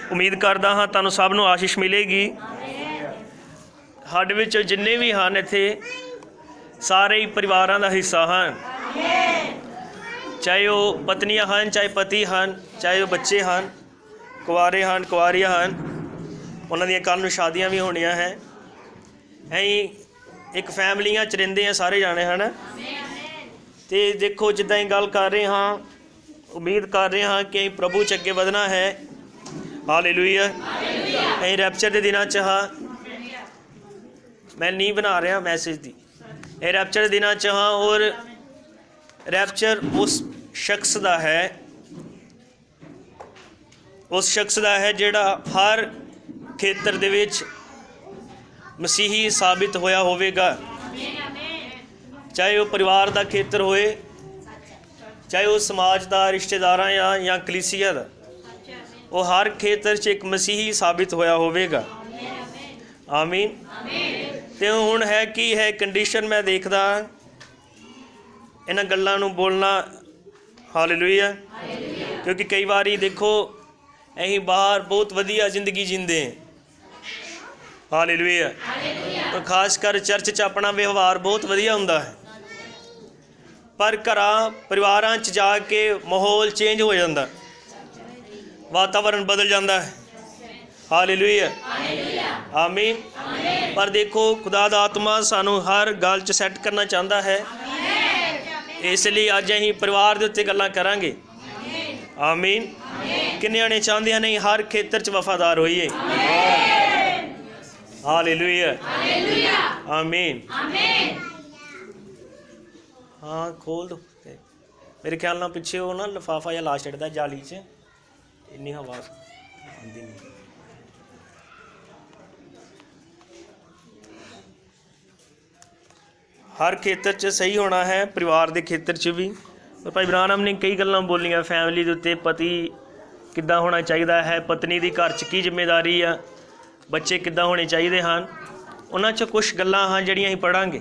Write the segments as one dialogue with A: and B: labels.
A: उम्मीद करदा हाँ तुहानूं सब नूं आशीष मिलेगी। साडे विच जिन्ने भी हैं इत्थे सारे ही परिवारां दा हिस्सा हैं, चाहे वो पत्नियां हैं, चाहे पति हैं, चाहे वो बच्चे हैं, कुआरे हैं, कुआरियां हैं, उन्हां दियां कल नूं शादियां भी होणियां हैं। असीं एक फैमिलियां च रहिंदे हैं सारे जाने हैं ना। तो देखो जिद्दां ही गल कर रहे हाँ, उम्मीद कर रहे हाँ कि प्रभु च अगे वधना है। हालेलुया। असीं रैप्चर के दिनां च हाँ, मैं नहीं बना रहा मैसेज दी, ये रैप्चर के दिनां च हाँ। और रैप्चर उस शख्स का है, उस शख्स का है जिहड़ा हर खेतर दे विच मसीही साबित होया होवेगा, चाहे वह परिवार का खेतर होए, चाहे वह समाज का, रिश्तेदारां या कलीसिया का, वो हर खेतर च एक मसीही साबित होया होवेगा। आमीन। तो हुण है कि है कंडीशन, मैं देखदा इन्हां गल्लां नूं बोलना। हालेलुया। क्योंकि कई बारी देखो असीं बाहर बहुत वधिया जिंदगी जींदे हैं। हालेलुया। तो खासकर चर्च च अपना व्यवहार बहुत वधिया हुंदा है, पर घरां परिवारां च जाके माहौल चेंज हो जाता, वातावरण बदल जाता है। हालेलुया। आमीन। पर देखो खुदा दा आत्मा सानू हर गल च सैट करना चाहता है, इसलिए अज असीं परिवार दे उत्ते गल्लां करांगे। आमीन। किन्ने जणे चाहते हैं नहीं हर खेतर च वफादार होइए। हालेलुया। आमीन। हाँ खोल दो, मेरे ख्याल नाल पिछे वो ना लिफाफा या ला छड्डदा जाली च, इन्नी हवा आंदी नहीं। हर खेतर च सही होना है, परिवार के खेतर च भी। और भाई ब्रानम ने कई गल्लां बोलियां फैमिली के उत्ते, पति किद्दां होना चाहिए है, पत्नी की घर च की जिम्मेदारी आ, बच्चे किद्दां होने चाहिए हैं, उन्हां च कुछ गल्लां हाँ जिहड़ियां असीं पढ़ांगे।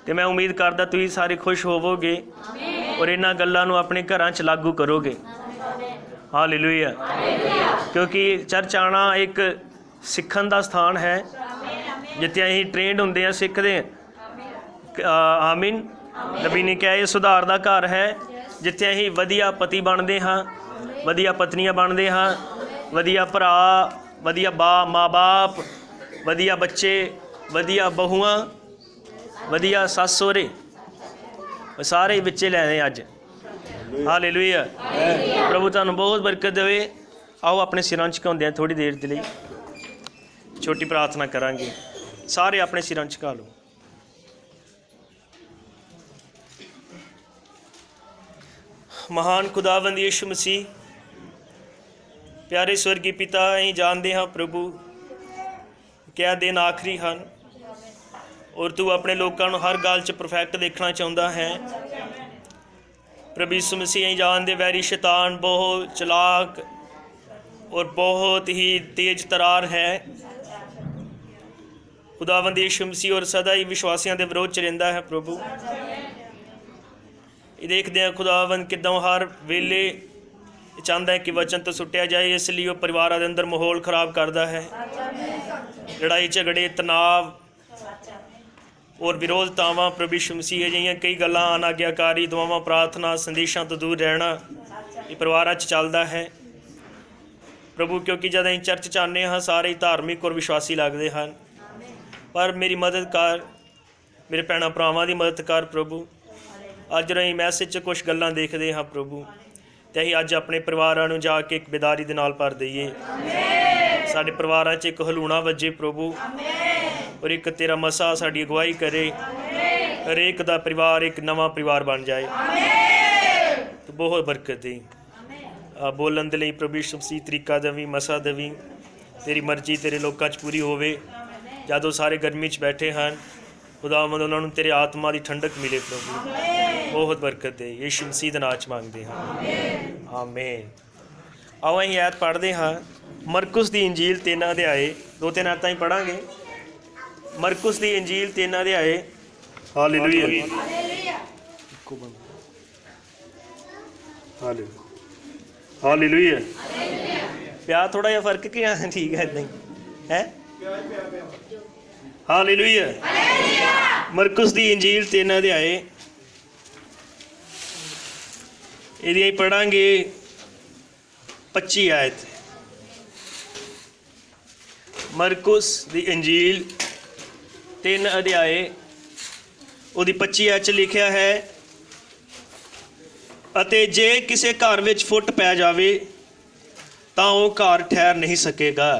A: तो मैं उम्मीद करदा तुसीं सारे खुश होवोगे और इन्हां गल्लां नूं अपने घरां च लागू करोगे। हालेलुया। क्योंकि चर्च आना एक सिੱਖਣ का स्थान है, जिथे असीं ट्रेंड होंदे हैं, सिੱਖਦੇ हैं। आमीन। नबी ने कहा यह सुधार का घर है, जिथे असीं वधिया पति बनते हाँ, वधिया पत्नियां बनते हाँ, वधिया भरा, वधिया माँ बाप, वधिया बच्चे, वधिया बहुआं, वधिया सस सहुरे, सारे बच्चे लैने अज। हालेलुया। प्रभु तुहानूं बहुत बरकत देवे। आओ अपने सिरां झुकाउंदे हैं थोड़ी देर के लिए छोटी प्रार्थना करांगे। सारे अपने सिरां झुका लो। महान खुदावंद यीशु मसीह, प्यारे स्वर्गी पिता, असीं जानते हाँ प्रभु क्या दिन आखिरी हैं और तू अपने लोगों को हर गल च परफेक्ट देखना चाहता है। प्रभु यीशु मसीह असीं जानते वैरी शैतान बहुत चलाक और बहुत ही तेज तरार है। खुदावंद यीशु मसीह और सदा ही विश्वासियों के विरोध च रहिंदा है। प्रभु ये देखते हैं खुदावंद किदां हर वेले चाहता है कि वचन तो सुटिया जाए, इसलिए वो परिवार के अंदर माहौल खराब करता है। लड़ाई झगड़े, तनाव और विरोधतावां प्रभु यीशु मसीह जिहियां कई गल्लां, अनाग्याकारी दुआवां, प्रार्थना, संदेशों तो दूर रहना, ये परिवार च चलता है प्रभु। क्योंकि जब असीं चर्च च आने हाँ सारे धार्मिक और विश्वासी लगते हैं, पर मेरी मदद कर, मेरे भैणां भरावां दी मदद कर प्रभु। अज असीं मैसेज च कुछ गल्लां देखते हाँ प्रभु, तो असीं अज अपने परिवारां नूं जाके एक बेदारी दे नाल भर दईए। साडे परिवारां च एक हलूणा वजे प्रभु, और एक तेरा मसा साडी अगवाई करे, हरेक दा परिवार एक नवां परिवार बन जाए। तो बहुत बरकत दे बोलन दे लई प्रभु यीशु मसीह तरीका देवी, मसा देवी, तेरी मर्जी तेरे लोकां च पूरी होवे। जदों सारे गर्मी च बैठे हैं खुदावंद उन्हां नूं तेरे आत्मा की ठंडक मिले प्रभु, बहुत बरकत दे। यीशु मसीह दे नाम च मंगदे हाँ, आमीन। आओ असीं ऐत पढ़ते हाँ मरकुस की इंजील 3 अध्याय, 2-3 आयतां ही पढ़ांगे। मरकुस की इंजील 3 अध्याय। हालेलुया। हालेलुया। ਪਿਆ ਥੋੜਾ ਜਿਹਾ ਫਰਕ ਕਿ ਠੀਕ ਹੈ ਇਦਾਂ ਹੀ ਹੈ। ਹਾਲੇਲੂਇਆ। ਮਰਕੁਸ ਦੀ ਇੰਜੀਲ 3 ਅਧਿਆਏ ਇਹਦੀ ਅਸੀਂ ਪੜਾਂਗੇ 25 ਆਇਤ। ਮਰਕੁਸ ਦੀ ਇੰਜੀਲ 3 ਅਧਿਆਏ ਉਹਦੀ 25 ਆਇਤ 'ਚ ਲਿਖਿਆ ਹੈ, ਅਤੇ ਜੇ ਕਿਸੇ ਘਰ ਵਿੱਚ ਫੁੱਟ ਪੈ ਜਾਵੇ ਤਾਂ ਉਹ ਘਰ ਠਹਿਰ ਨਹੀਂ ਸਕੇਗਾ।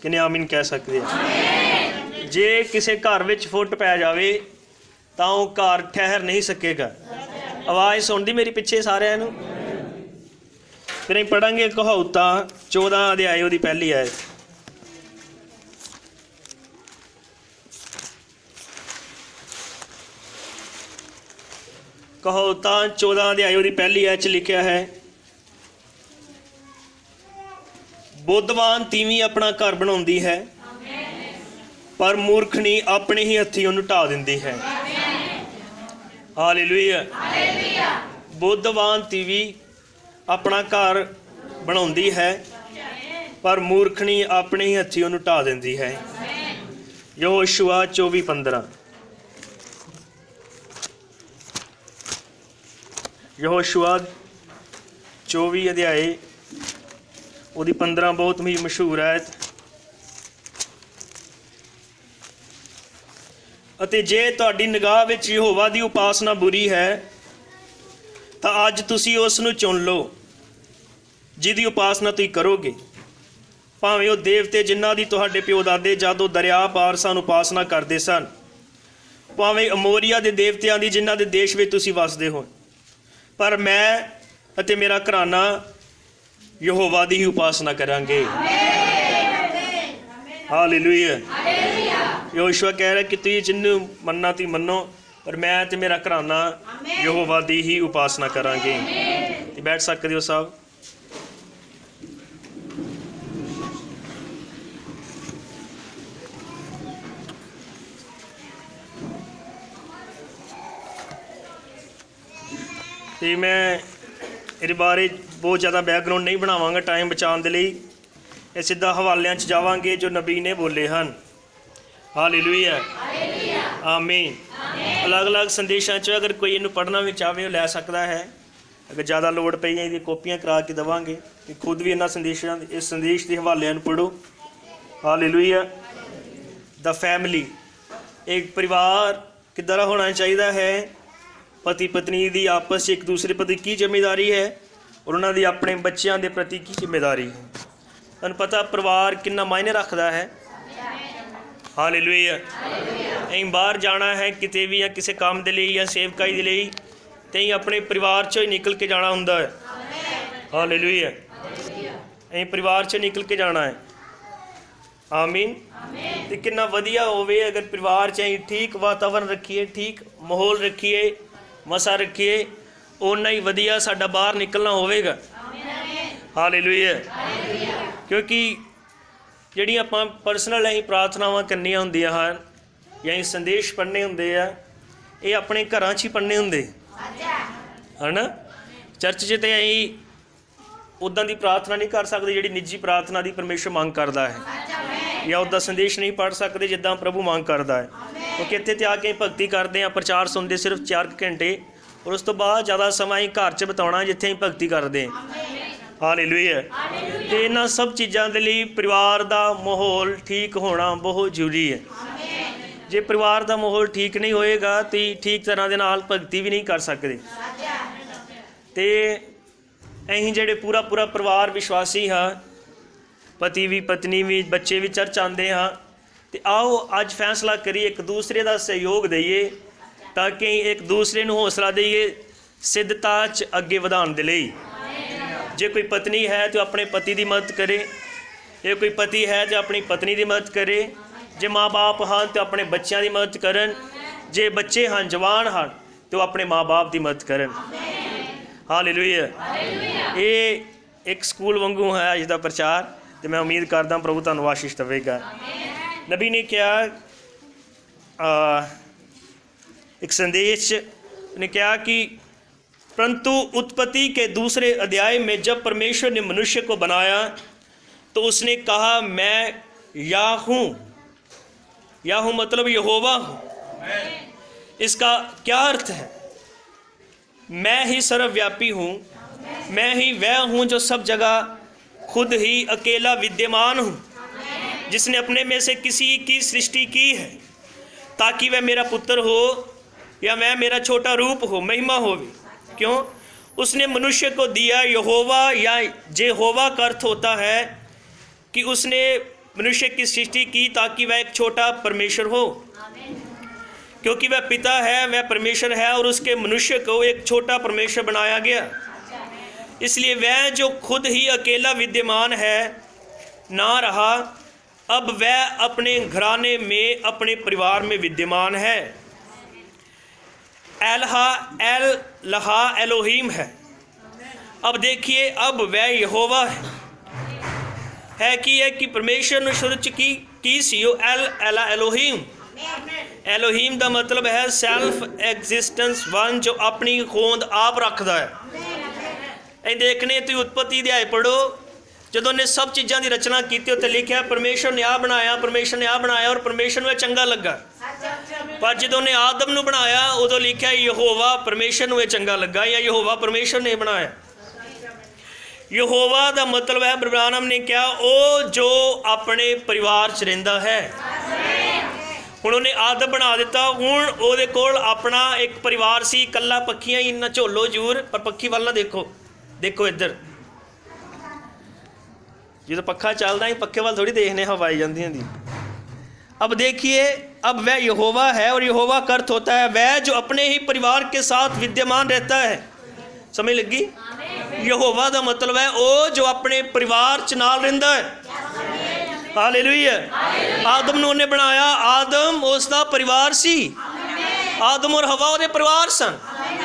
A: ਕਿੰਨੇ ਆਮੀਨ ਕਹਿ ਸਕਦੇ ਆ? ਜੇ ਕਿਸੇ ਘਰ ਵਿੱਚ ਫੁੱਟ ਪੈ ਜਾਵੇ ਤਾਂ ਉਹ ਘਰ ਠਹਿਰ ਨਹੀਂ ਸਕੇਗਾ। ਆਵਾਜ਼ ਸੁਣਦੀ ਮੇਰੀ ਪਿੱਛੇ ਸਾਰਿਆਂ ਨੂੰ? ਫਿਰ ਅਸੀਂ ਪੜਾਂਗੇ ਕਹਾਉਤਾਂ 14 ਅਧਿਆਏ ਉਹਦੀ ਪਹਿਲੀ ਆਇਤ। ਕਹਾਉਤਾਂ 14 ਅਧਿਆਏ ਉਹਦੀ ਪਹਿਲੀ ਆਇਤ 'ਚ ਲਿਖਿਆ ਹੈ, ਬੁੱਧਵਾਨ ਤੀਵੀਂ ਆਪਣਾ ਘਰ ਬਣਾਉਂਦੀ ਹੈ, ਪਰ ਮੂਰਖਣੀ ਆਪਣੇ ਹੀ ਹੱਥੀਂ ਉਹਨੂੰ ਢਾਹ ਦਿੰਦੀ ਹੈ। ਹਾਲੇਲੂਇਆ। ਬੁੱਧਵਾਨ ਤੀਵੀਂ ਆਪਣਾ ਘਰ ਬਣਾਉਂਦੀ ਹੈ, ਪਰ ਮੂਰਖਣੀ ਆਪਣੇ ਹੀ ਹੱਥੀਂ ਉਹਨੂੰ ਢਾਹ ਦਿੰਦੀ ਹੈ। ਯਹੋਸ਼ੂਆ 24:15। ਯਹੋਸ਼ੂਆ 24 ਅਧਿਆਏ ਉਹਦੀ 15 ਬਹੁਤ ਹੀ ਮਸ਼ਹੂਰ ਹੈ। ਅਤੇ ਜੇ ਤੁਹਾਡੀ ਨਿਗਾਹ ਵਿੱਚ ਯਹੋਵਾ ਦੀ ਉਪਾਸਨਾ ਬੁਰੀ ਹੈ ਤਾਂ ਅੱਜ ਤੁਸੀਂ ਉਸ ਨੂੰ ਚੁਣ ਲਓ ਜਿਹਦੀ ਉਪਾਸਨਾ ਤੁਸੀਂ ਕਰੋਗੇ, ਭਾਵੇਂ ਉਹ ਦੇਵਤੇ ਜਿਨ੍ਹਾਂ ਦੀ ਤੁਹਾਡੇ ਪਿਓ ਦਾਦੇ ਜਦੋਂ ਦਰਿਆ ਪਾਰ ਸਨ ਉਪਾਸਨਾ ਕਰਦੇ ਸਨ, ਭਾਵੇਂ ਅਮੋਰੀਆ ਦੇ ਦੇਵਤਿਆਂ ਦੀ ਜਿਨ੍ਹਾਂ ਦੇ ਦੇਸ਼ ਵਿੱਚ ਤੁਸੀਂ ਵਸਦੇ ਹੋ, ਪਰ ਮੈਂ ਅਤੇ ਮੇਰਾ ਘਰਾਨਾ ਯਹੋਵਾ ਦੀ ਹੀ ਉਪਾਸਨਾ ਕਰਾਂਗੇ। ਹਾਲੇਲੂਇਆ। ਯਹੋਸ਼ੂਆ ਕਹਿ ਰਿਹਾ ਕਿ ਤੁਸੀਂ ਜਿਹਨੂੰ ਮੰਨਣਾ ਤੁਸੀਂ ਮੰਨੋ, ਪਰ ਮੈਂ ਤੇ ਮੇਰਾ ਘਰਾਨਾ ਯਹੋਵਾ ਦੀ ਹੀ ਉਪਾਸਨਾ ਕਰਾਂਗੇ। ਤੇ ਬੈਠ ਸਕਦੇ ਹੋ ਸਾਹਿਬ। ਤੇ ਮੈਂ ਇਹਦੇ ਬਾਰੇ ਬਹੁਤ ਜ਼ਿਆਦਾ ਬੈਕਗਰਾਉਂਡ ਨਹੀਂ ਬਣਾਵਾਂਗਾ ਟਾਈਮ ਬਚਾਉਣ ਦੇ ਲਈ। ਇਹ ਸਿੱਧਾ ਹਵਾਲਿਆਂ 'ਚ ਜਾਵਾਂਗੇ ਜੋ ਨਬੀ ਨੇ ਬੋਲੇ ਹਨ। ਹਾਲੇਲੂਇਆ। ਆਮੀਨ। ਅਲੱਗ-ਅਲੱਗ ਸੰਦੇਸ਼ਾਂ 'ਚ ਅਗਰ ਕੋਈ ਇਹਨੂੰ ਪੜ੍ਹਨਾ ਵੀ ਚਾਹਵੇ ਉਹ ਲੈ ਸਕਦਾ ਹੈ। ਅਗਰ ਜ਼ਿਆਦਾ ਲੋੜ ਪਈ ਇਹਦੀਆਂ ਕਾਪੀਆਂ ਕਰਾ ਕੇ ਦੇਵਾਂਗੇ। ਕਿ ਖੁਦ ਵੀ ਇਹਨਾਂ ਸੰਦੇਸ਼ਾਂ ਇਸ ਸੰਦੇਸ਼ ਦੇ ਹਵਾਲਿਆਂ ਨੂੰ ਪੜ੍ਹੋ। ਹਾਲੇਲੂਇਆ। ਦ ਫੈਮਿਲੀ, ਇੱਕ ਪਰਿਵਾਰ ਕਿੱਦਾਂ ਦਾ ਹੋਣਾ ਚਾਹੀਦਾ ਹੈ। ਪਤੀ ਪਤਨੀ ਦੀ ਆਪਸ 'ਚ ਇੱਕ ਦੂਸਰੇ ਪ੍ਰਤੀ ਕੀ ਜ਼ਿੰਮੇਦਾਰੀ ਹੈ ਔਰ ਉਹਨਾਂ ਦੀ ਆਪਣੇ ਬੱਚਿਆਂ ਦੇ ਪ੍ਰਤੀ ਕੀ ਜ਼ਿੰਮੇਦਾਰੀ ਹੈ। ਤੁਹਾਨੂੰ ਪਤਾ ਪਰਿਵਾਰ ਕਿੰਨਾ ਮਾਇਨੇ ਰੱਖਦਾ ਹੈ। ਹਾਲੇਲੂਇਆ। ਅਸੀਂ ਬਾਹਰ ਜਾਣਾ ਹੈ ਕਿਤੇ ਵੀ, ਜਾਂ ਕਿਸੇ ਕੰਮ ਦੇ ਲਈ ਜਾਂ ਸੇਵਕਾਈ ਦੇ ਲਈ, ਤੇ ਅਸੀਂ ਆਪਣੇ ਪਰਿਵਾਰ 'ਚੋਂ ਹੀ ਨਿਕਲ ਕੇ ਜਾਣਾ ਹੁੰਦਾ ਹੈ। ਹਾਲੇਲੂਇਆ। ਅਸੀਂ ਪਰਿਵਾਰ 'ਚੋਂ ਨਿਕਲ ਕੇ ਜਾਣਾ ਹੈ। ਆਮੀਨ। ਤੇ ਕਿੰਨਾ ਵਧੀਆ ਹੋਵੇ ਅਗਰ ਪਰਿਵਾਰ 'ਚ ਅਸੀਂ ਠੀਕ ਵਾਤਾਵਰਨ ਰੱਖੀਏ, ਠੀਕ ਮਾਹੌਲ ਰੱਖੀਏ, ਮਸਾ ਰੱਖੀਏ, ਓਨਾ ਹੀ ਵਧੀਆ ਸਾਡਾ ਬਾਹਰ ਨਿਕਲਣਾ ਹੋਵੇਗਾ। ਹਾਲੇਲੂਇਆ। ਕਿਉਂਕਿ ਜਿਹੜੀਆਂ ਆਪਾਂ ਪਰਸਨਲ ਅਸੀਂ ਪ੍ਰਾਰਥਨਾਵਾਂ ਕਰਨੀਆਂ ਹੁੰਦੀਆਂ ਹਨ ਜਾਂ ਅਸੀਂ ਸੰਦੇਸ਼ ਪੜ੍ਹਨੇ ਹੁੰਦੇ ਆ, ਇਹ ਆਪਣੇ ਘਰਾਂ 'ਚ ਹੀ ਪੜ੍ਹਨੇ ਹੁੰਦੇ ਹੈ ਨਾ। ਚਰਚ 'ਚ ਤਾਂ ਅਸੀਂ ਉੱਦਾਂ ਦੀ ਪ੍ਰਾਰਥਨਾ ਨਹੀਂ ਕਰ ਸਕਦੇ ਜਿਹੜੀ ਨਿੱਜੀ ਪ੍ਰਾਰਥਨਾ ਦੀ ਪਰਮੇਸ਼ਰ ਮੰਗ ਕਰਦਾ ਹੈ, ਜਾਂ ਉੱਦਾਂ ਸੰਦੇਸ਼ ਨਹੀਂ ਪੜ੍ਹ ਸਕਦੇ ਜਿੱਦਾਂ ਪ੍ਰਭੂ ਮੰਗ ਕਰਦਾ ਹੈ। ਕਿਉਂਕਿ ਇੱਥੇ ਤੇ ਆ ਕੇ ਭਗਤੀ ਕਰਦੇ ਹਾਂ, ਪ੍ਰਚਾਰ ਸੁਣਦੇ ਸਿਰਫ 4 ਘੰਟੇ, ਔਰ ਉਸ ਤੋਂ ਬਾਅਦ ਜ਼ਿਆਦਾ ਸਮਾਂ ਅਸੀਂ ਘਰ 'ਚ ਬਿਤਾਉਣਾ ਜਿੱਥੇ ਅਸੀਂ ਭਗਤੀ ਕਰਦੇ ਹਾਂ। ਹਾਲੇਲੂਇਆ। ਤੇ ਇਹਨਾਂ ਸਭ ਚੀਜ਼ਾਂ ਦੇ ਲਈ ਪਰਿਵਾਰ ਦਾ ਮਾਹੌਲ ਠੀਕ ਹੋਣਾ ਬਹੁਤ ਜ਼ਰੂਰੀ ਹੈ। ਜੇ ਪਰਿਵਾਰ ਦਾ ਮਾਹੌਲ ਠੀਕ ਨਹੀਂ ਹੋਏਗਾ ਤਾਂ ਠੀਕ ਤਰ੍ਹਾਂ ਦੇ ਨਾਲ ਭਗਤੀ ਵੀ ਨਹੀਂ ਕਰ ਸਕਦੇ। ਤੇ ਅਸੀਂ ਜਿਹੜੇ ਪੂਰਾ ਪਰਿਵਾਰ ਵਿਸ਼ਵਾਸੀ ਹਾਂ, ਪਤੀ ਵੀ ਪਤਨੀ ਵੀ ਬੱਚੇ ਵੀ ਚਰਚ ਆਉਂਦੇ ਹਾਂ, ਤੇ ਆਓ ਅੱਜ ਫੈਸਲਾ ਕਰੀਏ ਇੱਕ ਦੂਸਰੇ ਦਾ ਸਹਿਯੋਗ ਦਈਏ ਤਾਂ ਕਿ ਇੱਕ ਦੂਸਰੇ ਨੂੰ ਹੌਸਲਾ ਦਈਏ ਸਿੱਧਤਾ 'ਚ ਅੱਗੇ ਵਧਾਉਣ ਦੇ ਲਈ। ਜੇ ਕੋਈ ਪਤਨੀ ਹੈ ਤਾਂ ਆਪਣੇ ਪਤੀ ਦੀ ਮਦਦ ਕਰੇ, ਜੇ ਕੋਈ ਪਤੀ ਹੈ ਤਾਂ ਆਪਣੀ ਪਤਨੀ ਦੀ ਮਦਦ ਕਰੇ, ਜੇ ਮਾਂ ਬਾਪ ਹਨ ਤਾਂ ਆਪਣੇ ਬੱਚਿਆਂ ਦੀ ਮਦਦ ਕਰਨ, ਜੇ ਬੱਚੇ ਹਨ ਜਵਾਨ ਹਨ ਤਾਂ ਉਹ ਆਪਣੇ ਮਾਂ ਬਾਪ ਦੀ ਮਦਦ ਕਰਨ। ਹਾਲੇਲੂਇਆ। ਇਹ ਇੱਕ ਸਕੂਲ ਵਾਂਗੂ ਹੈ ਅੱਜ ਦਾ ਪ੍ਰਚਾਰ, ਤੇ ਮੈਂ ਉਮੀਦ ਕਰਦਾ ਪ੍ਰਭੂ ਤੁਹਾਨੂੰ ਆਸ਼ੀਸ਼ ਦੇਵੇਗਾ। ਨਬੀ ਨੇ ਕਿਹਾ ਇੱਕ ਸੰਦੇਸ਼ 'ਚ, ਉਹਨੇ ਕਿਹਾ ਕਿ परंतु उत्पत्ति के दूसरे अध्याय में जब परमेश्वर ने मनुष्य को बनाया तो उसने कहा मैं याहूं। याहूं मतलब यहोवा हूँ। इसका क्या अर्थ है? मैं ही सर्वव्यापी हूँ, मैं ही वह हूँ जो सब जगह खुद ही अकेला विद्यमान हूँ, जिसने अपने में से किसी की सृष्टि की है ताकि वह मेरा पुत्र हो या मैं मेरा छोटा रूप हो, महिमा हो। क्यों? उसने मनुष्य को दिया। यहोवा या जेहोवा का अर्थ होता है कि उसने मनुष्य की सृष्टि की ताकि वह एक छोटा परमेश्वर हो, क्योंकि वह पिता है, वह परमेश्वर है और उसके मनुष्य को एक छोटा परमेश्वर बनाया गया। इसलिए वह जो खुद ही अकेला विद्यमान है ना रहा, अब वह अपने घराने में, अपने परिवार में विद्यमान है। एलहा एल लहा एलोहीम है। अब देखिए, अब वह यहोवा है कि परमेश्वर ने सृष्टि की सी एल एला एलोहीम। एलोहीम का मतलब है सैल्फ एग्जिस्टेंस, वन जो अपनी होंद आप रखता है। देखने तो उत्पत्ति अध्याय पढ़ो, जदों ने सब चीज़ों की रचना की उत्ते लिखा परमेश्वर ने आ बनाया, परमेश्वर ने आ बनाया और परमेश्वर में चंगा लगा। पर जदों ने आदम नूं बनाया उदों लिखा यहोवा परमेश्वर नूं चंगा लगा या यहोवा परमेश्वर ने बनाया। यहोवा का मतलब है, ब्रह्म ने क्या, ओ जो अपने परिवार च रहिंदा है। हुण उन्हें आदम बना दिता, हुण उहदे कोल अपना एक परिवार सी, कल्ला पक्षियां ही ना झोलो जूर, पर पक्षी वाल ना देखो, देखो इधर जो पक्खा चलता ही पक्के वाल थोड़ी देखने हवा आई जाती होंगी। अब देखिए, अब वह यहोवा है और यहोवा का अर्थ होता है वह जो अपने ही परिवार के साथ विद्यमान रहता है। समझ लगी? यहोवा का मतलब है ओ जो अपने परिवार च नाल रहिंदा है। हालेलुया। आदम नूं उन्हें बनाया, आदम उसका परिवार सी, आदम और हवा उहदे परिवार सन,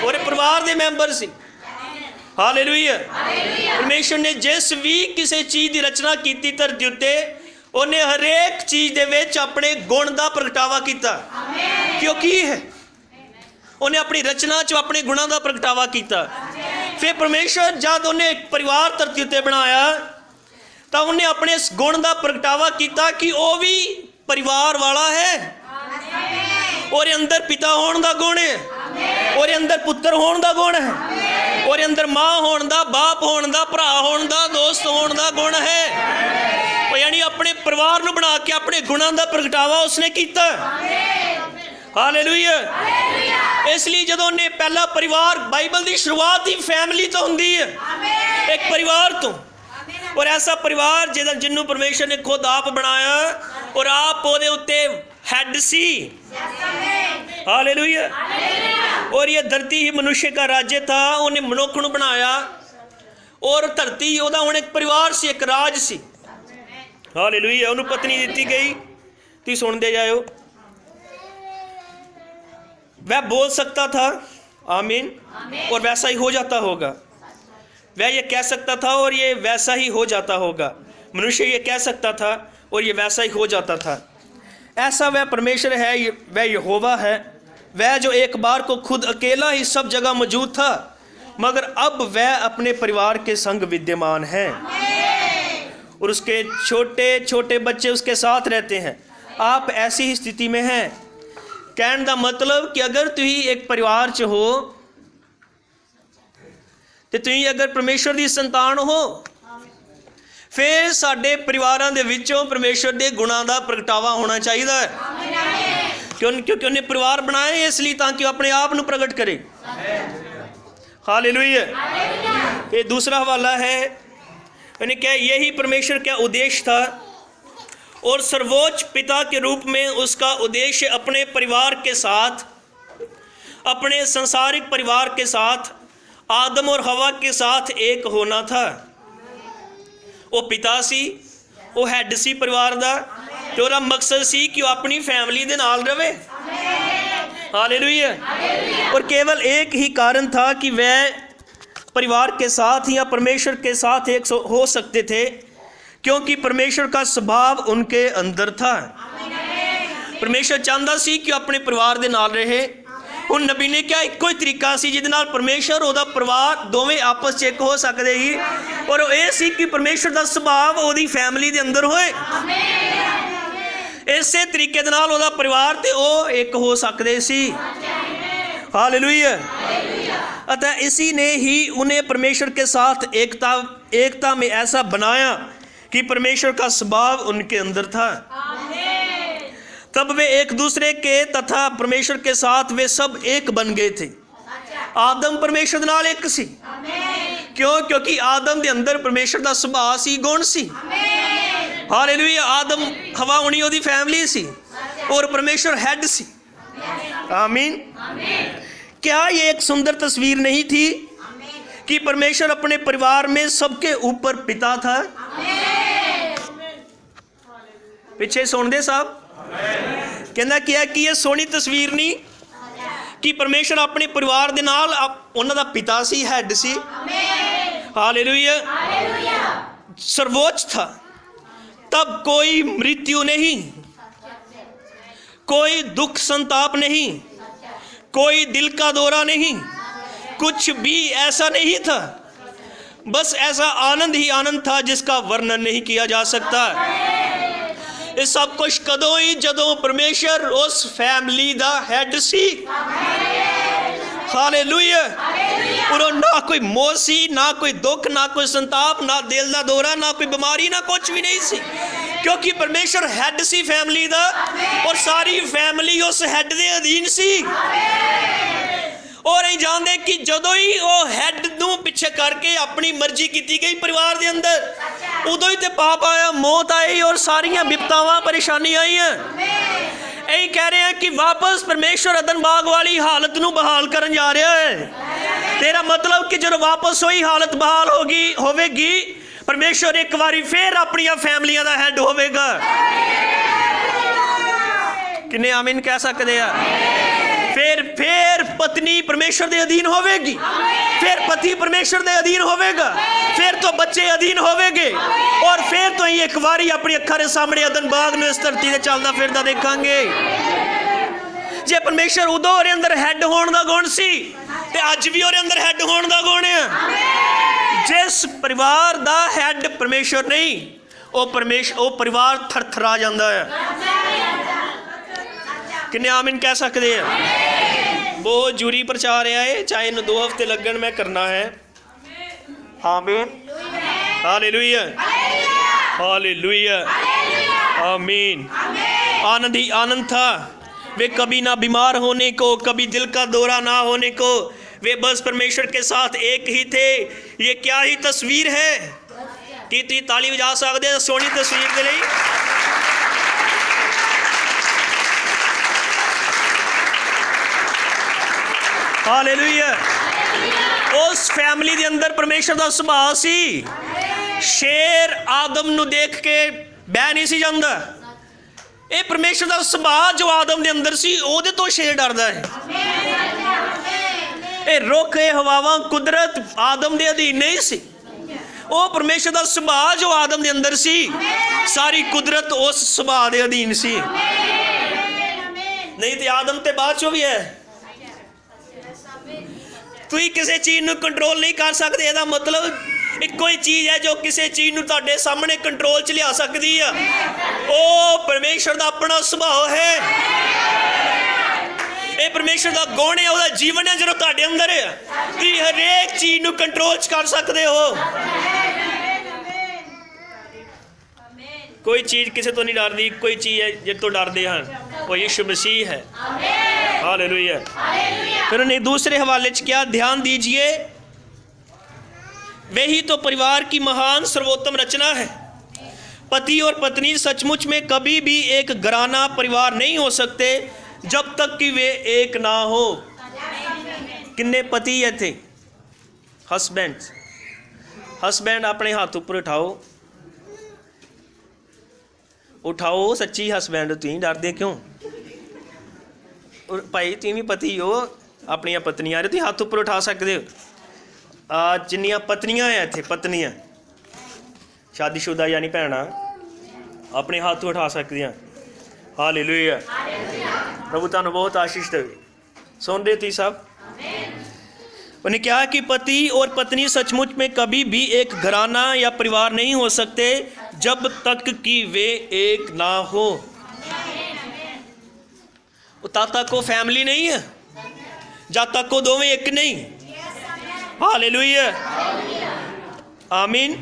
A: और परिवार के मैंबर सी। हालेलुया। परमेश्वर ने जिस भी किसी चीज़ की रचना की धरती उत्ते, उन्हें हरेक चीज़ दे विच अपने गुण का प्रगटावा किया। क्योंकि है उन्हें अपनी रचना च अपने गुणों का प्रगटावा किया। फिर परमेश्वर जब उन्हें एक परिवार धरती उत्ते बनाया तो उन्हें अपने इस गुण का प्रगटावा किया कि वह भी परिवार वाला है, और अंदर पिता होने का गुण है, और अंदर पुत्र होने का गुण है, और अंदर माँ होने का, बाप होने का, भरा होने का, दोस्त होने का गुण है। यानी अपने परिवार को बना के अपने गुणों का प्रगटावा उसने किया। हालेलुया। इसलिए जदों ने पहला परिवार, बाइबल की शुरुआत ही फैमिली तो होंदी है, एक परिवार तो, और ऐसा परिवार जिन्हों परमेश्वर ने खुद आप बनाया और आप ओदे उत्ते हेड सी। हालेलुया। और ये धरती ही मनुष्य का राज्य था, उन्हें मनुख नूं बनाया और धरती ओदा हुण एक परिवार सी, एक राज सी। हालेलुया। उन्हें पत्नी दी गई, तुसीं सुनते जाओ। वह बोल सकता था आमीन, और वैसा ही हो जाता होगा। वह ये कह सकता था और ये वैसा ही हो जाता होगा। मनुष्य ये कह सकता था और ये वैसा ही हो जाता था। ऐसा वह परमेश्वर है, वह यहोवा है, वह जो एक बार को खुद अकेला ही सब जगह मौजूद था, मगर अब वह अपने परिवार के संग विद्यमान है और उसके छोटे छोटे बच्चे उसके साथ रहते हैं। आप ऐसी ही स्थिति में हैं। कहने का मतलब कि अगर तुम एक परिवार च हो तो तुम अगर परमेश्वर की संतान हो, फिर साडे परिवारों के विचों परमेश्वर के गुणों का प्रगटावा होना चाहिए है। क्योंकि उन्हें परिवार बनाए इसलिए ताकि अपने आप को प्रगट करे। हालेलुया। ये दूसरा हवाला है, उन्हें क्या यही परमेश्वर क्या उद्देश्य था, और सर्वोच्च पिता के रूप में उसका उद्देश्य अपने परिवार के साथ, अपने संसारिक परिवार के साथ, आदम और हवा के साथ एक होना था। वो पिता सी, वो हैड सी परिवार का, तो उसका मकसद सी कि वो अपनी फैमिली के नाल रहे। हालेलुया। और केवल एक ही कारण था कि वह परिवार के साथ या परमेश्वर के साथ एक हो सकते थे, क्योंकि परमेश्वर का स्वभाव उनके अंदर था। परमेश्वर चाहता सी कि अपने परिवार के नाल रहे, ਹੁਣ ਨਬੀ ਨੇ ਕਿਹਾ ਇੱਕੋ ਹੀ ਤਰੀਕਾ ਸੀ ਜਿਹਦੇ ਨਾਲ ਪਰਮੇਸ਼ਰ ਉਹਦਾ ਪਰਿਵਾਰ ਦੋਵੇਂ ਆਪਸ 'ਚ ਇੱਕ ਹੋ ਸਕਦੇ ਸੀ, ਔਰ ਉਹ ਇਹ ਸੀ ਕਿ ਪਰਮੇਸ਼ਰ ਦਾ ਸੁਭਾਅ ਉਹਦੀ ਫੈਮਿਲੀ ਦੇ ਅੰਦਰ ਹੋਏ। ਇਸੇ ਤਰੀਕੇ ਦੇ ਨਾਲ ਉਹਦਾ ਪਰਿਵਾਰ ਤੇ ਉਹ ਇੱਕ ਹੋ ਸਕਦੇ ਸੀ। हालेलुया। अतः इसी ने ही उन्हें परमेश्वर के साथ एकता में ऐसा बनाया कि परमेश्वर का स्वभाव उनके अंदर था। तब वे एक दूसरे के तथा परमेश्वर के साथ वे सब एक बन गए थे। आदम परमेश्वर दे नाल एक सी। क्यों? क्योंकि आदम दे अंदर परमेश्वर दा सुभाव सी, गुण सी। हालेलुया। आदम हवा होनी ओदी फैमिली सी और परमेश्वर हेड सी। आमीन। क्या ये एक सुंदर तस्वीर नहीं थी कि परमेश्वर अपने परिवार में सबके ऊपर पिता था? पिछे सुन दे साहब, कहना क्या कि ये सोहनी तस्वीर नहीं कि परमेश्वर अपने परिवार दे नाल उन्हां दा पिता सी, हेड सी। हालेलुया। सर्वोच्च था। तब कोई मृत्यु नहीं, कोई दुख संताप नहीं, कोई दिल का दौरा नहीं, कुछ भी ऐसा नहीं था। बस ऐसा आनंद ही आनंद था जिसका वर्णन नहीं किया जा सकता। ये सब कुछ कदों ही जदों परमेश्वर उस फैमिली दा हेड सी। हालेलुया। और ना कोई मौत सी, ना कोई दुख, ना कोई संताप, ना दिल दा दौरा, ना कोई बीमारी, ना कुछ भी नहीं सी, क्योंकि परमेश्वर हेड सी फैमिली दा और सारी फैमिली उस हेड दे अधीन सी। और ਅਸੀਂ ਜਾਣਦੇ कि ਜਦੋਂ ਹੀ ਉਹ ਹੈਡ ਨੂੰ ਪਿੱਛੇ करके अपनी मर्जी की गई परिवार के अंदर, उदों ही तो पाप आया, मौत आई और सारियां विपतावां परेशानी आई हैं। यही कह रहे हैं कि वापस परमेश्वर अदन बाग वाली हालत नूं बहाल करन जा रहा है। तेरा मतलब कि जो वापस वही हालत बहाल होगी, परमेश्वर एक बारी फिर अपनी फैमिलियां दा हेड होवेगा। किन्ने आमीन कह सकते हैं? फिर पत्नी परमेश्वर के अधीन होवेगी, फिर पति परमेश्वर के अधीन होवेगा, फिर तो बच्चे अधीन होवेगे, और फिर तो ही एक बारी अपनी अखां दे सामने अदन बाग नूं इस धरती ते चलदा फिरदा देखांगे। जे परमेश्वर उदों उहदे अंदर हैड होण दा गुण सी ते अज भी उहदे अंदर हैड होण दा गुण है। जिस परिवार दा हैड परमेश्वर नहीं, वो परिवार थरथरा जांदा है। किन्ने आमीन कह सकते हैं? बहुत जरूरी प्रचार है, चाहे इन्हें 2 हफ्ते लगन, मैं करना है। आमीन। हालेलुया। हालेलुया। आमीन। आनंद ही आनंद था। वे कभी ना बीमार होने को, कभी दिल का दौरा ना होने को, वे बस परमेश्वर के साथ एक ही थे। ये क्या ही तस्वीर है कि तुम ताली बजा सकते हो सोहनी तस्वीर के लिए। हालेलुया। उस फैमिली के अंदर परमेश्वर का सुभाव सी। शेर आदम नूं देख के बह नहीं सी जांदा। ये परमेश्वर का सुभाव जो आदम के अंदर सी, ओहदे तो शेर डरदा है। ये रुख, ये हवावां, कुदरत आदम के अधीन नहीं सी। वो परमेश्वर का सुभाव जो आदम के अंदर सी, सारी कुदरत उस सुभाव के अधीन सी। नहीं तो आदम ते बाद चो भी है। तुसीं किसी चीज़ नूं कंट्रोल नहीं कर सकते। इसदा मतलब एक कोई चीज़ है जो किसी चीज़ नूं तुहाडे सामने कंट्रोल च लिया सकती है, वो परमेश्वर का अपना सुभाव है। ये परमेश्वर का गुण है, वह जीवन है जो तुहाडे अंदर है। तुसीं हरेक चीज़ नूं कंट्रोल च कर सकते हो। कोई चीज़ किसी तो नहीं डरती। कोई चीज़ है जिस तो डरते हैं, वो यीशु मसीह है। हालेलुया। फिर उन्हें दूसरे हवाले च क्या, ध्यान दीजिए, वही तो परिवार की महान सर्वोत्तम रचना है। पति और पत्नी सचमुच में कभी भी एक घराना परिवार नहीं हो सकते जब तक कि वे एक ना हो। किन्ने पति है थे? हस्बैंड अपने हाथ ऊपर उठाओ। सच्ची हस्बैंड, तुम डरते क्यों? और भाई तुम भी पति हो, अपनिया पत्नियां तुम हाथ ऊपर उठा सकते हो। जिन्नियां पत्नियां हैं इत्थे, पत्नियां शादीशुदा यानी भैणां अपने हाथ उठा सकदियां। हालेलुया। प्रभु तुहानूं बहुत आशीष देवे। सुन रहे थे साहब? उन्हें कहा कि पति और पत्नी सचमुच में कभी भी एक घराना या परिवार नहीं हो सकते जब तक कि वे एक ना हो। ताता को फैमिली नहीं है जब तक को दोवें एक नहीं। हालेलुया, आमीन।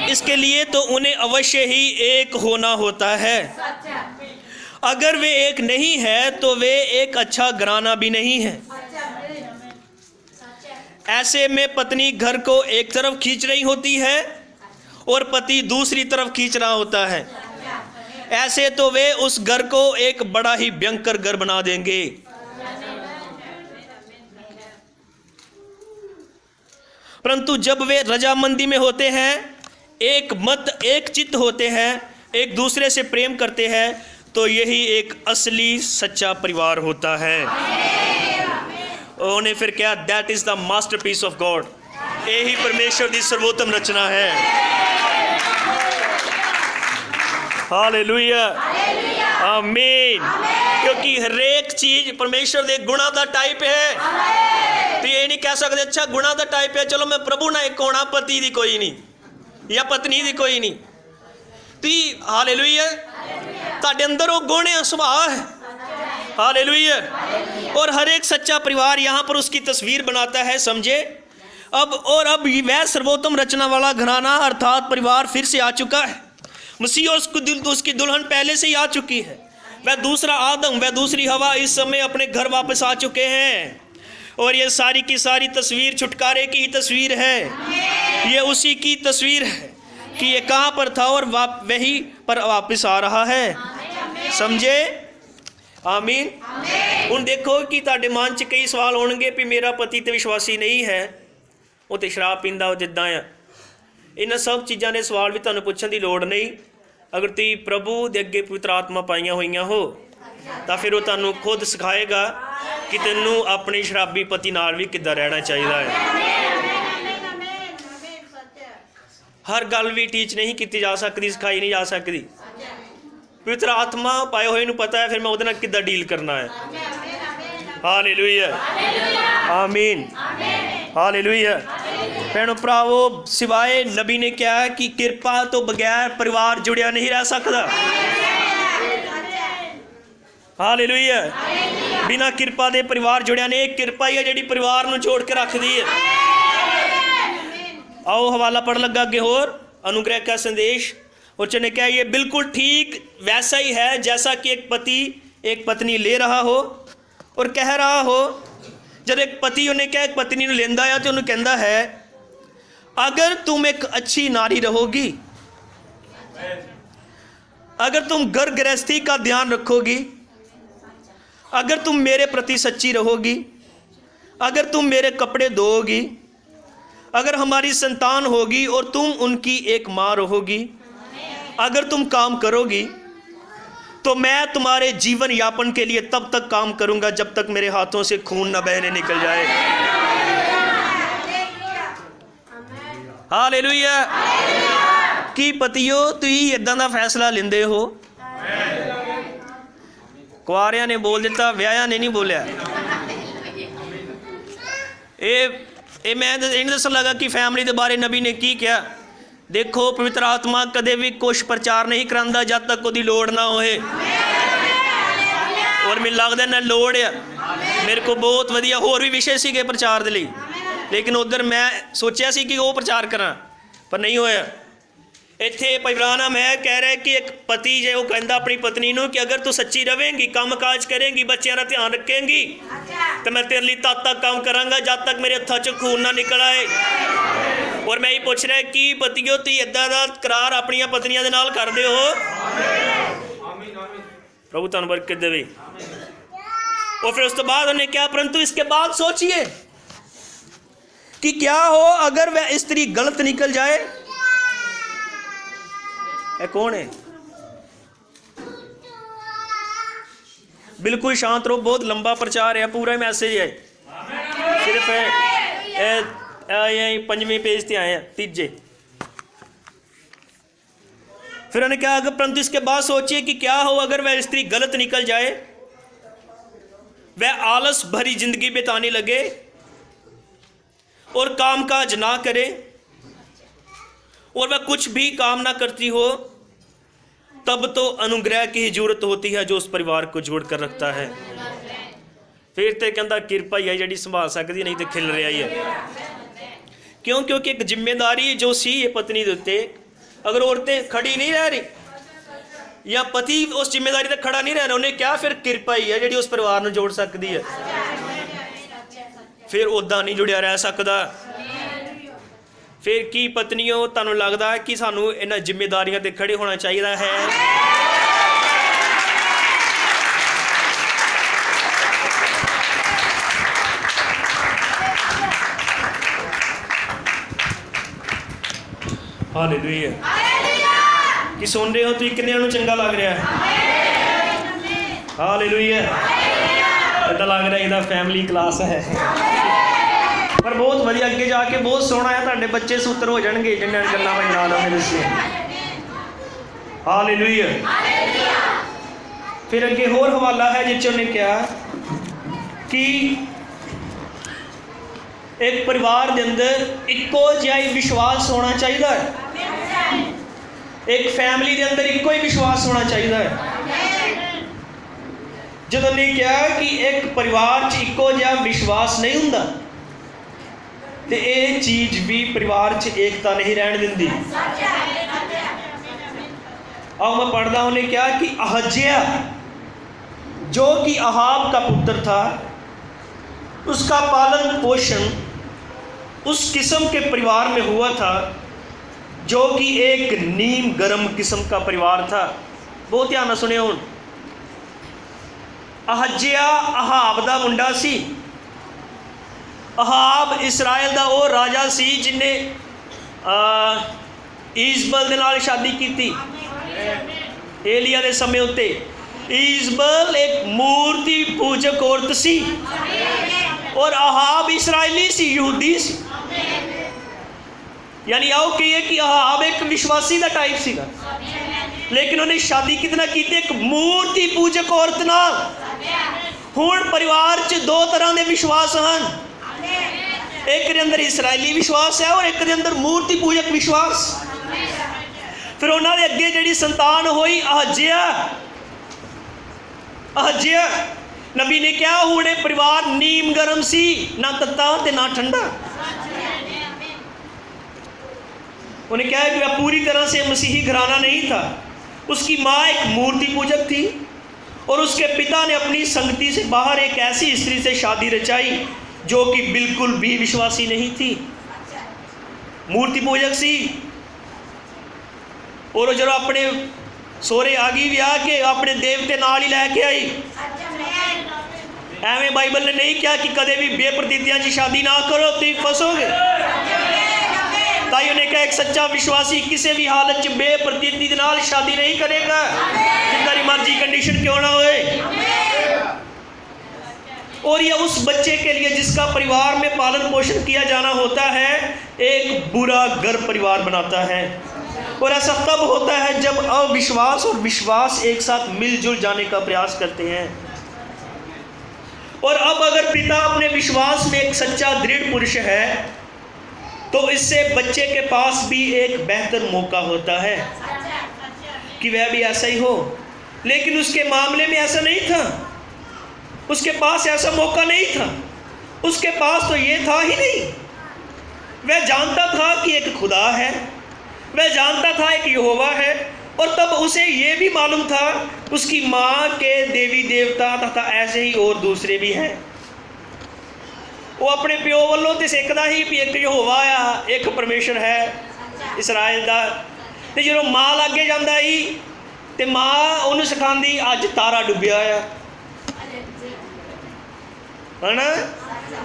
A: इसके लिए तो उन्हें अवश्य ही एक होना होता है। अगर वे एक नहीं है तो वे एक अच्छा घराना भी नहीं है। ऐसे में पत्नी घर को एक तरफ खींच रही होती है और पति दूसरी तरफ खींच रहा होता है। ऐसे तो वे उस घर को एक बड़ा ही भयंकर घर बना देंगे। परंतु जब वे रजामंदी में होते हैं, एक मत एक चित्त होते हैं, एक दूसरे से प्रेम करते हैं, तो यही एक असली सच्चा परिवार होता है। उन्होंने फिर क्या, that is the masterpiece of God. यही परमेश्वर की सर्वोत्तम रचना है। हालेलुया, आमीन। क्योंकि हरेक चीज परमेश्वर के गुणा का टाइप है। तो ये नहीं कह सकते अच्छा गुणा का टाइप है, चलो मैं प्रभु ना एक होना, पति दी कोई नहीं या पत्नी दी कोई नहीं। तो हालेलुया, ताडे अंदर वो गुण है, सुभाव है। हालेलुया। और हर एक सच्चा परिवार यहाँ पर उसकी तस्वीर बनाता है, समझे। अब वह सर्वोत्तम रचना वाला घराना अर्थात परिवार फिर से आ चुका है। मसीह उसकी दुल्हन पहले से ही आ चुकी है। वह दूसरा आदम, वह दूसरी हवा इस समय अपने घर वापस आ चुके हैं। और ये सारी की सारी तस्वीर छुटकारे की ही तस्वीर है। ये उसी की तस्वीर है कि ये कहाँ पर था और वही पर वापस आ रहा है, समझे। आमीन। ਹੁਣ देखो कि ਤੁਹਾਡੇ मन च कई सवाल होंगे भी मेरा पति तो विश्वासी नहीं है, वो तो शराब पींदा जिद्दां आ। इन्हां सब चीज़ों के सवाल भी तुहानूं पुछण की लोड़ नहीं। अगर तुसीं प्रभु दे अगे पवित्र आत्मा पाईयां होईयां हो तो फिर वो तुहानूं खुद सिखाएगा कि तैनूं अपने शराबी पति नाल भी किद्दां रहना चाहिए है। हर गल भी टीच नहीं की जा सकती, सिखाई नहीं जा सकती। पवित्र आत्मा पाए हुए नूं पता है फिर मैं उहदे नाल किद्दां डील करना है। हालेलुया, आमीन, हालेलुया। भैणों भरावो, सिवाय नबी ने क्या है कि कृपा तो बगैर परिवार जुड़िया नहीं रह सकता। हालेलुया। बिना कृपा दे परिवार जुड़िया नहीं। एक कृपा ही है जिहड़ी परिवार नूं जोड़ के रखदी है। आओ हवाला पढ़ लगा अगे होर, अनुग्रह का संदेश। और चने क्या, ये बिल्कुल ठीक वैसा ही है जैसा कि एक पति एक पत्नी ले रहा हो और कह रहा हो। जब एक पति उन्हें क्या एक पत्नी लेंदा है तो उन्हें कहता है अगर तुम एक अच्छी नारी रहोगी, अगर तुम घर गृहस्थी का ध्यान रखोगी, अगर तुम मेरे प्रति सच्ची रहोगी, अगर तुम मेरे कपड़े धोओगी, अगर हमारी संतान होगी और तुम उनकी एक माँ रहोगी, अगर तुम काम करोगी, तो मैं तुम्हारे जीवन यापन के लिए तब तक काम करूंगा जब तक मेरे हाथों से खून न बहने निकल जाए। हालेलुया। की पतियो तुसीं इदां दा फैसला लेंदे हो? कुआरियां ने बोल दिता, व्याहियां ने नहीं बोलिया। ये मैं इन दसन लगा कि फैमिली के बारे नबी ने की क्या। देखो पवित्र आत्मा कदे भी कुछ प्रचार नहीं करांदा जब तक उसकी लोड़ ना होए। और मैनूं लगदा ना लोड़ है। मेरे को बहुत वधिया होर भी विषय सीगे प्रचार दे लई, लेकिन उधर मैं सोचा सी कि वो प्रचार करा पर नहीं होया। इत्थे पवित्राना मैं कह रहा कि एक पति जे वो कहता अपनी पत्नी नूं कि अगर तू सच्ची रहेंगी, काम काज करेंगी, बच्चों का ध्यान रखेंगी, तो मैं तेरे लिए तद तक काम करांगा जब तक मेरे हत्थों चों खून ना निकल आए। और मैं ये पूछ रहा कि पतियों तुसीं इदां दा करार अपनी पत्नियों के नाल करदे हो? प्रभु तुहानूं बरकत देवे। और फिर उस तो बाद उन्हें क्या, परंतु इसके बाद सोचिए कि क्या हो अगर वह स्त्री गलत निकल जाए। ये कौन है? बिल्कुल शांत रहो, बहुत लंबा प्रचार है, पूरा मैसेज है। सिर्फ यही 5वें पेज से आए हैं, 3जे। फिर उन्होंने कहा अगर परंतु इसके बाद सोचिए कि क्या हो अगर वह स्त्री गलत निकल जाए वह आलस भरी जिंदगी बिताने लगे और कामकाज ना करे, और वह कुछ भी काम ना करती हो, तब तो अनुग्रह की ही जरूरत होती है जो उस परिवार को जोड़ कर रखता है। फिर तो कहता किरपा ही है जी संभाल सकती, नहीं तो खिल रहा ही है। क्यों? क्योंकि एक जिम्मेदारी जो सी ये पत्नी के उत्ते, अगर औरतें खड़ी नहीं रह रही या पति उस जिम्मेदारी तक खड़ा नहीं रह रहा, उन्हें क्या फिर किरपा ही है जी उस परिवार में जोड़ सकती है। फिर उदा नहीं जुड़िया रह सकता। फिर की पत्नियों तुहानूं लगदा है कि सानू इन्हां जिम्मेदारियां ते खड़े होना चाहिए है? हालेलुया। कि सुन रहे हो तुसीं किन्नियां नूं चंगा लग रहा है? हालेलुया। इदा लग रहा इहदा फैमिली क्लास है, पर बहुत वधिया अगे जाके बहुत सोहना है। तुहाडे बच्चे सूत्र हो जाणगे जिन्हां गल्लां मैं नाल उन्हें दस्सियां। हालेलुया। फिर अगे होर हवाला है जिस उन्हें कहा कि एक परिवार के अंदर इक्को जिहा ही विश्वास होना चाहिए है। एक फैमिली के अंदर इक्को ही विश्वास होना चाहिए है। जब उन्हें कहा कि एक परिवार च इक्को जिहा विश्वास नहीं हुंदा तो ये चीज़ भी परिवार च एकता नहीं रहन दिंदी। अब मैं पढ़दा, उन्हें कहा कि अहज्या जो कि अहाब का पुत्र था, उसका पालन पोषण उस किस्म के परिवार में हुआ था जो कि एक नीम गर्म किस्म का परिवार था। बहुत ध्यान सुने हुण। अहज्या अहाब दा मुंडा सी। अहाब इसराइल दा वो राजा सी जिन्हें ईजबल दे नाल शादी की थी एलिया दे समय उत्ते। ईजबल एक मूर्ति पूजक औरत सी और अहाब इसराइली सी, यहूदी सी। यानी आओ कहिए कि अहाब एक विश्वासी का टाइप सीगा, लेकिन उन्हें शादी कितना की थी? एक मूर्ति पूजक औरत नाल। हुण परिवार च दो तरह के विश्वास हैं, एक के अंदर इसराइली विश्वास है और एक के अंदर मूर्ति पूजक विश्वास। फिर उन्होंने अगे जिहड़ी संतान हुई अहज्या। अहज्या नबी ने कहा हुणे परिवार नीम गर्म सी, ना तत्ता ते ना ठंडा। उन्हें कहा कि वह पूरी तरह से मसीही घराना नहीं था। उसकी माँ एक मूर्ति पूजक थी और उसके पिता ने अपनी संगति से बाहर एक ऐसी स्त्री से शादी रचाई जो कि बिल्कुल भी विश्वासी नहीं थी, मूर्ति पूजक सी। और जो अपने सोरे आ गई ब्याह के अपने देवते नाल ही लैके आई। एवं बाइबल ने नहीं कहा कि कदे भी बेप्रतीतियां की शादी ना करो, तुम फसोगे। ताई उन्हें कहा एक सच्चा विश्वासी किसी भी हालत च बेप्रतीति नाल शादी नहीं करेगा, जितनी मर्जी कंडीशन क्यों ना होए। और यह उस बच्चे के लिए जिसका परिवार में पालन पोषण किया जाना होता है एक बुरा गर्भ परिवार बनाता है। और ऐसा तब होता है जब अविश्वास और विश्वास एक साथ मिलजुल जाने का प्रयास करते हैं। और अब अगर पिता अपने विश्वास में एक सच्चा दृढ़ पुरुष है तो इससे बच्चे के पास भी एक बेहतर मौका होता है कि वह भी ऐसा ही हो। लेकिन उसके मामले में ऐसा नहीं था, उसके पास ऐसा मौका नहीं था। उसके पास तो ये था ही नहीं। वह जानता था कि एक खुदा है, वह जानता था एक यहोवा है, और तब उसे ये भी मालूम था उसकी माँ के देवी देवता तथा ऐसे ही और दूसरे भी हैं। वो अपने प्यो वालों तो सिखदा ही भी एक यहोवा आ, एक परमेश्वर है इसराइल का। तो जो माँ लागे जाता ही तो माँ उन्हें सिखाती अज तारा डुबिया है ना,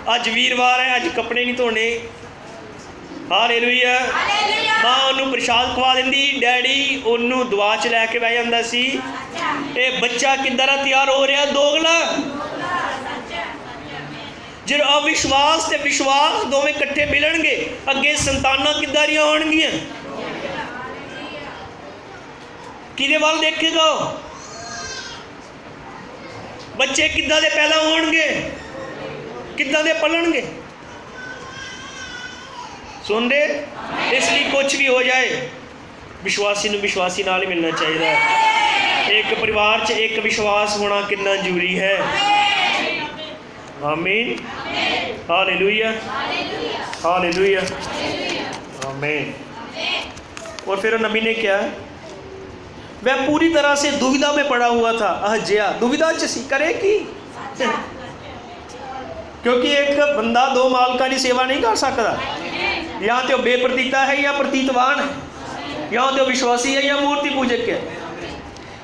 A: अज वीरवार है, अज कपड़े नहीं धोने। हालेलुया। माँ उन्होंने प्रसाद खवा देंदी, डैडी उन्होंने दुआ च लैके बह जाता सी। ये बच्चा किधर तैयार हो रहा दोगला। जो अविश्वास ते विश्वास दोवें कट्ठे मिलणगे अगे संतानां किद्दां दियां होणगियां। किहदे वल देखेगा? बच्चे किद्दां दे पैदा होणगे, किद्दां दे पलणगे। सुन रहे? इसलिए कुछ भी हो जाए विश्वासी नूं विश्वासी नाल ही मिलना चाहिए। एक परिवार च एक विश्वास होना कितना जरूरी है। आमीन, हालेलुया, हालेलुया, आमीन। और फिर नबी ने क्या, वह पूरी तरह से दुविधा में पड़ा हुआ था। अहज्या दुविधा च सी, करे की क्योंकि एक बंदा दो मालकां की सेवा नहीं कर सकता। या तो बेप्रतीता है या प्रतीतवान है, या तो विश्वासी है या मूर्ति पूजक है।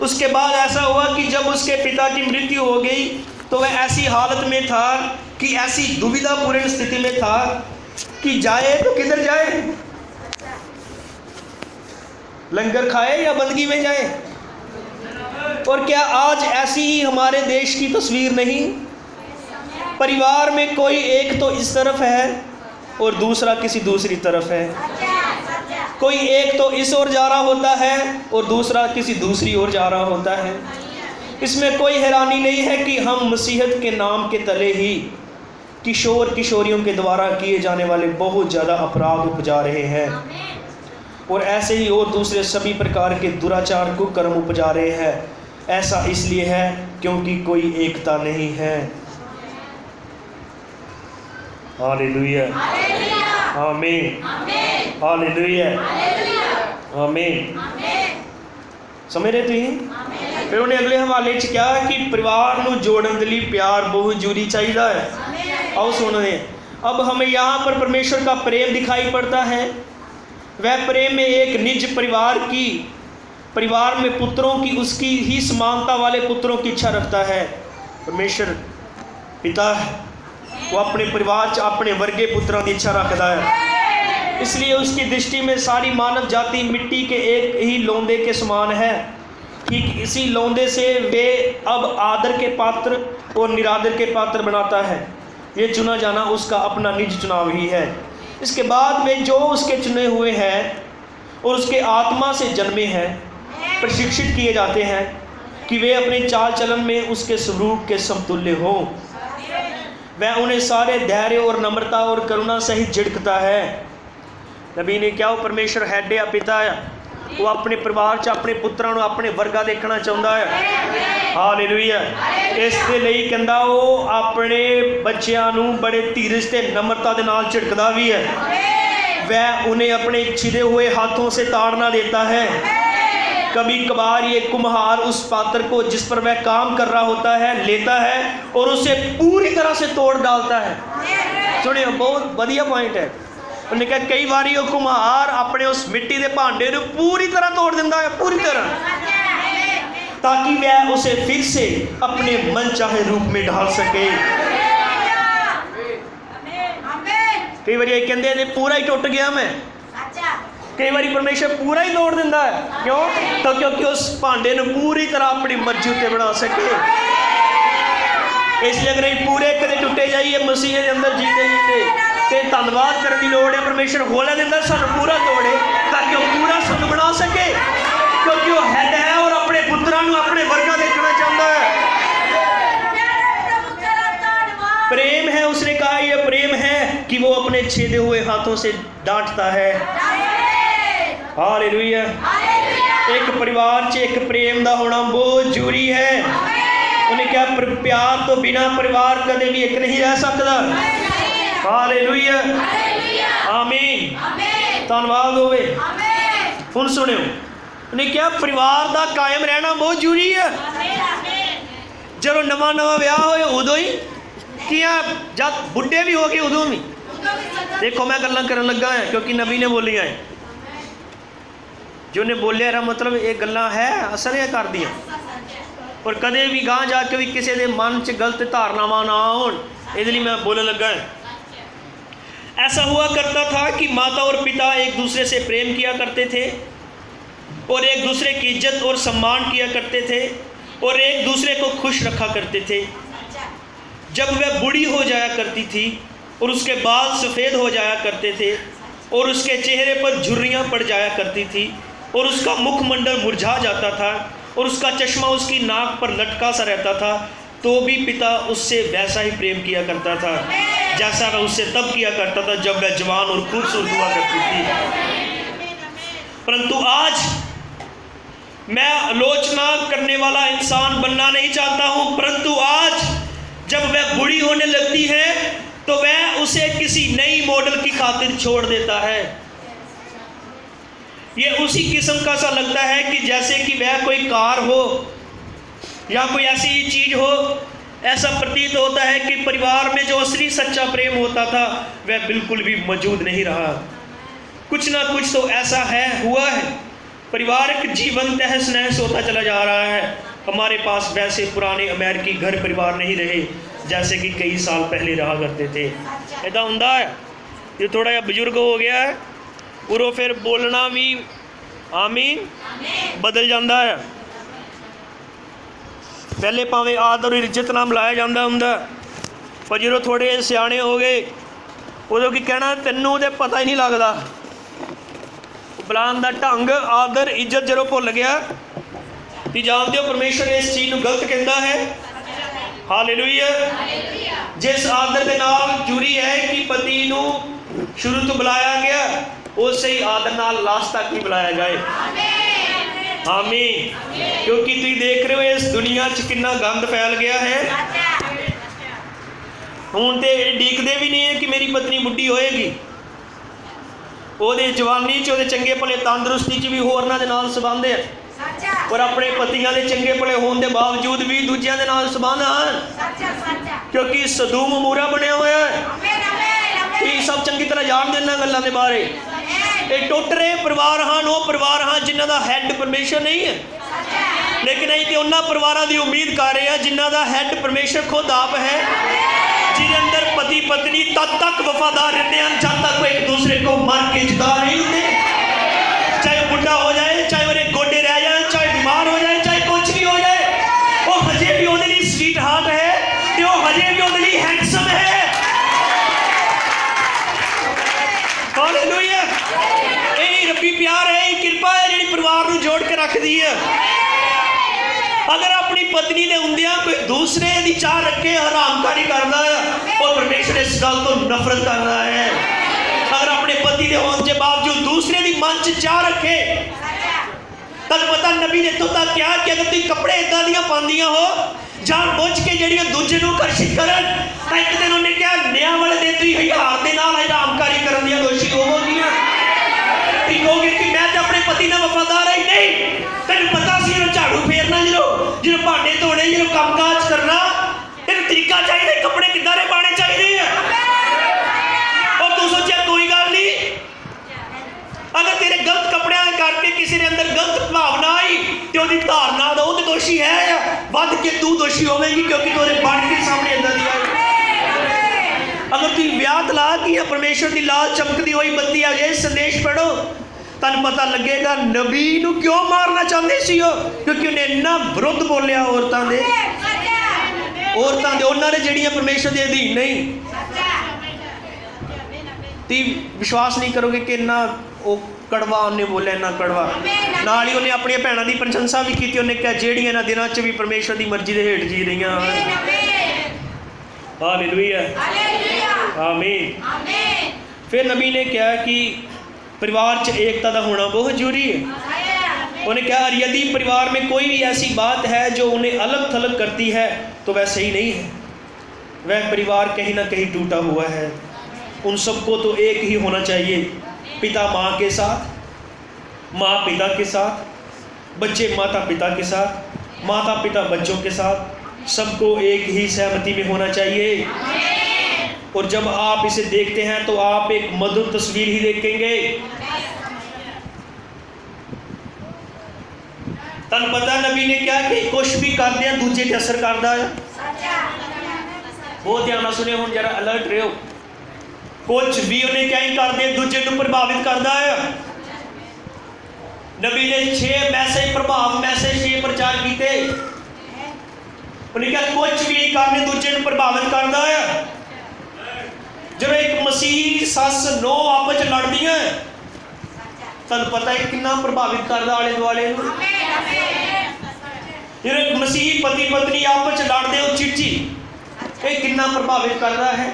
A: उसके बाद ऐसा हुआ कि जब उसके पिता की मृत्यु हो गई तो वह ऐसी हालत में था कि ऐसी दुविधापूर्ण स्थिति में था कि जाए तो किधर जाए, लंगर खाए या बंदगी में जाए। और क्या आज ऐसी ही हमारे देश की तस्वीर नहीं? परिवार में कोई एक तो इस तरफ है और दूसरा किसी दूसरी तरफ है। कोई एक तो इस ओर जा रहा होता है और दूसरा किसी दूसरी ओर जा रहा होता है। इसमें कोई हैरानी नहीं है कि हम मसीहत के नाम के तले ही किशोर किशोरियों के द्वारा किए जाने वाले बहुत ज़्यादा अपराध उपजा रहे हैं, और ऐसे ही और दूसरे सभी प्रकार के दुराचार कुकर्म उपजा रहे हैं। ऐसा इसलिए है क्योंकि कोई एकता नहीं है। हालेलुया, आमीन, हालेलुया, आमीन। समझ रहे तुम? फिर उन्हें अगले हवाले च क्या कि परिवार नूं जोड़न दे लई प्यार बहुत जरूरी चाहिए है। आओ सुनते हैं। अब हमें यहाँ पर परमेश्वर का प्रेम दिखाई पड़ता है। वह प्रेम में एक निज परिवार में पुत्रों की उसकी ही समानता वाले पुत्रों की इच्छा रखता है। परमेश्वर पिता है, वो अपने परिवार च अपने वर्गे पुत्रों की इच्छा रखता है। इसलिए उसकी दृष्टि में सारी मानव जाति मिट्टी के एक ही लौंदे के समान है। ठीक इसी लौंदे से वे अब आदर के पात्र और निरादर के पात्र बनाता है। ये चुना जाना उसका अपना निज चुनाव ही है। इसके बाद वे जो उसके चुने हुए हैं और उसके आत्मा से जन्मे हैं प्रशिक्षित किए जाते हैं कि वे अपने चाल चलन में उसके स्वरूप के समतुल्य हों। वह उन्हें सारे धैर्य और नम्रता और करुणा सहित झिड़कता है। नबी ने क्या, वो परमेश्वर हैड या पिता है, वो अपने परिवार च अपने पुत्रों को अपने वर्गा देखना चाहता है। हालेलुया। इसके लिए कहता वो अपने बच्चों को बड़े धीरज से नम्रता के नाल झिड़कदा भी है। वह उन्हें अपने छिदे हुए हाथों से ताड़ना देता है। कभी कभार ये कुम्हार उस पात्र को जिस पर वह काम कर रहा होता है लेता है और उसे पूरी तरह से तोड़ डालता है। सुनिए, बहुत बढ़िया पॉइंट है। उन्होंने कहा कई बार वो कुम्हार अपने उस मिट्टी के भांडे को पूरी तरह तोड़ देता है, पूरी तरह, ताकि वह उसे फिर से अपने मन चाहे रूप में ढाल सके। कई बार ये कहते पूरा ही टूट गया मैं, कई बार परमेश्वर पूरा ही तोड़ देता है। क्यों? तो क्योंकि उस भांडे को पूरी तरह अपनी मर्जी उत्ते बना सके। इसलिए अगर पूरे कदे टुटे जाइए मसीह के अंदर जीते जीते तो धन्यवाद करने की लोड़ है। परमेश्वर खोला देता सानू पूरा तोड़े ताकि वह पूरा सानू बना सके, क्योंकि वह हेड है और अपने पुत्रों को अपने वर्गा देखना चाहता है। प्रेम है, उसने कहा यह प्रेम है कि वो अपने छेदे हुए हाथों से डांटता है। हालेलुया। एक परिवार च एक प्रेम का होना बहुत जरूरी है। उन्हें क्या, प्यार तो बिना परिवार कदे भी एक नहीं रह सकता। हालेलुया, आमीन, धन्यवाद होवे। हुण सुनियो, उन्हें क्या, परिवार का कायम रहना बहुत जरूरी है। जो नवा नवा ब्याह होए उदों ही किया, जब बुढ़े भी हो गए उदों भी। देखो मैं गल्लां करन लगा है क्योंकि नबी ने बोलियां है। जो ने बोलिया रहा मतलब ये गल्लां है असर है कर दियां, और कदे भी गांह जाके भी किसी के मन च गलत धारनावां ना आउण, इसलिए मैं बोलने लगा है। ऐसा हुआ करता था कि माता और पिता एक दूसरे से प्रेम किया करते थे और एक दूसरे की इज्जत और सम्मान किया करते थे और एक दूसरे को खुश रखा करते थे। जब वह बूढ़ी हो जाया करती थी और उसके बाल सफ़ेद हो जाया करते थे और उसके चेहरे पर झुर्रियाँ पड़ जाया करती थी और उसका मुखमंडल मुरझा जाता था और उसका चश्मा उसकी नाक पर लटका सा रहता था, तो भी पिता उससे वैसा ही प्रेम किया करता था जैसा वह उससे तब किया करता था जब वह जवान और खूबसूरत हुआ करती थी। परंतु आज मैं आलोचना करने वाला इंसान बनना नहीं चाहता हूं, परंतु आज जब वह बूढ़ी होने लगती है तो वह उसे किसी नई मॉडल की खातिर छोड़ देता है। ये उसी किस्म का सा लगता है कि जैसे कि वह कोई कार हो या कोई ऐसी चीज हो। ऐसा प्रतीत होता है कि परिवार में जो असली सच्चा प्रेम होता था वह बिल्कुल भी मौजूद नहीं रहा। कुछ ना कुछ तो ऐसा हुआ है। पारिवारिक जीवन तहस नहस होता चला जा रहा है। हमारे पास वैसे पुराने अमेरिकी घर परिवार नहीं रहे जैसे कि कई साल पहले रहा करते थे। ऐसा होता है, ये थोड़ा जिहा बजुर्ग हो गया है और फिर बोलना भी आमीन बदल जाता है। पहले भावें आदर और इज्जत नाल बुलाया जाता हुंदा, पर जो थोड़े सियाने हो गए उदों की कहना तैनूं तो पता ही नहीं लगता। बुलाने का ढंग आदर इज्जत जो भुल गया। तो जानते हो परमेश्वर इस चीज़ को गलत कहता है। हालेलुया। जिस आदर के नाल जरूरी है कि पति नूं शुरू तो बुलाया गया उस ही आदर नाल लास्ट तक भी बुलाया जाए। आमीन। क्योंकि तुम देख रहे हो इस दुनिया च कितना गंद फैल गया है। हुण ते डीकदे भी नहीं है कि मेरी पत्नी बुढ़ी होएगी। ਉਹਦੇ जवानी च ਉਹਦੇ चंगे भले तंदुरुस्ती च भी होरनां दे नाल संबंध है और अपने पतियां दे चंगे भले होने के बावजूद भी दूजियां दे नाल संबंध हैं क्योंकि सदूम मूरा बनया हुआ है। ये सब चंगी तरह जान देना गल्लां दे बारे। ये टुट रहे परिवार हैं, वो परिवार हैं जिन्हां दा हैड परमेश्वर नहीं है, लेकिन असीं ते उन्हां परिवारां दी उम्मीद कर रहे हैं जिन्हां दा हैड परमेश्वर खुद आप है, जिसके अंदर पति पत्नी तद तक वफादार रहते हैं जब तक वो एक दूसरे को मर के जुदा नहीं होते। चाहे बुढ़ा हो जाए, चाहे वो गोडे रह जाए, चाहे बीमार हो जाए, चाहे कुछ भी हो जाए, वो हजे भी उहदे लई स्वीट हार्ट है, ते वो हजे भी उहदे लई हैंडसम है। हालेलुया। यही रब्बी प्यार है, यही कृपा है जिहड़ी परिवार नूं जोड़ के रखदी है। अगर अपनी पत्नी के हुंदियां कोई दूसरे की चाह रखे हरामकारी करता है और परमेश्वर इस गल तो नफरत करता है। अगर अपने पति के होने के बावजूद दूसरे की मन च चाह रखे, तब पता नबी ने तो तक क्या कि अगर तुम कपड़े इदा दियां पांदियां हो जान बुझ के जड़ियां दूजे नूं आकर्षित करन, तो एक दिन उन्हें क्या न्याय वाले दिन तुम हज़ार के नाल हरामकारी करन दियां दोषी होवोगियां। तुम कहोगे कि मैं तो अपने पति नाल वफादार ही नहीं। तेन पता सी जो झाड़ू फेरना, जो भांडे धोने, जो काम काज करना, तेन तरीका चाहिए, कपड़े किदां दे पाने चाहिए। और तू सोचा कोई गल नहीं, अगर तेरे गलत कपड़े करके किसी ने अंदर गलत भावना आई तो उसकी धारणा का वो तो दोषी है, वध के तू दोषी होवेगी क्योंकि तेरे बन के सामने इदां दी आई। अगर तुम ब्याह तलाक की परमेश्वर की लाल चमकती हुई बत्ती आ जाए, संदेश पढ़ो, तन पता लगेगा नबी नूं क्यों मारना चाहते सी हो, क्योंकि उन्हें इन्ना विरुद्ध बोलिया औरतां दे उन्होंने जड़ियां परमेश्वर के अधीन नहीं। तुम विश्वास नहीं करोगे कि इन्ना वो कड़वा उन्हें बोलिया, इन्ना कड़वा। नाल ही उन्हें अपनी भैनों की प्रशंसा भी की। उन्हें कहा जेड़ियां इन्हां दिनां च भी परमेश्वर की मर्जी के हेठ जी रही। हालेलुया, आमीन। फिर नबी ने कहा कि परिवार च एकता का होना बहुत जरूरी है। उन्हें कहा यदि परिवार में कोई भी ऐसी बात है जो उन्हें अलग थलग करती है तो वह सही नहीं है, वह परिवार कहीं ना कहीं टूटा हुआ है। उन सबको तो एक ही होना चाहिए, पिता माँ के साथ, माँ पिता के साथ, बच्चे माता पिता के साथ, माता पिता बच्चों के साथ, सबको एक ही सहमति में होना चाहिए। और जब आप इसे देखते हैं तो आप एक मधुर तस्वीर ही देखेंगे। तन पता नबी ने क्या कि कुछ भी कर दिया दूजे ते असर करता है। बहुत ध्यान सुने, हुण जरा अलर्ट रहो। कुछ भी उन्हें क्या ही कर दिया दूजे को प्रभावित करता है। नबी ने 6 मैसेज प्रभाव मैसेज 6 प्रचार किए। उन्हें क्या कुछ भी करने दूजे को प्रभावित करता है। जब एक मसीह सस नो आपस लड़दियां तुहानूं पता है कितना प्रभावित करता आले दुआले। फिर मसीह पति पत्नी आपस लड़ते हो चिड़ची, ये कितना प्रभावित कर रहा है।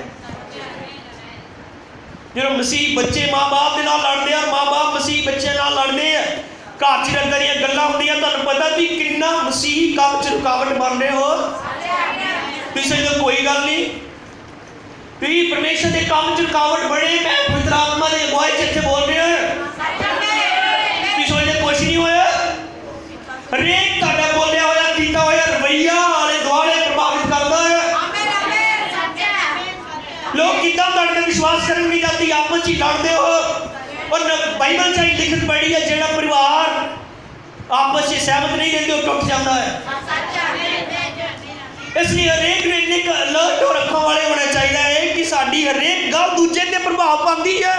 A: जो मसीह बच्चे माँ बाप के नाल लड़ते हैं, माँ बाप मसीह बच्चे नाल लड़ते हैं, घर च रंगां दियां गल्लां होंदियां, तुहानूं पता भी कितना मसीह काम च रुकावट बन रहे हो। तुसीं तो कोई गल नहीं, तुसीं परमेश्वर के काम च रुकावट बने, मैं पवित्र आत्मा की अगुवाई च इत्थे बोल रहा हूं। तुसीं सोचदे कुछ नहीं होया, हरेक तुहाडा बोलिया होया कीता होया रवैया आले दुआले प्रभावित करदा है। लोग कितना तुहाडे ते विश्वास करन नहीं जाती, आपस ही लड़ते हो। और बाइबल च लिखत पड़ी है, जेड़ा परिवार आपस में सहमत नहीं रहते वो टुट जाता है। इसलिए हरेक ने एक अलर्ट और अखों वाले होना चाहिए कि साडी हरेक गल दूजे ते प्रभाव पाती है,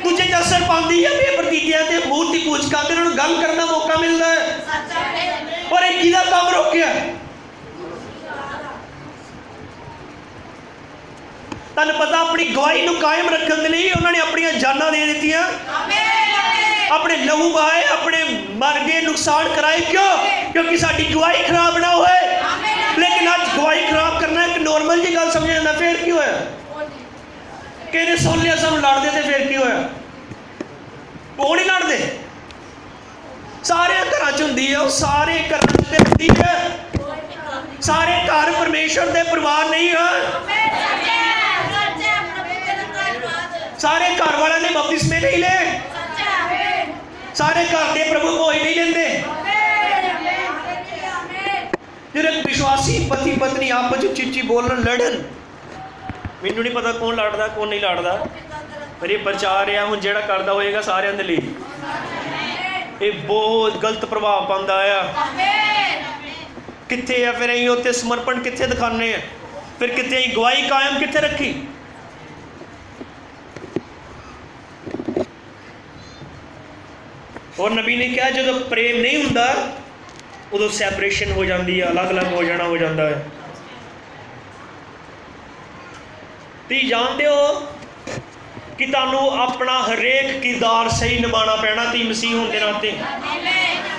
A: दूजे ते असर पाती है। बेप्रतीतियां ते मूर्ति पूजकां ते उन्हां नूं गल करन दा मौका मिलता है। और एक किहदा काम रोकिया? तुहानूं पता अपनी गवाही नूं कायम रखण दे लई उन्होंने अपनी जानां दे दित्तियां, अपने लहू बहाए, अपने मर गए, नुकसान कराए। क्यों? क्योंकि साडी गवाही खराब ना होए। लेकिन आज गवाही खराब करना एक नॉर्मल जी गल समझ जाता। फिर की होया? किहने सुन लिया सानूं लड़दे ते फिर की होया? वो नहीं लड़दे, सारे घरां च हुंदी है, सारे घरां च हुंदी है। सारे घर परमेश्वर दे परिवार नहीं है। सारे घर वाले ने बपतिस्मे नहीं ले, सारे घर के प्रभु भोज नहीं लेंदे। जो विश्वासी पति पत्नी आपस में चिची बोलन लड़न, मैनू नहीं पता कौन लड़दा कौन नहीं लड़दा, पर ये प्रचार है हुण जेड़ा करदा होएगा सारिਆਂ ਦੇ ਲਈ ये बहुत गलत प्रभाव पांदा है। कित्थे है फिर असीं उत्थे समर्पण कित्थे दिखाने हैं, फिर कित्थे असीं गवाही कायम कित्थे रखी? और नबी ने कहा जो प्रेम नहीं हुंदा उदों सैपरेशन हो जाती है, अलग अलग हो जाना हो जाता है। तुसीं जानते हो कि तुहानूं अपना हरेक किरदार सही निभाना पैना। तुसीं मसीह होने के नाते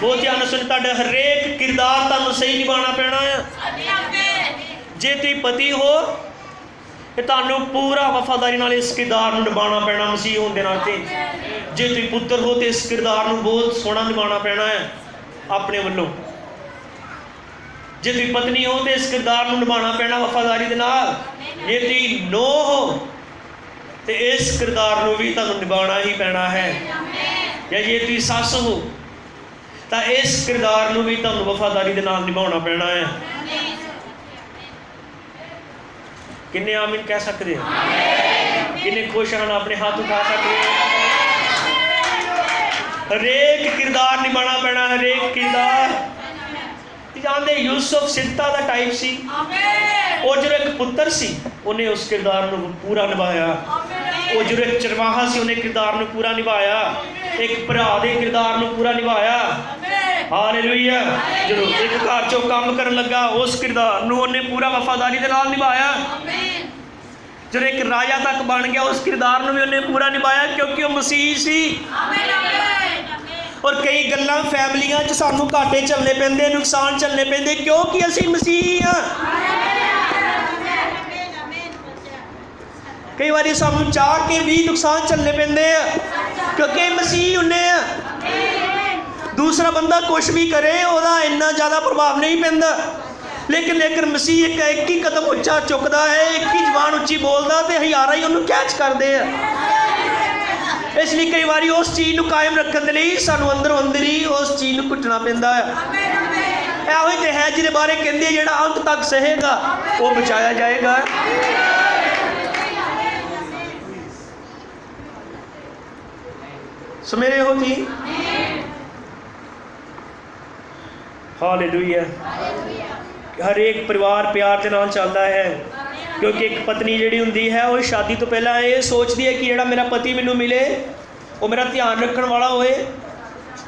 A: बहुत ध्यान सुन, तुहाडा हरेक किरदार तुहानूं सही निभाना पैना है। जे तुसीं पति हो तो तुहानूं पूरा वफादारी नाल इस किरदार नूं निभाना पैना मसीह होने के नाते। जे तुसीं पुत्र हो तो इस किरदार नूं बहुत सोहना निभाना पैना है अपने वल्लों। जे तुसीं पत्नी हो तो इस किरदार नूं निभाना पैना वफादारी दे नाल। जे तुसीं नो हो तो इस किरदार नूं भी तुहानूं निभाना ही पैना है। या जे तुसीं सस हो तो इस किरदार नूं भी तुहानूं वफादारी दे नाल निभाना पैना है। किन्ने आमीन कह सकते हैं? किन्ने खुश हैं? अपने हाथ उठा सकते हैं? हरेक किरदार निभाना पैना, हरेक किरदार। जानते यूसुफ सिद्धता का टाइप सी, और जो एक पुत्र सी उन्हें उस किरदार नूं पूरा निभाया। वो जो एक चरवाहा सी उन्हें किरदार नूं पूरा निभाया, एक भरा दे किरदार नूं पूरा निभाया। हालेलुया। जो एक घर चों काम करन लगा उस किरदार नूं उन्हें पूरा वफादारी दे नाल निभाया। जो एक राजा तक बन गया उस किरदार नूं भी उन्हें पूरा निभाया, क्योंकि वो मसीह सी। और कई गल्लां फैमिलियां च सानूं घाटे झलने पैंदे, नुकसान झलने पैंदे, क्योंकि असीं मसीह हां। कई बारी सानूं चाह के भी नुकसान झलने पैंदे आ, क्योंकि मसीह हुन्ने आ। दूसरा बंदा कुछ भी करे ओहदा इन्ना ज़्यादा प्रभाव नहीं पैंदा, लेकिन मसीह एक ही कदम उच्चा चुकता है, एक ही जबान उच्ची बोलता तो हज़ारां ही उन्होंने कैच करते हैं। इसलिए कई बार उस चीज़ को कायम रखने के लिए सानू अंदरों अंदर ही उस चीज़ को घुटना पैंदा है। यही तो है जिहदे बारे कहंदे जिहड़ा अंत तक सहेगा वो बचाया जाएगा। सुमेरे हो थी। हालेलुया। हर एक परिवार प्यार के नाल चलता है, क्योंकि एक पत्नी जिहड़ी हुंदी है वो शादी तो पहला ये सोचती है कि जिहड़ा मेरा पति मैनू मिले वो मेरा ध्यान रखने वाला होए,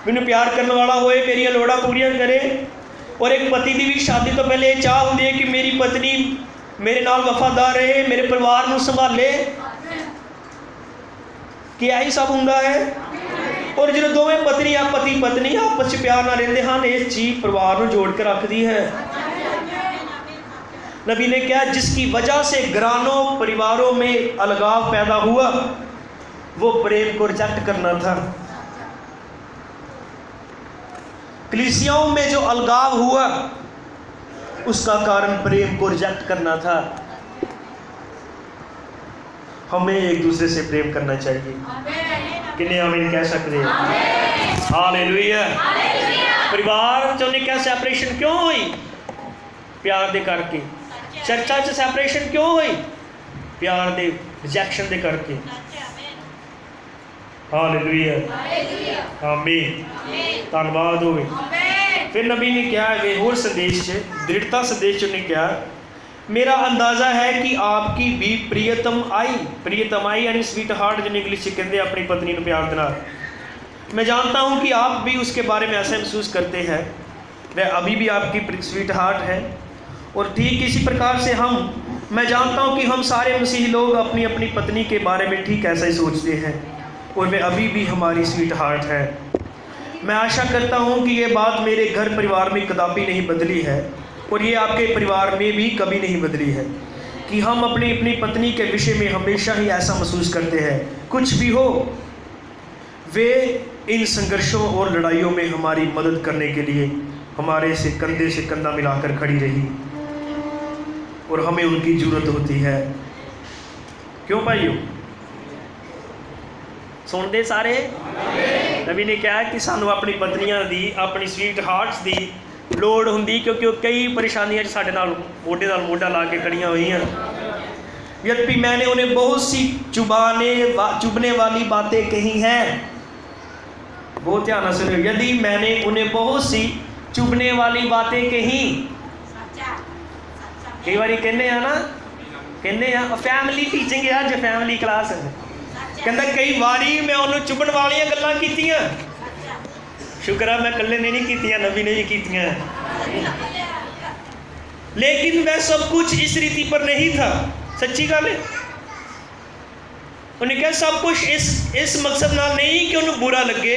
A: मैनू प्यार करने वाला होए, मेरी लोड़ां पूरियां करे। और एक पति की भी शादी तो पहले ये चाह होंदी है कि मेरी पत्नी मेरे नाल वफादार रहे, मेरे परिवार नू संभाले। कि यही सब हुंदा है? और जो दोवें पत्नी या पति पत्नी आपस में प्यार ना रहते हैं, इस चीज परिवार को जोड़ के रखती है। नबी ने कहा जिसकी वजह से घरानों परिवारों में अलगाव पैदा हुआ वो प्रेम को रिजेक्ट करना था। कलीसियाओं में जो अलगाव हुआ उसका कारण प्रेम को रिजेक्ट करना था। हमें एक दूसरे से प्रेम करना चाहिए। किन्ने आमीन कह सकते हैं? हालेलुया। परिवार चो क्या सैपरेशन क्यों हुई? प्यार दे करके। चर्चा च सैपरेशन क्यों हुई? प्यार दे रिजेक्शन दे करके। हालेलुया, आमीन, धन्यवाद होवे। फिर नबी ने क्या है होर संदेश दृढ़ता संदेश ने क्या, मेरा अंदाज़ा है कि आपकी भी प्रियतम आई यानी स्वीट हार्ट जिन्हें इंग्लिश में कहते हैं अपनी पत्नी को प्यार देना। मैं जानता हूँ कि आप भी उसके बारे में ऐसा महसूस करते हैं, वह अभी भी आपकी स्वीट हार्ट है। और ठीक इसी प्रकार से मैं जानता हूँ कि हम सारे मसीही लोग अपनी अपनी पत्नी के बारे में ठीक ऐसा ही सोचते हैं और वह अभी भी हमारी स्वीट हार्ट है। मैं आशा करता हूँ कि ये बात मेरे घर परिवार में कदापि नहीं बदली है और ये आपके परिवार में भी कभी नहीं बदली है कि हम अपनी अपनी पत्नी के विषय में हमेशा ही ऐसा महसूस करते हैं, कुछ भी हो वे इन संघर्षों और लड़ाइयों में हमारी मदद करने के लिए हमारे से कंधे से कंधा मिलाकर खड़ी रही और हमें उनकी ज़रूरत होती है। क्यों भाइयों? सुनते सारे? नबी ने कहा कि सानू अपनी पत्नियां दी अपनी स्वीट हार्ट्स दी लोड़ हुंदी क्योंकि वो कई परेशानियां साडे नाल मोढे नाल मोढा ला के खड़ियां हुई हैं। यद्यपि मैंने उन्हें बहुत सी चुभने वाली बातें कही हैं। बहुत ध्यान से सुनिए, यदि मैंने उन्हें बहुत सी चुभने वाली बातें कही, कई बार कहने फैमिली टीचिंग है, अज फैमिली क्लास है, कहता कई बारी मैं उन्होंने चुभन वाली गल्लां कीतियां। शुक्र है मैं कल्ले ने नहीं कीतियां, नबी ने भी कीतियां। लेकिन वह सब कुछ इस रीति पर नहीं था। सच्ची गल है। उन्हें कहा सब कुछ इस मकसद नाल नहीं कि उन्हें बुरा लगे,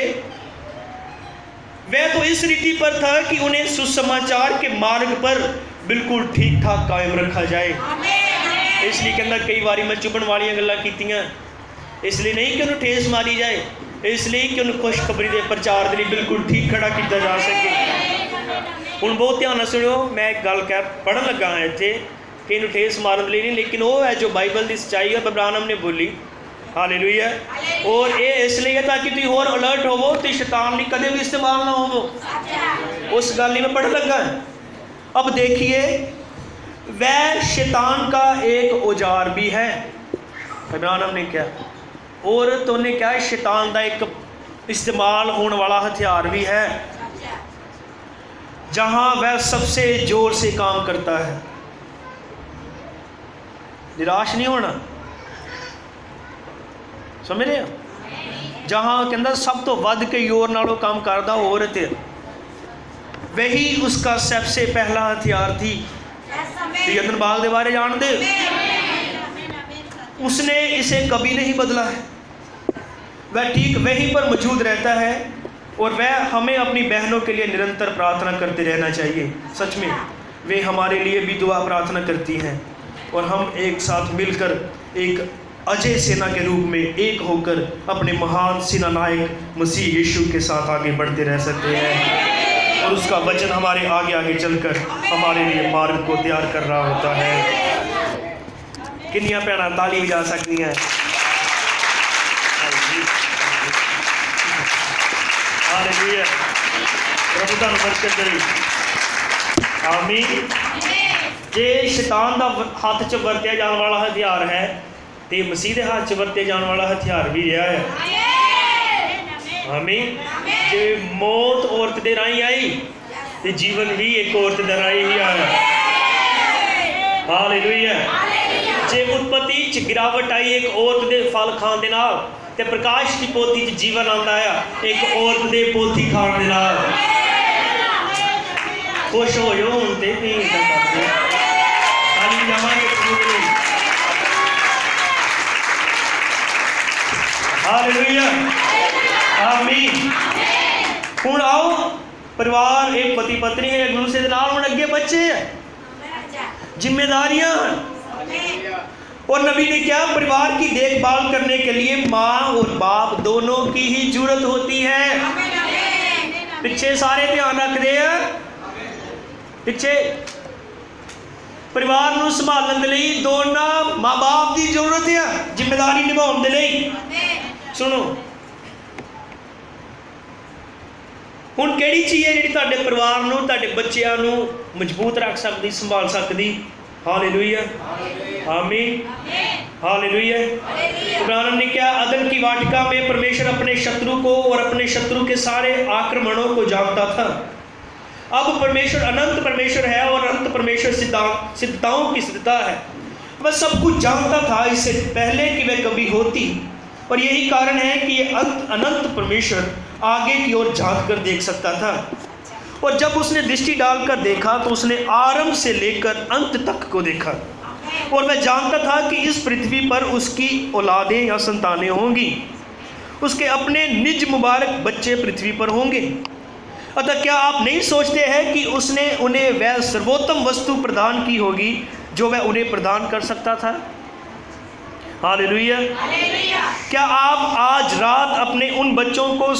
A: वह तो इस रीति पर था कि उन्हें सुसमाचार के मार्ग पर बिल्कुल ठीक ठाक कायम रखा जाए। इसलिए कहता कई बारी मैं चुभन वाली गल्लां कीतियां, इसलिए नहीं कि उन्हें ठेस मारी जाए, इसलिए कि उन्हें खुशखबरी के प्रचार के लिए बिल्कुल ठीक खड़ा किया जा सके। हुण बहुत ध्यान सुनियो, मैं एक गल कह पढ़न लगा हाँ इत्थे कि इन्हें ठेस मारन लिए नहीं, लेकिन वो है जो बाइबल की सच्चाई है अब्राहम ने बोली। हालेलुया। और ये इसलिए ताकि तुम होर अलर्ट होवो तो शैतान की कदे भी इस्तेमाल ना होवो। उस गल में पढ़ लगा। अब देखिए वह शैतान का एक औजार भी है। अब्राहम ने क्या औरतों ने क्या शैतान का एक इस्तेमाल होने वाला हथियार भी है, जहां वह सबसे जोर से काम करता है। निराश नहीं होना, समझ रहे हो? जहां कहता सब तो वध के जोर नालों काम करता औरत है, वही उसका सबसे पहला हथियार थी। यतन बाग के बारे जानते, उसने इसे कभी नहीं बदला है। वह ठीक वहीं पर मौजूद रहता है और वह हमें अपनी बहनों के लिए निरंतर प्रार्थना करते रहना चाहिए। सच में वे हमारे लिए भी दुआ प्रार्थना करती हैं और हम एक साथ मिलकर एक अजय सेना के रूप में एक होकर अपने महान सेना नायक मसीह यीशु के साथ आगे बढ़ते रह सकते हैं और उसका वचन हमारे आगे आगे चलकर हमारे लिए मार्ग को तैयार कर रहा होता है। किन्नियां भैणां ताली बजा सकती हैं? हालेलुया। प्रभु दा बरकत करी। आमीन। जे शैतान दा हाथ च वरतिया जाने वाला हथियार है तो मसीह के हाथ च वरते जाने वाला हथियार भी रहा है। आमीन। जे मौत औरत दे राही आई तो जीवन भी एक औरत दे राही ही आया। हालेलुया। जे उत्पत्ति च गिरावट आई एक औरत दे फल खाण दे नाल ते प्रकाश की पोथी च जीवन आंदा आया एक औरत दे पोथी खाण दे नाल। खुश हो जाओ हुण ते नहीं करदे खाली जावांगे प्रभु दे। हालेलुया। आमीन। परिवार एक पति पत्नी है, एक दूसरे के नाल हुण अगे बच्चे हैं, जिम्मेदारियां हैं। और नबी ने क्या, परिवार की देखभाल करने के लिए माँ और बाप दोनों की ही जरूरत होती है। पिछे सारे ध्यान रखते हैं, पिछे परिवार नूं संभालण दे लई दोनों माँ बाप की जरूरत है, जिम्मेदारी निभाउण दे लई। सुनो हुण किहड़ी चीज़ है जिहड़ी तुहाडे परिवार नूं, तुहाडे बच्चिआं नूं मजबूत रख सकदी, संभाल सकदी? हालेलुया, आमीन, हालेलुया। इब्राहिम ने क्या, अदन की वाटिका में परमेश्वर अपने शत्रु को और अपने शत्रु के सारे आक्रमणों को जानता था। अब परमेश्वर अनंत परमेश्वर है और अनंत परमेश्वर सिद्धताओं की सिद्धता है। वह सब कुछ जानता था इससे पहले कि वह कभी होती, और यही कारण है कि ये अनंत परमेश्वर आगे की ओर झांक कर देख सकता था। और जब उसने दृष्टि डालकर देखा तो उसने आरंभ से लेकर अंत तक को देखा, और वह जानता था कि इस पृथ्वी पर उसकी औलादें या संतानें होंगी, उसके अपने निज मुबारक बच्चे पृथ्वी पर होंगे। अतः क्या आप नहीं सोचते हैं कि उसने उन्हें वह सर्वोत्तम वस्तु प्रदान की होगी जो वह उन्हें प्रदान कर सकता था? हालेलुया। क्या आप आज रात अपने उन बच्चों को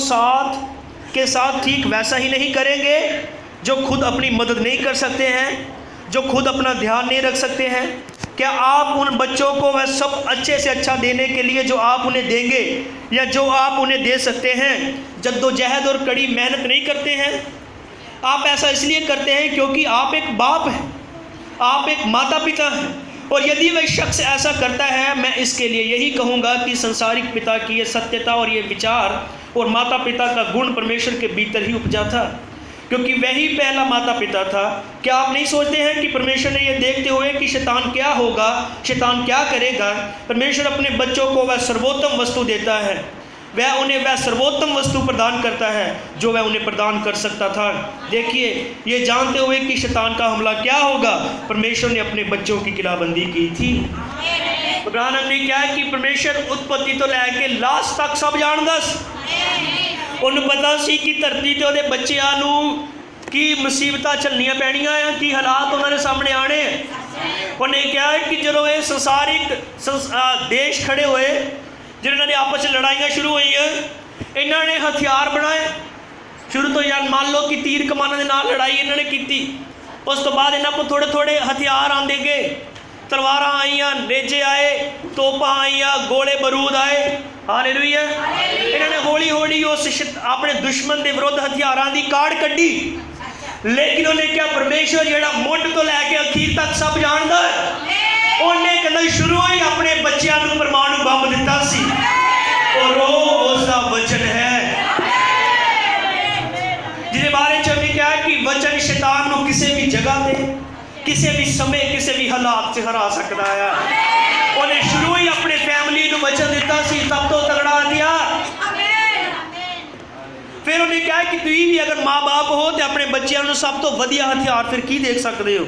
A: के साथ ठीक वैसा ही नहीं करेंगे जो खुद अपनी मदद नहीं कर सकते हैं, जो खुद अपना ध्यान नहीं रख सकते हैं? क्या आप उन बच्चों को वह सब अच्छे से अच्छा देने के लिए जो आप उन्हें देंगे या जो आप उन्हें दे सकते हैं जद्दोजहद और कड़ी मेहनत नहीं करते हैं? आप ऐसा इसलिए करते हैं क्योंकि आप एक बाप हैं, आप एक माता पिता हैं। और यदि वह शख्स ऐसा करता है, मैं इसके लिए यही कहूँगा कि संसारिक पिता की ये सत्यता और ये विचार और माता पिता का गुण परमेश्वर के भीतर ही उपजा था, क्योंकि वही पहला माता पिता था। क्या आप नहीं सोचते हैं कि परमेश्वर ने यह देखते हुए कि शैतान क्या होगा, शैतान क्या करेगा, परमेश्वर अपने बच्चों को वह सर्वोत्तम वस्तु देता है, वह उन्हें वह सर्वोत्तम वस्तु प्रदान करता है जो वह उन्हें प्रदान कर सकता था। देखिए, ये जानते हुए कि शैतान का हमला क्या होगा, परमेश्वर ने अपने बच्चों की किलाबंदी की थी। इब्राहिम ने क्या है कि परमेश्वर उत्पत्ति तो लैके लास्ट तक सब जानदा सी। उन्हें पता सी कि धरती ते उहदे बच्चिआं नूं की मुसीबतां झल्लणियां पैणियां आ, की हालात उन्होंने सामने आने। उन्हें क्या है कि जो ये संसारिक देश खड़े हुए जिन्होंने ने आपस में लड़ाइयाँ शुरू हुई, इन्होंने हथियार बनाए। शुरू तो यार मान लो कि तीर कमाना के नाल लड़ाई इन्होंने की, उस तो बाद इन्हों को थोड़े थोड़े हथियार आते गए, तलवार आईयां, नेजे आए, तोपा आईयां, गोले बरूद आए। हालेलुया। इन्होंने हौली हौली उस अपने दुश्मन के विरुद्ध हथियारों की काढ़ कड्ढी, लेकिन उन्हें क्या, परमेश्वर जिहड़ा मुंड तो लैके अखीर तक सब जानदा है, उन्हें कहना शुरू ही अपने बच्चों को परमाणु बंब दिता सी, और वो उसका वचन है, जिसके बारे में हमने क्या है कि वचन शैतान को किसी भी जगह पे, किसी भी समय, किसी भी हालात से हरा सकता है। उन्हें शुरू ही अपने फैमिली को वचन दिता सी, सब तो तगड़ा हथियार। फिर उन्हें क्या है कि तुम भी अगर माँ बाप हो तो अपने बच्चों को सब तो वधिया हथियार फिर की देख सकते हो?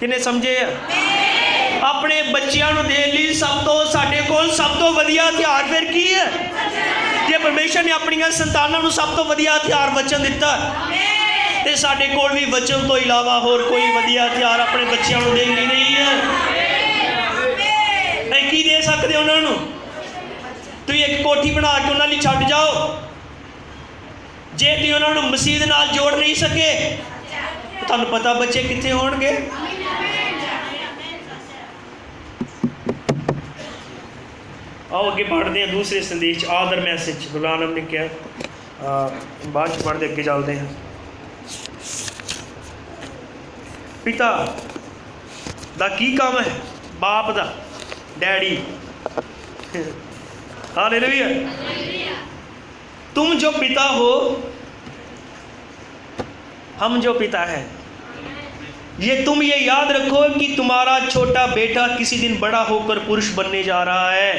A: किने समझे? अपने बच्चों को देने लिए सब तो साडे कोल सब तो वधिया हथियार फिर की है? जे परमेश्वर ने अपनी संतानों को सब तो वधिया हथियार वचन दिता, तो साडे कोल भी वचन तो इलावा होर कोई वधिया हथियार अपने बच्चों को देने नहीं है। की दे सकते उन्होंने? तुम एक कोठी बना के उन्होंने छड्ड जाओ, जे तुम उन्होंने मसीह नाल जोड़ नहीं सके तो तुहानूं पता बच्चे कित्थे होणगे। आओ अगे पढ़ते हैं दूसरे संदेश, आदर मैसेज। इब्राहिम ने क्या, बाद पढ़ते अगे चलते हैं। पिता दा की काम है, बाप दा, डैडी। हालेलुया। तुम जो पिता हो, हम जो पिता हैं, तुम ये याद रखो कि तुम्हारा छोटा बेटा किसी दिन बड़ा होकर पुरुष बनने जा रहा है।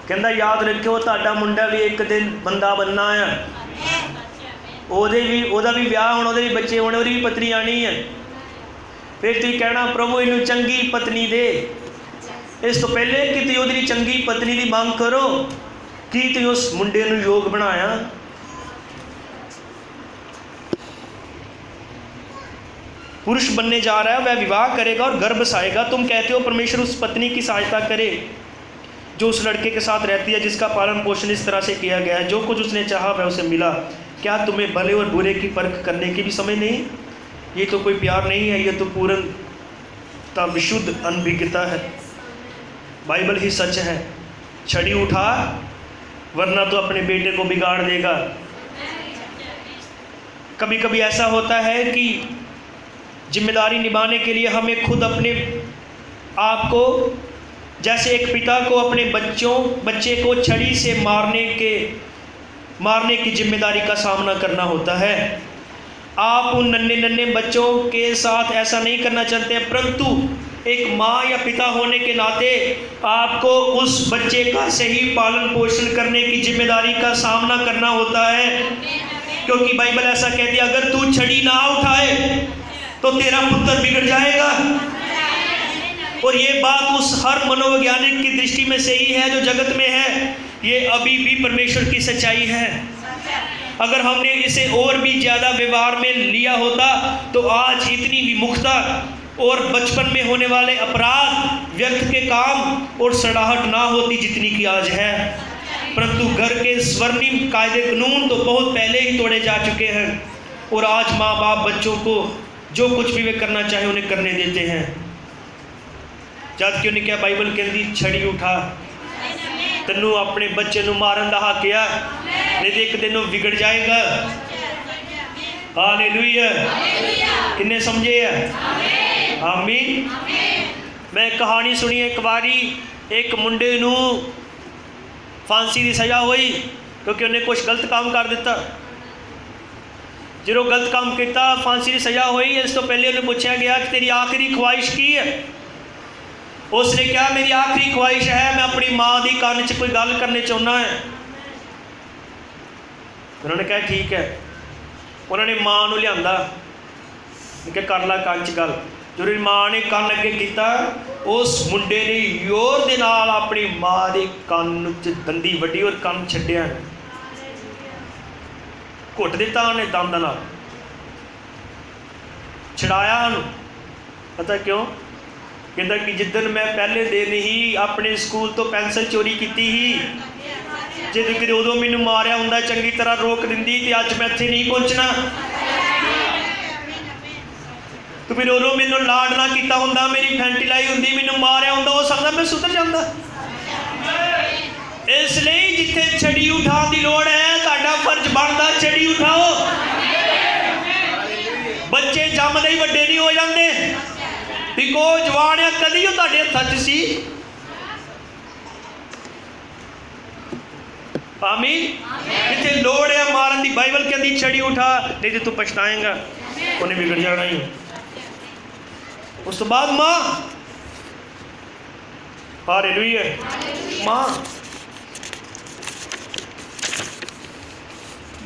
A: कहता याद रखो तुहाडा मुंडा भी एक दिन बंदा बनना है, ओदा भी ब्याह होना, ओदे भी बच्चे होने, ओदी भी पत्नी आनी है। फिर तुम कहना प्रभु इनू चंगी पत्नी दे। इस तो पहले कि तुम ओदी चंगी पत्नी की मांग करो कि तुम उस मुंडे नू योग बनाया। पुरुष बनने जा रहा है, वह विवाह करेगा और गर्भ बसाएगा। तुम कहते हो परमेश्वर उस पत्नी की सहायता करे जो उस लड़के के साथ रहती है, जिसका पालन पोषण इस तरह से किया गया है। जो कुछ उसने चाहा वह उसे मिला। क्या तुम्हें भले और बुरे की परख करने की भी समझ नहीं? ये तो कोई प्यार नहीं है, ये तो पूर्णतः विशुद्ध अनभिज्ञता है। बाइबल ही सच है। छड़ी उठा, वरना तो अपने बेटे को बिगाड़ देगा। कभी कभी ऐसा होता है कि जिम्मेदारी निभाने के लिए हमें खुद अपने आप को, जैसे एक पिता को अपने बच्चे को छड़ी से मारने की जिम्मेदारी का सामना करना होता है। आप उन नन्हे बच्चों के साथ ऐसा नहीं करना चाहते हैं, परंतु एक माँ या पिता होने के नाते आपको उस बच्चे का सही पालन पोषण करने की जिम्मेदारी का सामना करना होता है। क्योंकि बाइबल ऐसा कहती है, अगर तू छड़ी ना उठाए तो तेरा पुत्र बिगड़ जाएगा। और ये बात उस हर मनोवैज्ञानिक की दृष्टि में सही है जो जगत में है। ये अभी भी परमेश्वर की सच्चाई है। अगर हमने इसे और भी ज़्यादा व्यवहार में लिया होता तो आज इतनी विमुखता और बचपन में होने वाले अपराध, व्यर्थ के काम और सड़ाहट ना होती जितनी की आज है। परंतु घर के स्वर्णिम कायदे कानून तो बहुत पहले ही तोड़े जा चुके हैं और आज माँ बाप बच्चों को जो कुछ भी वे करना चाहे उन्हें करने देते हैं। जबकि उन्हें क्या बाइबल कहती, छड़ी उठा, तेनू अपने बच्चे नू मारन दा हक आ, नहीं तो एक दिन बिगड़ जाएगा। हालेलुया। किन्ने समझे है? आमीन। मैं कहानी सुनी एक बारी, एक मुंडे नू फांसी की सज़ा हुई क्योंकि उन्हें कुछ गलत काम कर दिता। जो गलत काम किया, फांसी की सज़ा हुई। इस तो पहले उन्हें पूछा गया कि तेरी आखिरी ख्वाहिश की है? उसने क्या, मेरी आखिरी ख्वाहिश है मैं अपनी माँ की कान च कोई गल करने चाहना है। उन्होंने कहा ठीक है। उन्होंने माँ को लिया, क्या कर ला कान च गल। जो माँ ने कान अगे किया, उस मुंडे ने जोर दे नाल अपनी माँ के कान च दंदी वड्डी और कान छड्डिया, घुट दिता उन्हें दंद नाल, छड़ाया उन्होंने। पता क्यों? कहता कि जिदन मैं पहले दिन ही अपने स्कूल तो पेंसिल चोरी की ही, जे कि उदों मैनू मारिया हुंदा, चंगी तरह रोक दिंदी तो अज मैं इत्थे नहीं पहुँचना। तो फिर उदों मैनू लाड ना किया हुंदा, मेरी फैंटी लाई हुंदी, मैनू मारिया हुंदा, हो सकदा मैं सुधर जांदा। इसलिए जिथे छड़ी उठाने की लोड़ है, तुहाडा फर्ज बनदा छड़ी उठाओ। बच्चे जमदे ही वड्डे नहीं हो जाते। बिको जवान कदी तुहाडे हत्थां च सी। आमीन। जिथे लोड़ है मारन की, बाइबल कहती छड़ी उठा, नहीं तो तू पछताएगा, उन्हें बिगड़ जाना ही। उस तो बाद माँ, हालेलुया,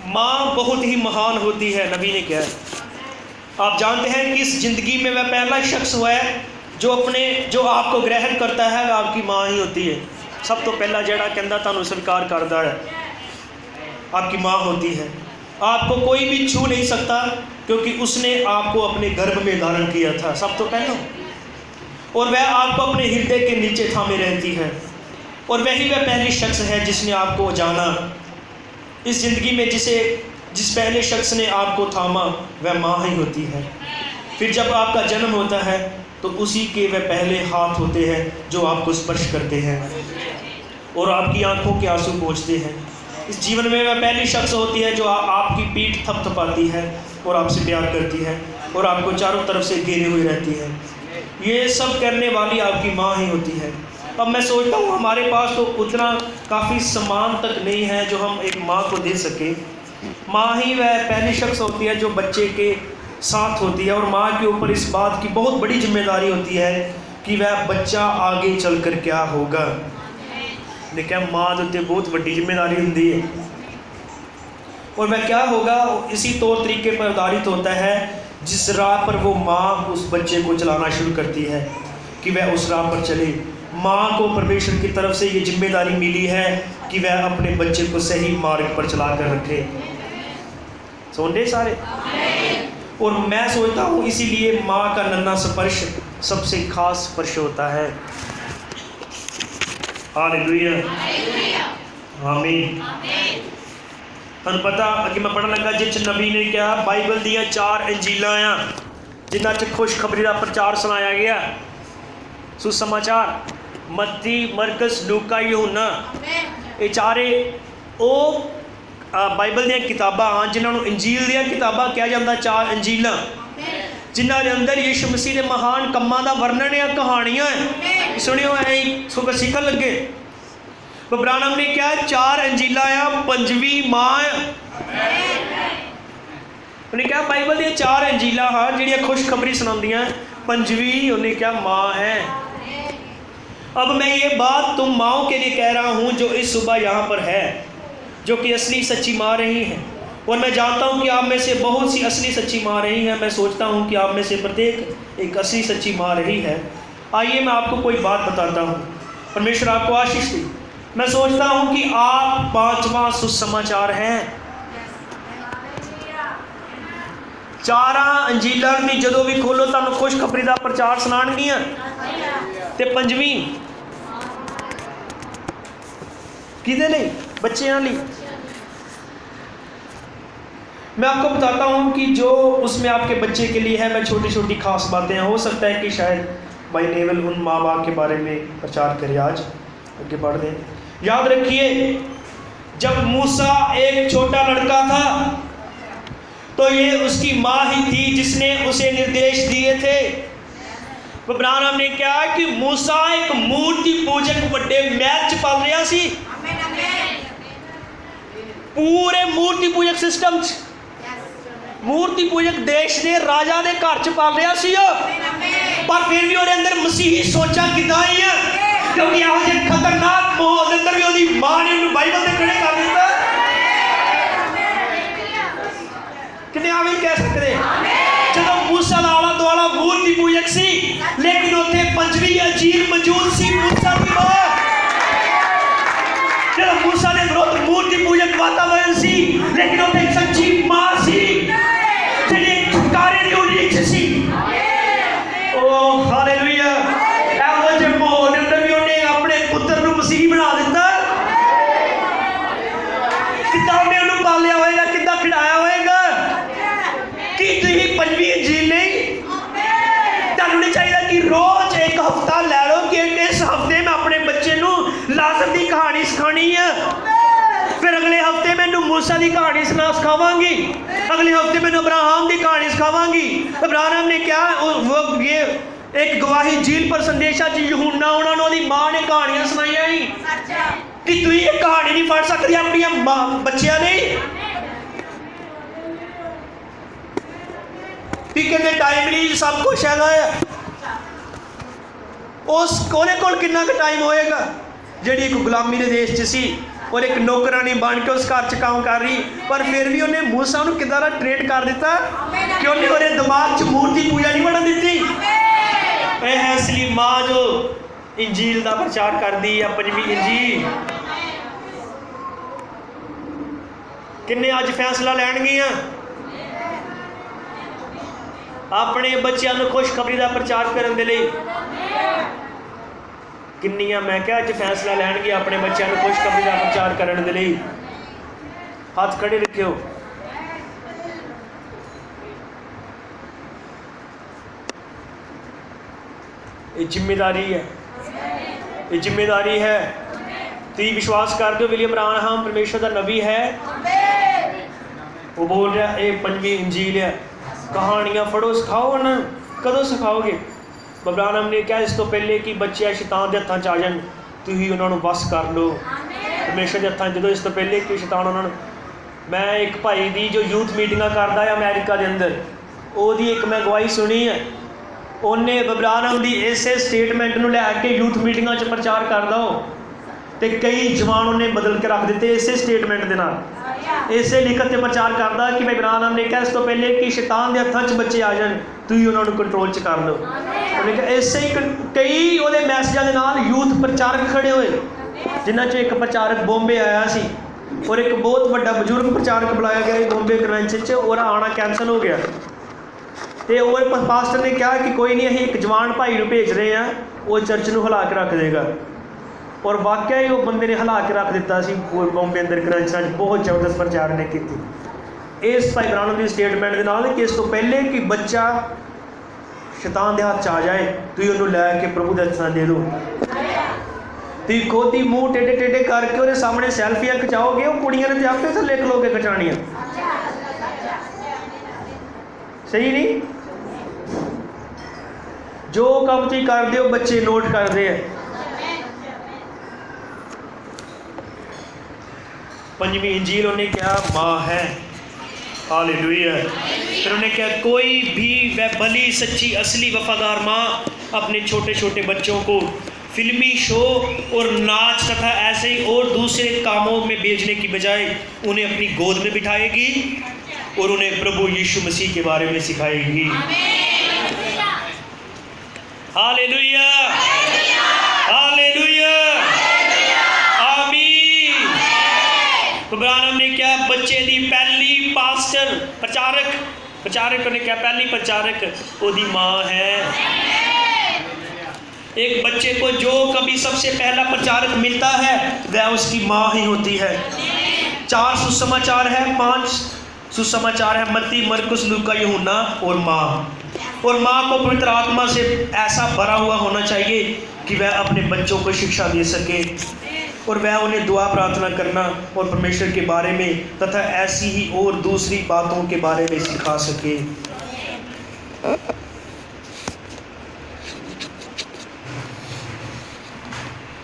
A: माँ बहुत ही महान होती है। नबी ने क्या है, आप जानते हैं कि इस ज़िंदगी में वह पहला शख्स हुआ है जो आपको ग्रहण करता है, वह आपकी माँ ही होती है। सब तो पहला जड़ा कहता तुहानू स्वीकार करता है, आपकी माँ होती है। आपको कोई भी छू नहीं सकता क्योंकि उसने आपको अपने गर्भ में धारण किया था सब तो पहला, और वह आपको अपने हृदय के नीचे थामे रहती है। और वही वह पहली शख्स है जिसने आपको जाना इस ज़िंदगी में, जिस पहले शख्स ने आपको थामा वह माँ ही होती है। फिर जब आपका जन्म होता है तो उसी के वह पहले हाथ होते हैं जो आपको स्पर्श करते हैं और आपकी आंखों के आंसू पोंछते हैं। इस जीवन में वह पहली शख्स होती है जो आपकी पीठ थपथपाती है और आपसे प्यार करती है और आपको चारों तरफ से घेरे हुए रहती है। ये सब करने वाली आपकी माँ ही होती है। अब मैं सोचता हूँ हमारे पास तो उतना काफ़ी सम्मान तक नहीं है जो हम एक माँ को दे सके। माँ ही वह पहली शख्स होती है जो बच्चे के साथ होती है, और माँ के ऊपर इस बात की बहुत बड़ी जिम्मेदारी होती है कि वह बच्चा आगे चलकर क्या होगा। लेकिन माँ के बहुत बड़ी जिम्मेदारी होती है, और वह क्या होगा इसी तौर तरीके पर आधारित होता है जिस राह पर वो माँ उस बच्चे को चलाना शुरू करती है कि वह उस राह पर चले। माँ को परमेश्वर की तरफ से ये जिम्मेदारी मिली है कि वह अपने बच्चे को सही मार्ग पर चला कर रखे। समझे सारे? और मैं सोचता हूँ इसीलिए माँ का नन्हा स्पर्श सबसे खास स्पर्श होता है। हालेलुया, आमीन। तुहानू पता अगे मैं पढ़न लगा जिस नबी ने क्या बाइबल दियाँ 4 अंजीलां आ जिन्हां च खुशखबरी का प्रचार सुनाया गया। सुसमाचार मत्ती, मरकस, लूका, यूहन्ना, ये चारे वो बाइबल दी किताबां हाँ जिन्होंने अंजील दी किताबां कहा जाता। 4 अंजीलां जिन्हां दे अंदर यीशु मसीह के महान कम्मां दा वर्णन है, कहानियां है। सुनियो ऐ सीखन लगे। बब्रानम ने क्या 4 अंजीलां आ, 5वीं माँ है। उन्हें क्या बाइबल दी 4 अंजीलां हाँ जिहड़ियां खुशखबरी सुनांदियां, 5वीं उन्हें क्या माँ है। अब मैं ये बात तुम माँओं के लिए कह रहा हूँ जो इस सुबह यहाँ पर है, जो कि असली सच्ची माँ रही हैं। और मैं जानता हूँ कि आप में से बहुत सी असली सच्ची माँ रही हैं। मैं सोचता हूँ कि आप में से प्रत्येक एक असली सच्ची माँ रही है। आइए मैं आपको कोई बात बताता हूँ। परमेश्वर आपको आशीष दी। मैं सोचता हूँ कि आप 5वां सुसमाचार हैं। 4 अंजीलां दी जदों भी खोलो तुहानूं खुशखबरी दा प्रचार सुनाणगियां ते 5वीं किहदे लई? बच्चों लिए। मैं आपको बताता हूँ कि जो उसमें आपके बच्चे के लिए है, मैं छोटी छोटी खास बातें हो सकता है कि शायद भाई नेवल उन माँ बाप के बारे में प्रचार करे। आज आगे बढ़ दें। याद रखिए जब मूसा एक छोटा लड़का था तो ये उसकी माँ ही थी जिसने उसे निर्देश दिए थे। अब्राहम ने क्या कि मूसा एक मूर्ति पूजक बड़े महल च पल रहा सी, पूरे मूर्ति पूजक सिस्टम च, मूर्ति पूजक देश के राजा के घर च पल रहा सी। पर फिर भी उसके अंदर मसीही सोचा किदा ही है, क्योंकि यहो जे खतरनाक माहौल अंदर भी उसकी मां ने उन्हें बाइबल से खड़े कर दिया। किन्ने आमीन कह सकते? जब मूसा का आला दुआला मूर्ति पूजक सी, लेकिन उत्थे 5वीं अंजील मौजूद सी मूसा की मां। जब मूसा ने विरोध मूर्ति पूजक वातावरण सी, लेकिन उत्थे एक सच्ची मां सी जिहड़ी छुटकारे दी उम्मीद सी। ओ हालेलुया। एवं जे माहौल अंदर भी उन्हें अपने पुत्र नूं मसीह बना दिता। कितना उन्हें उन्हें पालिया होएगा, कितना खिलाया होएगा। कि तुसीं 5वीं अंजील नहीं, तुहानूं नहीं चाहिए कि रोज एक हफ्ता लै लो कि इस हफ्ते में अपने बच्चे नूं लाजर की कहानी सिखानी है, फिर अगले हफ्ते मैनू मूसा की कहानी सिखावांगी, अगले हफ्ते मैनू अब्राहम की कहानी सिखावांगी। अब्राहम ने क्या वो ये एक गवाही झील पर संदेशा जी यूहन्ना उन्होंने मां ने कहानियां सुनाइया ही कि तू ये कहानी नहीं पढ़ सकती अपनी बच्चियां नहीं कहते टाइम नहीं सब कुछ है। उस कोने कोल कितना टाइम होएगा जिहड़ी एक गुलामी के देश च सी और एक नौकरानी बन के उस घर च काम कर रही, पर फिर भी उन्हें मूसा नूं किदां दा ट्रेन कर दिता कि उन्हें उहदे दिमाग च मूर्ति पूजा नहीं बनन दित्ती। यह है असली मां जो इंजील का प्रचार कर दी है। 5वीं इंजील किन्ने अज फैसला लैणगियां अपने बच्चों को खुशखबरी का प्रचार करने के लिए। किन्नियां मैं क्या अज फैसला लैणगे अपने बच्चों को खुशखबरी का प्रचार करने के लिए? हाथ खड़े रखियो। ये जिम्मेदारी है, ये जिम्मेदारी है। तुम विश्वास कर दो विलियम ब्रानहम परमेश्वर का नबी है, वो बोल रहा ये 5वीं इंजील है। कहानियाँ फड़ो सिखाओ ना, कदों सिखाओगे? ब्रानहम ने क्या इस तो पहले कि बच्चे शैतान के हत्थों आ जान तुम उन्होंने बस कर लो परमेश्वर के हत्थों। जो इस तो पहले कि शैतान उन्होंने, मैं एक भाई की जो यूथ मीटिंग करता है अमेरिका के अंदर, ओदी एक मैं गवाही सुनी है। उन्हें ब्रानहम की इस स्टेटमेंट को लैके यूथ मीटिंग प्रचार करता हो तो कई जवान उन्हें बदल के रख दिते इसे स्टेटमेंट के नाल। इसे लिखत से प्रचार करता कि भाई ब्रानहम ने कहा इस तो पहले कि शैतान के हत्थों च बच्चे आ जाए तुम उन्होंने कंट्रोल च कर लो। उन्हें कहा इसे ही कई वो मैसेजा के नाल यूथ प्रचारक खड़े हुए, जिन्होंने चो एक प्रचारक बॉम्बे आया सी और एक बहुत बड़ा बजुर्ग प्रचारक बुलाया गया बॉम्बे कन्वेंशन और आना कैंसल हो गया। तो और पास्टर ने कहा कि कोई नहीं, अं एक जवान भाई को भेज रहे हैं, वो चर्च को हिला के रख देगा। और वाकई ही वो बंदे ने हिला के रख दिता सी बॉम्बे अंदर क्रंचां बहुत जबरदस्त प्रचार ने की। इस भाई ब्रानम की स्टेटमेंट के नाल कि इस तो पहले कि बच्चा शैतान के हाथ च आ जाए, तुम उन्होंने लैके प्रभु के हत्थां दे दो। तुम खुद ही मूँह टेढ़े टेढ़े करके वो सामने सैल्फियाँ खिचाओगे, वो कुड़ियां ने आपे थले खलो के खिचानियाँ, सही नहीं? जो काम तुम करते हो बच्चे नोट करते हैं। पंजवीं इंजील उन्हें क्या माँ है, हालेलुया। फिर उन्हें क्या कोई भी वह भली सच्ची असली वफादार माँ अपने छोटे छोटे बच्चों को फिल्मी शो और नाच तथा ऐसे ही और दूसरे कामों में भेजने की बजाय उन्हें अपनी गोद में बिठाएगी और उन्हें प्रभु यीशु मसीह के बारे में सिखाएगी। हालेलुया, हालेलुया, आमीन। तो ब्रानम ने क्या बच्चे दी पहली पास्टर प्रचारक ने क्या पहली प्रचारक ओदी माँ है। एक बच्चे को जो कभी सबसे पहला प्रचारक मिलता है वह उसकी माँ ही होती है। 4 सुसमाचार है, 5 सुसमाचार है, मत्ती, मरकुस, लूका, यूहन्ना और माँ। और माँ को पवित्र आत्मा से ऐसा भरा हुआ होना चाहिए कि वह अपने बच्चों को शिक्षा दे सके और वह उन्हें दुआ प्रार्थना करना और परमेश्वर के बारे में तथा ऐसी ही और दूसरी बातों के बारे में सिखा सके।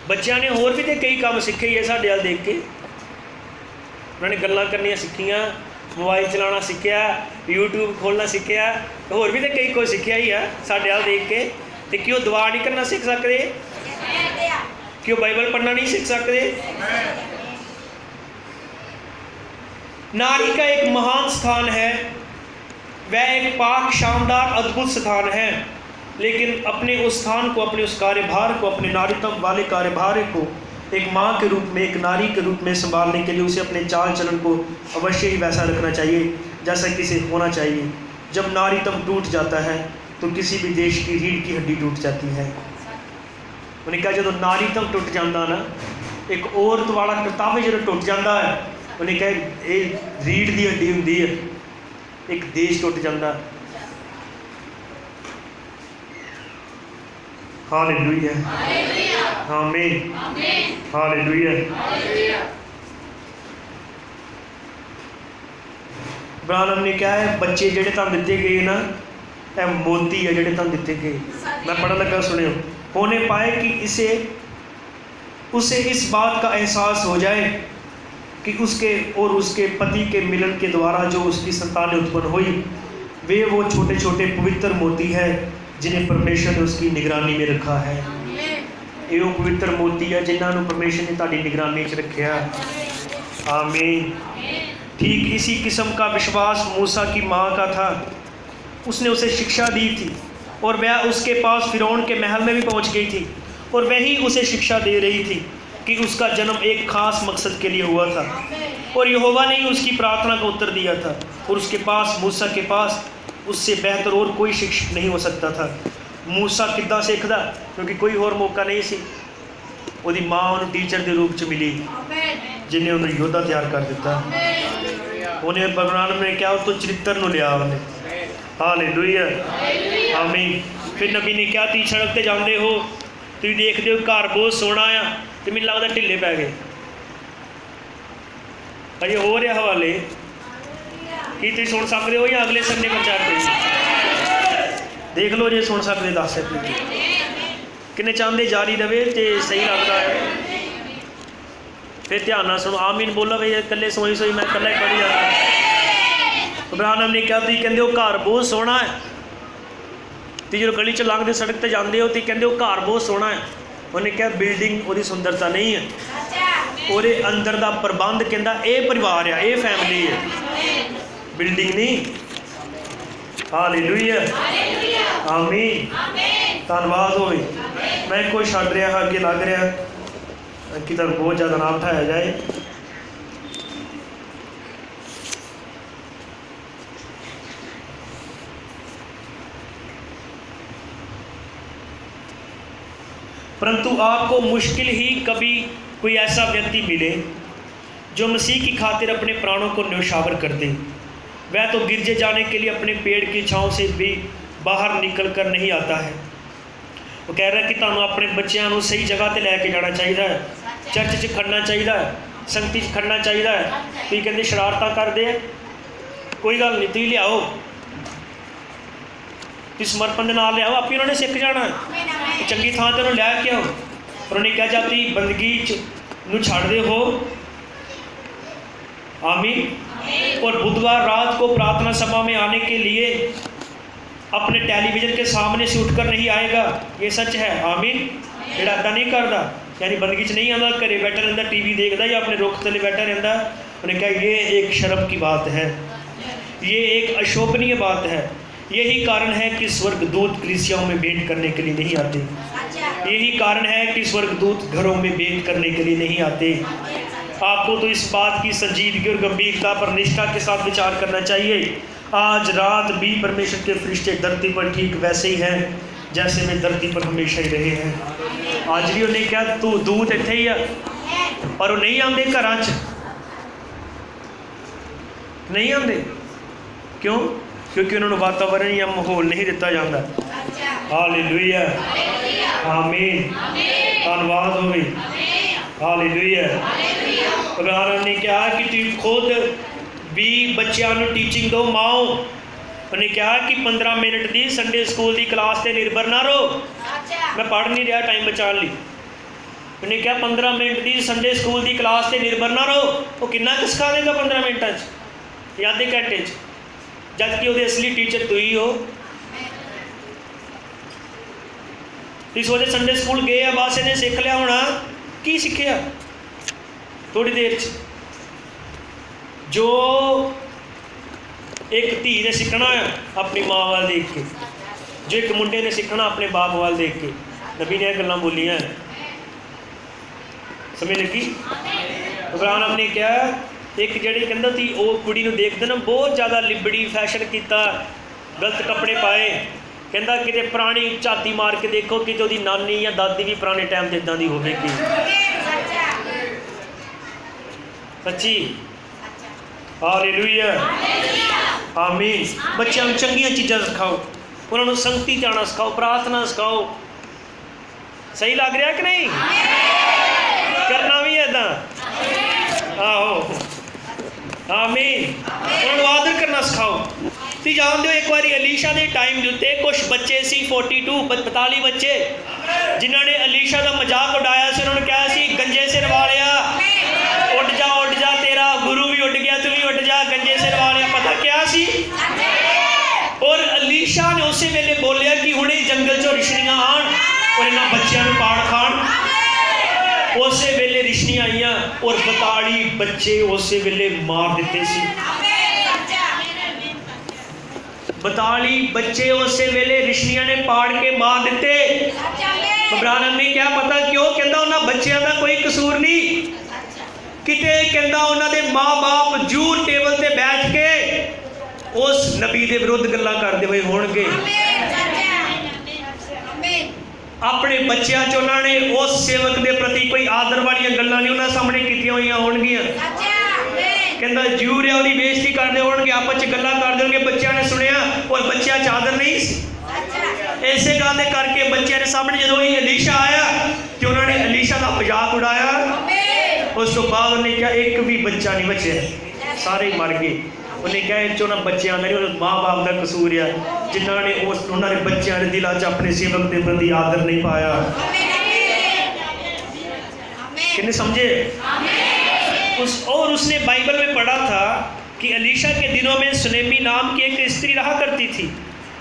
A: बच्चों ने होर भी तो कई काम सीखे ही है साढ़े वाल देख के। उन्होंने गल्लां करनियां सीखियां, मोबाइल चलाना सीखिया, यूट्यूब खोलना सीखिया, होर भी तो कई कुछ सीखिया ही है साढ़े वाल देख के। तो क्यों दुआ नहीं करना सीख सकते? क्यों बाइबल पढ़ना नहीं सीख सकते? नारी का एक महान स्थान है, वह एक पाक शानदार अद्भुत स्थान है, लेकिन अपने उस स्थान को, अपने उस कार्यभार को, अपने नारीत्व वाले कार्यभार को एक माँ के रूप में, एक नारी के रूप में संभालने के लिए उसे अपने चाल चलन को अवश्य ही वैसा रखना चाहिए जैसा किसी होना चाहिए। जब नारीत्व टूट जाता है तो किसी भी देश की रीढ़ की हड्डी टूट जाती है। उन्हें कहा जो नारीत्व टूट जाता ना, एक औरत वाला करतब जो टूट जाता है, उन्हें कहा ये रीढ़ की हड्डी होंगी है, एक देश टूट जाता। हालेलुया, आमीन, हालेलुया। ब्रानम ने क्या है, बच्चे जेडे तुम दिते गए ना, यह मोती है जेडे तुम दिते गए। मैं पढ़न लगा सुनियो, होने पाए कि उसे इस बात का एहसास हो जाए कि उसके और उसके पति के मिलन के द्वारा जो उसकी संतानें उत्पन्न हुई वे वो छोटे छोटे पवित्र मोती है जिन्हें परमेश्वर ने उसकी निगरानी में रखा है। ये वो पवित्र मोती है जिन्होंने परमेश्वर ने ताड़ी निगरानी च रखा। आमीन। ठीक इसी किस्म का विश्वास मूसा की माँ का था। उसने उसे शिक्षा दी थी और वह उसके पास फिरौन के महल में भी पहुँच गई थी और वही उसे शिक्षा दे रही थी कि उसका जन्म एक खास मकसद के लिए हुआ था और यहोवा ने ही उसकी प्रार्थना का उत्तर दिया था और उसके पास, मूसा के पास, उससे बेहतर और कोई शिक्षक नहीं हो सकता था। मूसा किद्दां सीखदा, क्योंकि कोई और मौका नहीं सी। ਉਹਦੀ माँ उन्हें टीचर के रूप च मिली जिन्हें उन्हें योद्धा तैयार कर दिता। उन्हें भगवान ने क्या तो चरित्र ਨੂੰ लिया उन्हें। हालेलुया, आमीन। फिर नबी ने क्या, ती सड़क ते जाते हो, तुम देखते हो घर बहुत सोहना आ, तो मैनूं लगदा ढिले पै गए। अजे हो रहा हवाले की तुम सुन सकते हो या अगले संडे प्रचार देख लो जे सुन सकते 10 किन्ने चाहते जारी रहे तो सही लगता है। फिर ध्यान सुनो, आमीन बोलो भाई। कल्ले सोई सोई मैं कल्ला ही पढ़ी जाता। ब्रानम ने कहा तुम कहते हो घर बहुत सोहना है, तो जो गली च लंघते सड़क पर जाते हो तो कहते हो घर बहुत सोहना है। उन्हें कहा बिल्डिंग वो सुंदरता नहीं है, और अंदर का प्रबंध कहता ये परिवार है, ये फैमिली है, बिल्डिंग नहीं। हालेलुया, आमीन, धन्यवाद हो। मैं कोई छड़ रहा अगे लग रहा कि तुम बहुत ज़्यादा ना उठाया जाए। परंतु आपको मुश्किल ही कभी कोई ऐसा व्यक्ति मिले जो मसीह की खातिर अपने प्राणों को न्यौछावर कर दे। वह तो गिरजे जाने के लिए अपने पेड़ की छाँव से भी बाहर निकल कर नहीं आता है। वो कह रहा है कि तुहानू अपने बच्चों को सही जगह पर लैके जाना चाहिए, चर्च च खड़ना चाहिए, संगति च खड़ना चाहिए। तुसीं कहंदे शरारतां करदे आ, कोई गल नहीं, तुसीं लियाओ, तुसीं समर्पण दे नाल लियाओ, आपे उन्होंने सिख जाना है। चंगी थां ते उन्होंने लैके आओ। उन्होंने कहा जब तुसीं बंदगी नूं छड्डदे हो, आमीन, और बुधवार रात को प्रार्थना सभा में आने के लिए अपने टेलीविज़न के सामने से उठकर नहीं आएगा, ये सच है, आमीन। जेड़ा इदा नहीं करता, यानी बंदगी च नहीं आता, घरे बैठा रहता, टीवी देखता या अपने रुख थले बैठा रहता, उन्हें कहा ये एक शर्म की बात है, ये एक अशोभनीय बात है। यही कारण है कि स्वर्गदूत कलीसियाओं में भेंट करने के लिए नहीं आते। यही कारण है कि स्वर्गदूत घरों में भेंट करने के लिए नहीं आते। आपको तो इस बात की संजीदगी और गंभीरता पर निष्ठा के साथ विचार करना चाहिए। आज रात भी परमेश्वर के फरिश्ते धरती पर ठीक वैसे ही हैं जैसे वे धरती पर हमेशा ही रहे हैं। आज भी उन्हें क्या तू दूत इत्थे ही है, और वो नहीं आते घरां च, नहीं आते। क्यों? क्योंकि उन्होंने वातावरण या माहौल नहीं दिता जाता। हालेलुया, आमीन, धन्यवाद होवे, हालेलुया। उन्होंने ने कहा कि तुम खुद भी बच्चों को टीचिंग दो, माओ। उन्हें कहा कि 15 मिनट की संडे स्कूल की क्लास से निर्भर ना रहो, मैं पढ़ नहीं रहा टाइम बचाने लिए। उन्हें कहा 15 मिनट की संडे स्कूल की क्लास से निर्भर ना रहो। वो कितना कुछ सिखा देगा 15 मिनट या आधे घंटे, जबकि वो असली टीचर तू ही हो। इस वजह संडे स्कूल गए, बस इन्हें सीख लिया होना, की सीखिया थोड़ी देर च। जो एक धी ने सीखना अपनी माँ वाल देख के, जो एक मुंडे ने सीखना अपने बाप वाल देख के। नबी ने गल्लां बोलियां, समझ लगी? इब्राहिम ने क्या एक जड़ी कहता थी वो कुड़ी नूं देखदे ना बहुत ज़्यादा लिबड़ी, फैशन किया, गलत कपड़े पाए, कहता कि पुरानी झाती मार के देखो कि तो नानी या दादी भी पुराने टाइम से इदां दी होवेगी। सच्ची, हालेलुया, आमीन। बच्चों को चंगियां चीज़ां सिखाओ, उन्होंने संगति जाना सिखाओ, प्रार्थना सिखाओ। सही लग रहा कि नहीं? करना भी है इदां, आहो, आमीन। उन्होंने आदर करना सिखाओ। तुम जानते हो एक बार अलीशा के टाइम के उत्ते कुछ बच्चे सी 42 बच्चे जिन्होंने अलीशा का मजाक उड़ाया सी। उन्होंने कहा सी गंजे सिर वालिया उठ जा, तेरा गुरु भी उठ गया, तू भी उठ जा, गंजे सिर वालिया। पता क्या सी? और अलीशा ने उस वेले बोलिया कि हुणे जंगल चो रिछड़ियां आन और इन्होंने बच्चों को पाड़ खान। उस वेले रिछड़ियां आईयां और 42 बच्चे उस वेले मार दिते सी। 42 बच्चे उस वेले रिछड़ियां ने पाड़ के मार दिते। इब्राहिम ने क्या पता क्यों? कहता उन्होंने बच्चों का कोई कसूर नहीं, किते कहता उन्होंने माँ बाप जूर टेबल से बैठ के उस नबी के विरुद्ध गल्लां करते हुए होणगे। अपने बच्चों च उन्होंने उस सेवक के प्रति कोई आदर वाली गल्लां नहीं उन्होंने सामने कीतियां होईयां होणगियां। कहता जरूर है उन्हें बेइज्जती करते होणगे, आपस च गल्लां करदे होणगे, बच्चों ने सुनिया और बच्चों च आदर नहीं सी। इसे गल करके बच्चों के सामने जो ही अलीशा आया तो उन्होंने अलीशा का मजाक उड़ाया। उस तो बाद उन्हें क्या एक भी बच्चा नहीं बचे, सारे ही मर गए। उन्हें क्या उन्होंने बच्चों का नहीं, माँ बाप का कसूर है जिन्होंने उन्होंने बच्चों के दिलों च अपने सेवक के प्रति आदर नहीं पाया। कितने समझे? और उसने बाइबल में पढ़ा था कि अलीशा के दिनों में सुनेमी नाम की एक स्त्री रहा करती थी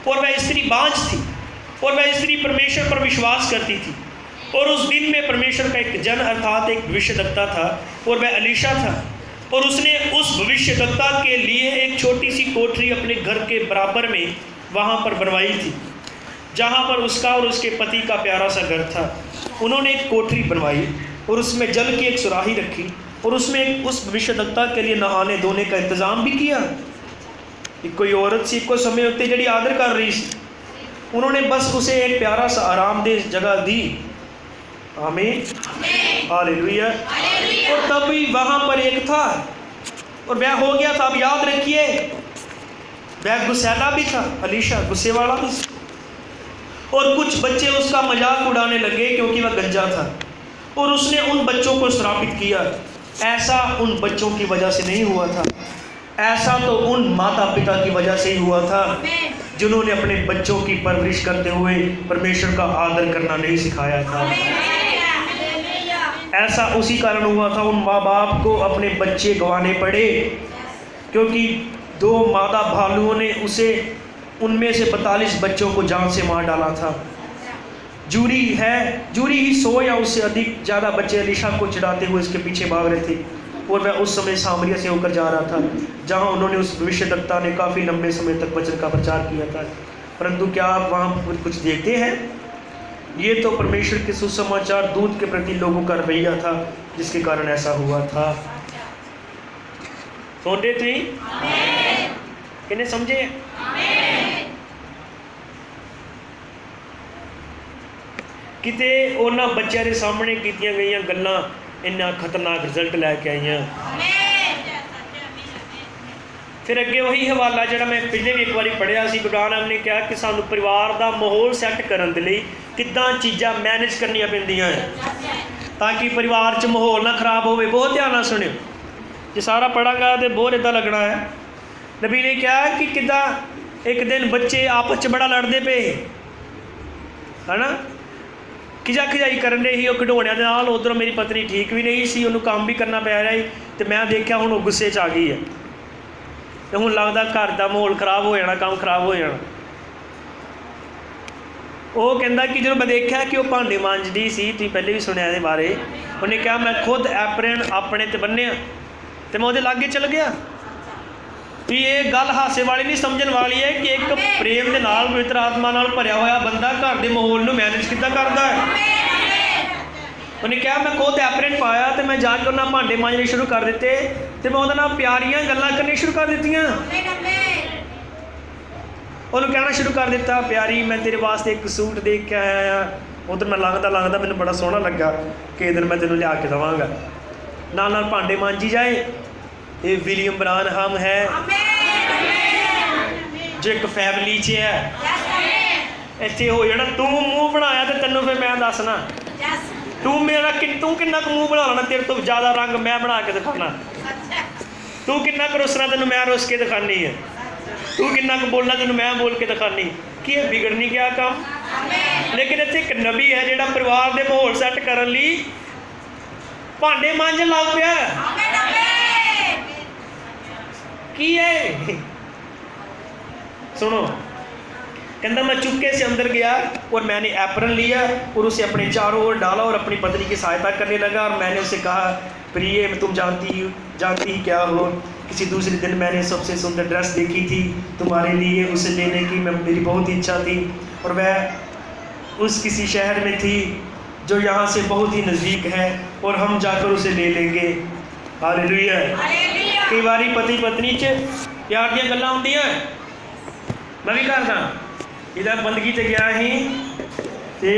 A: और वह स्त्री बांझ थी और वह स्त्री परमेश्वर पर विश्वास करती थी। और उस दिन में परमेश्वर का एक जन अर्थात एक भविष्यद्वक्ता था और वह अलीशा था। और उसने उस भविष्यद्वक्ता के लिए एक छोटी सी कोठरी अपने घर के बराबर में वहाँ पर बनवाई थी जहाँ पर उसका और उसके पति का प्यारा सा घर था। उन्होंने एक कोठरी बनवाई और उसमें जल की एक सुराही रखी और उसमें उस भविष्यद्वक्ता के लिए नहाने धोने का इंतज़ाम भी किया। एक कोई औरत सी को समय होते जड़ी आदर कर रही थी, उन्होंने बस उसे एक प्यारा सा आरामदेह जगह दी आमीन, हालेलुया। और तभी वहां पर एक था और वह हो गया था। अब याद रखिए, वह गुस्सैला भी था, अलीशा गुस्से वाला भी था। और कुछ बच्चे उसका मजाक उड़ाने लगे क्योंकि वह गंजा था, और उसने उन बच्चों को श्रापित किया। ऐसा उन बच्चों की वजह से नहीं हुआ था, ऐसा तो उन माता पिता की वजह से ही हुआ था जिन्होंने अपने बच्चों की परवरिश करते हुए परमेश्वर का आदर करना नहीं सिखाया था। ऐसा उसी कारण हुआ था, उन माँ बाप को अपने बच्चे गंवाने पड़े क्योंकि 2 मादा भालुओं ने उनमें से 42 बच्चों को जान से मार डाला था। जूरी ही 100 या उससे अधिक ज़्यादा बच्चे अलीशा को चिढ़ाते हुए इसके पीछे भाग रहे थे, और वह उस समय सामरिया से होकर जा रहा था जहां उन्होंने उस भविष्यद्वक्ता ने काफ़ी लंबे समय तक वचन का प्रचार किया था। परंतु क्या आप वहाँ कुछ देखते हैं? ये तो परमेश्वर के सुसमाचार दूत के प्रति लोगों का रवैया था जिसके कारण ऐसा हुआ था। सुनते थे किन्हें समझे? किते ਉਹਨਾਂ ਬੱਚਿਆਂ ਦੇ ਸਾਹਮਣੇ ਕੀਤੀਆਂ ਗਈਆਂ ਗੱਲਾਂ ਇੰਨਾ ਖਤਰਨਾਕ ਰਿਜ਼ਲਟ ਲੈ ਕੇ ਆਈਆਂ। ਫਿਰ ਅੱਗੇ ਉਹੀ ਹਵਾਲਾ ਜਿਹੜਾ ਮੈਂ ਪਹਿਲੇ ਵੀ ਇੱਕ ਵਾਰੀ ਪੜ੍ਹਿਆ ਸੀ, ਗੁਰੂ ਨਾਨਕ ਨੇ ਕਿਹਾ ਕਿ ਸਾਨੂੰ ਪਰਿਵਾਰ ਦਾ ਮਾਹੌਲ ਸੈੱਟ ਕਰਨ ਦੇ ਲਈ ਕਿੱਦਾਂ ਚੀਜ਼ਾਂ ਮੈਨੇਜ ਕਰਨੀਆਂ ਪੈਂਦੀਆਂ ਤਾਂ ਕਿ ਪਰਿਵਾਰ 'ਚ ਮਾਹੌਲ ਨਾ ਖਰਾਬ ਹੋਵੇ। ਬਹੁਤ ਧਿਆਨ ਨਾਲ ਸੁਣਿਓ, ਜੇ ਸਾਰਾ ਪੜਾਂਗਾ ਤਾਂ ਬਹੁਤ ਇੱਦਾਂ ਲੱਗਣਾ ਹੈ। ਨਬੀ ਨੇ ਕਿਹਾ ਕਿ ਕਿੱਦਾਂ ਇੱਕ ਦਿਨ ਬੱਚੇ ਆਪਸ 'ਚ ਬੜਾ ਲੜਦੇ ਪਏ ਹੈ ਨਾ, ਖਿਜਾਈ ਕਰਨ ਦੇ ਹੀ ਉਹ ਖਿਡੌਣਿਆਂ ਦੇ ਨਾਲ। ਉੱਧਰੋਂ ਮੇਰੀ ਪਤਨੀ ਠੀਕ ਵੀ ਨਹੀਂ ਸੀ, ਉਹਨੂੰ ਕੰਮ ਵੀ ਕਰਨਾ ਪੈ ਰਿਹਾ ਸੀ, ਅਤੇ ਮੈਂ ਦੇਖਿਆ ਹੁਣ ਉਹ ਗੁੱਸੇ 'ਚ ਆ ਗਈ ਹੈ ਅਤੇ ਹੁਣ ਲੱਗਦਾ ਘਰ ਦਾ ਮਾਹੌਲ ਖਰਾਬ ਹੋ ਜਾਣਾ, ਕੰਮ ਖਰਾਬ ਹੋ ਜਾਣਾ। ਉਹ ਕਹਿੰਦਾ ਕਿ ਜਦੋਂ ਮੈਂ ਦੇਖਿਆ ਕਿ ਉਹ ਭਾਂਡੇ ਮਾਂਜਦੀ ਸੀ, ਤੁਸੀਂ ਪਹਿਲੇ ਵੀ ਸੁਣਿਆ ਇਹਦੇ ਬਾਰੇ, ਉਹਨੇ ਕਿਹਾ ਮੈਂ ਖੁਦ ਐਪਰਨ ਆਪਣੇ 'ਤੇ ਬੰਨਿਆ ਅਤੇ ਮੈਂ ਉਹਦੇ ਲਾਗੇ ਚਲ ਗਿਆ। ਵੀ ਇਹ ਗੱਲ ਹਾਸੇ ਵਾਲੀ ਨਹੀਂ, ਸਮਝਣ ਵਾਲੀ ਹੈ ਕਿ ਇੱਕ ਪ੍ਰੇਮ ਦੇ ਨਾਲ, ਪਵਿੱਤਰ ਆਤਮਾ ਨਾਲ ਭਰਿਆ ਹੋਇਆ ਬੰਦਾ ਘਰ ਦੇ ਮਾਹੌਲ ਨੂੰ ਮੈਨੇਜ ਕਿੱਦਾਂ ਕਰਦਾ ਹੈ। ਉਹਨੇ ਕਿਹਾ ਮੈਂ ਖੁਦ ਐਪਰਨ ਪਾਇਆ ਅਤੇ ਮੈਂ ਜਾ ਕੇ ਉਹਨਾਂ ਭਾਂਡੇ ਮਾਂਜਣੇ ਸ਼ੁਰੂ ਕਰ ਦਿੱਤੇ ਅਤੇ ਮੈਂ ਉਹਦੇ ਨਾਲ ਪਿਆਰੀਆਂ ਗੱਲਾਂ ਕਰਨੀਆਂ ਸ਼ੁਰੂ ਕਰ ਦਿੱਤੀਆਂ। ਉਹਨੂੰ ਕਹਿਣਾ ਸ਼ੁਰੂ ਕਰ ਦਿੱਤਾ, ਪਿਆਰੀ ਮੈਂ ਤੇਰੇ ਵਾਸਤੇ ਇੱਕ ਸੂਟ ਦੇਖ ਕੇ ਆਇਆ। ਉੱਧਰ ਮੈਂ ਲੰਘਦਾ ਮੈਨੂੰ ਬੜਾ ਸੋਹਣਾ ਲੱਗਾ ਕਿ ਇਹ ਦਿਨ ਮੈਂ ਤੈਨੂੰ ਲਿਆ ਕੇ ਦੇਵਾਂਗਾ। ਨਾਲ ਭਾਂਡੇ ਮਾਂਜੀ ਜਾਏ। ਇਹ ਵਿਲੀਅਮ ਬਰਾਨਹਮ ਹੈ ਜੋ ਇੱਕ ਫੈਮਿਲੀ 'ਚ ਹੈ। ਇੱਥੇ ਹੋ ਜਾਣਾ ਤੂੰ ਮੂੰਹ ਬਣਾਇਆ ਅਤੇ ਤੈਨੂੰ ਫਿਰ ਮੈਂ ਦੱਸਣਾ, ਤੂੰ ਕਿੰਨਾ ਕੁ ਮੂੰਹ ਬਣਾ ਲੈਣਾ, ਤੇਰੇ ਤੋਂ ਜ਼ਿਆਦਾ ਰੰਗ ਮੈਂ ਬਣਾ ਕੇ ਦਿਖਾਉਣਾ। ਤੂੰ ਕਿੰਨਾ ਕੁ ਰੁੱਸਣਾ, ਤੈਨੂੰ ਮੈਂ ਰੁੱਸ ਕੇ ਦਿਖਾਉਣੀ ਹੈ। ਤੂੰ ਕਿੰਨਾ ਕੁ ਬੋਲਣਾ, ਤੈਨੂੰ ਮੈਂ ਬੋਲ ਕੇ ਦਿਖਾਉਣੀ। ਕੀ ਇਹ ਵਿਗੜ ਨਹੀਂ ਗਿਆ ਕੰਮ? ਲੇਕਿਨ ਇੱਥੇ ਇੱਕ ਨਬੀ ਹੈ ਜਿਹੜਾ ਪਰਿਵਾਰ ਦੇ ਮਾਹੌਲ ਸੈੱਟ ਕਰਨ ਲਈ ਭਾਂਡੇ ਮਾਂਜਣ ਲੱਗ ਪਿਆ। ਕੀ है? सुनो, कहता मैं चुपके से अंदर गया और मैंने एप्रन लिया और उसे अपने चारों ओर डाला और अपनी पत्नी की सहायता करने लगा। और मैंने उसे कहा, प्रिय तुम जानती ही क्या हो, किसी दूसरे दिन मैंने सबसे सुंदर ड्रेस देखी थी तुम्हारे लिए, उसे लेने की मेरी बहुत इच्छा थी और वह उस किसी शहर में थी जो यहाँ से बहुत ही नज़दीक है और हम जाकर उसे ले लेंगे। हालेलुया। कई बारी पति पत्नी च प्यार ਦੀਆਂ ਗੱਲਾਂ ਹੁੰਦੀਆਂ। मैं भी करदा ਇਹਦਾ ਬੰਦਗੀ 'ਚ ਗਿਆ ਸੀ ਅਤੇ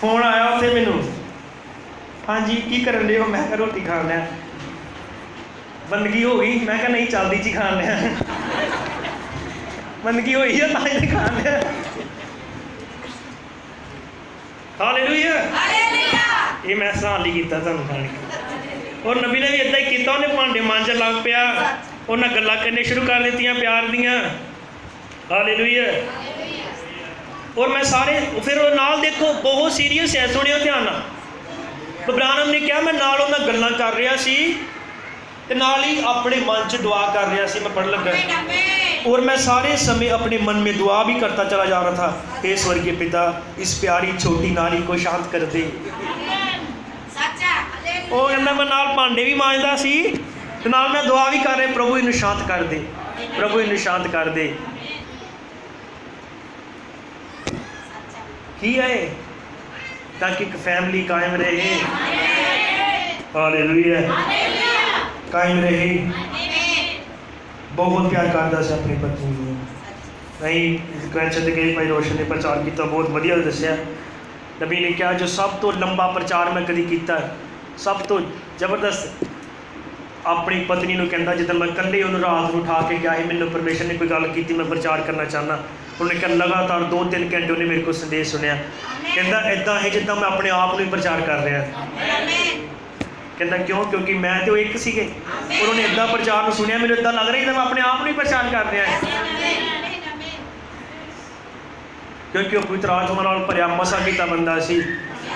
A: ਫੋਨ ਆਇਆ ਉੱਥੇ ਮੈਨੂੰ, ਹਾਂਜੀ ਕੀ ਕਰਨ ਦੇ ਹੋ? ਮੈਂ ਕਿਹਾ ਰੋਟੀ ਖਾਣ ਲਿਆ। ਬੰਦਗੀ ਹੋ ਗਈ? ਮੈਂ ਕਿਹਾ ਨਹੀਂ ਚੱਲਦੀ 'ਚ ਹੀ ਖਾਣ ਲਿਆ। ਬੰਦਗੀ ਹੋਈ ਆ ਤਾਂ ਹੀ ਖਾਣ ਲਿਆ। ਹਾਲੇਲੂਇਆ। ਇਹ ਮੈਂ ਸਹਾਨ ਲਈ ਕੀਤਾ ਤੁਹਾਨੂੰ ਖਾਣ ਕੇ। ਔਰ ਨਬੀ ਨੇ ਵੀ ਇੱਦਾਂ ਹੀ ਕੀਤਾ, ਉਹਨੇ ਭਾਂਡੇ ਮਾਂਜਣ ਲੱਗ ਪਿਆ, ਉਹਨਾਂ ਗੱਲਾਂ ਕਰਨੀਆਂ ਸ਼ੁਰੂ ਕਰ ਦਿੱਤੀਆਂ ਪਿਆਰ ਦੀਆਂ। ਹਾਲੇਲੂਇਆ। ਔਰ ਮੈਂ ਸਾਰੇ ਫਿਰ ਉਹ ਨਾਲ ਦੇਖੋ ਬਹੁਤ ਸੀਰੀਅਸ ਹੈ, ਸੁਣਿਓ ਧਿਆਨ ਨਾਲ। ਬਰਾਨਮ ਨੇ ਕਿਹਾ ਮੈਂ ਨਾਲ ਉਹਨਾਂ ਗੱਲਾਂ ਕਰ ਰਿਹਾ ਸੀ ਅਤੇ ਨਾਲ ਹੀ ਆਪਣੇ ਮਨ 'ਚ ਦੁਆ ਕਰ ਰਿਹਾ ਸੀ। ਮੈਂ ਪੜ੍ਹਨ ਲੱਗਾ और मैं सारे समय अपने मन में दुआ भी करता चला जा रहा था, हे स्वर्गीय पिता इस प्यारी छोटी नारी को शांत कर दे। ਉਹ ਕਹਿੰਦਾ ਮੈਂ ਨਾਲ ਭਾਂਡੇ ਵੀ ਮਾਂਜਦਾ ਸੀ ਅਤੇ ਨਾਲ ਮੈਂ ਦੁਆ ਵੀ ਕਰ ਰਿਹਾ, ਪ੍ਰਭੂ ਇਹਨੂੰ ਸ਼ਾਂਤ ਕਰ ਦੇ, ਪ੍ਰਭੂ ਇਹਨੂੰ ਸ਼ਾਂਤ ਕਰ ਦੇ। ਕੀ ਹੈ ਤਾਂ ਕਿ ਇੱਕ ਫੈਮਿਲੀ ਕਾਇਮ ਰਹੇ। ਹਾਲੇਲੂਇਆ। ਕਾਇਮ ਰਹੇ। बहुत प्यार करता ਸੀ अपनी पत्नी ਨੂੰ। नहीं ग्रंथ छड्ड के भाई रोशन ने प्रचार किया, बहुत वधिया दस्सिया। नबी ने कहा जो सब तो लंबा प्रचार मैं कभी किया, सब तो जबरदस्त अपनी पत्नी को कहता जिदा मैं कल्ले उन्होंने रात को उठा के गया है, मैंने परमेश्वर ने कोई गल की मैं प्रचार करना चाहना। उन्हें कहा लगातार 2-3 घंटे उन्हें मेरे को संदेश सुनिया, कहता इदा है जिदा मैं अपने आप को ही प्रचार कर रहा। कहता क्यों? क्योंकि मैं तो एक सीगे और उन्हें इदा प्रचार सुनिया, मैंने इदा लग रहा है मैं अपने आप को ही प्रचार कर रहा है, क्योंकि वह पवित्र आत्मा नाल भरिया मसा किया बंदा सी।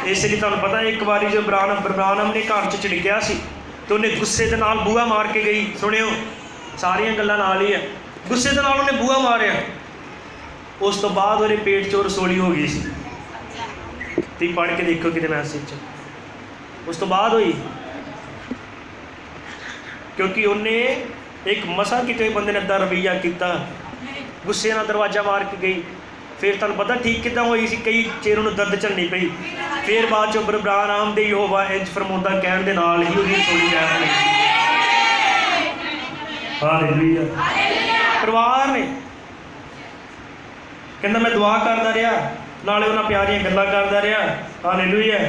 A: इसलिए तुहानूं पता एक बारी जो ब्रानम ने घर च चिड़किया सी तो उन्हें गुस्से के नाल बूहा मार के गई। सुनियो सारिया गल्लां नाल ही है, गुस्से के नाल उन्हें बूहा मारिया, उस तो बाद उहदे पेट चों रसोली हो गई सी। तुसीं पढ़ के देखो कि मैसेज उस तो बाद हुई, क्योंकि उन्हें एक मसा किते बंदे ने अद्धा रवैया किया, गुस्से नाल दरवाजा मार के गई। फिर तुहानूं पता ठीक किदां होई सी, कई चेर उन्हें दर्द झलनी पई। फिर बाद चो ब्रानम दे यहोवा इंज फरमाउंदा कहण दे नाल ही उहदी रसोई लैट लगी। हालेलुया। परिवार ने कहंदा मैं दुआ करदा रहा, नाले उन्हां प्यारियां गल्लां करदा रहा। हालेलुया।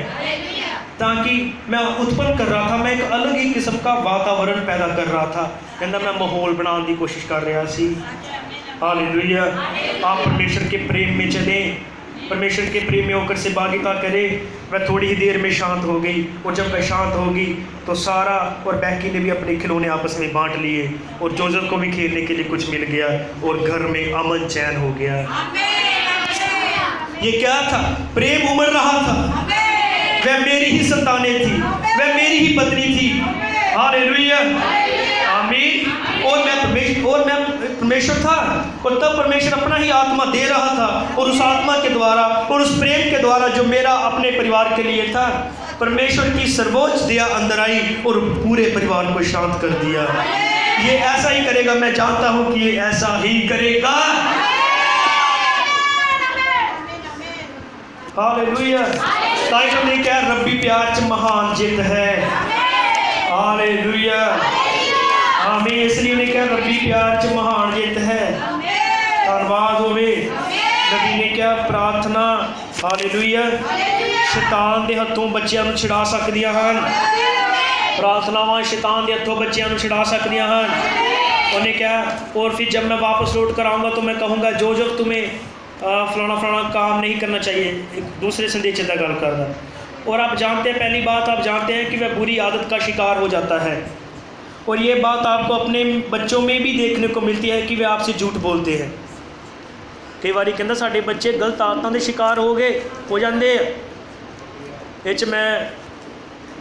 A: ताकि मैं उत्पन्न कर रहा था, मैं एक अलग ही किस्म का वातावरण पैदा कर रहा था। कहंदा मैं माहौल बनाने की कोशिश कर रहा सी। हालेलुया। आप परमेश्वर के प्रेम में चले, परमेश्वर के प्रेम में होकर सहभागिता करें। वह थोड़ी ही देर में शांत हो गई, और जब वह शांत होगी तो सारा और बैकी ने भी अपने खिलौने आपस में बांट लिए, और जोसेफ को भी खेलने के लिए कुछ मिल गया, और घर में अमन चैन हो गया। ये क्या था? प्रेम उमड़ रहा था। वह मेरी ही संतानें थी, वह मेरी ही पत्नी थी। हालेलुया। आमीन। और मैं परमेश्वर था, और तब परमेश्वर अपना ही आत्मा दे रहा था, और उस आत्मा के द्वारा और उस प्रेम के द्वारा जो मेरा अपने परिवार के लिए था, परमेश्वर की सर्वोच्च दया अंदर आई और पूरे परिवार को शांत कर दिया। ये ऐसा ही करेगा, मैं जानता हूं कि ये ऐसा ही करेगा। हालेलुया। ताई हमने क्या रब्बी प्यार च महान जित है। हालेलुया। आमीन। इसलिए उन्हें क्या रब्बी प्यार च महान जित है। धन्यवाद होवे। नबी ने क्या प्रार्थना, हालेलुया, शैतान के हथों बच्चों को छुड़ा सकदियां हन। प्रार्थनावां शैतान के हथों बच्चों को छुड़ा सकदियां हन। उन्हें क्या, और फिर जब मैं वापस लौट कर आऊँगा तो मैं कहूँगा जो तुम्हें फलाना काम नहीं करना चाहिए। एक दूसरे संदेश का गल करना। और आप जानते हैं, पहली बात आप जानते हैं कि वह बुरी आदत का शिकार हो जाता है, और ये बात आपको अपने बच्चों में भी देखने को मिलती है कि वे आपसे झूठ बोलते हैं। कई बार कहता साढ़े बच्चे गलत आदतों के शिकार हो जाते हैं। इस मैं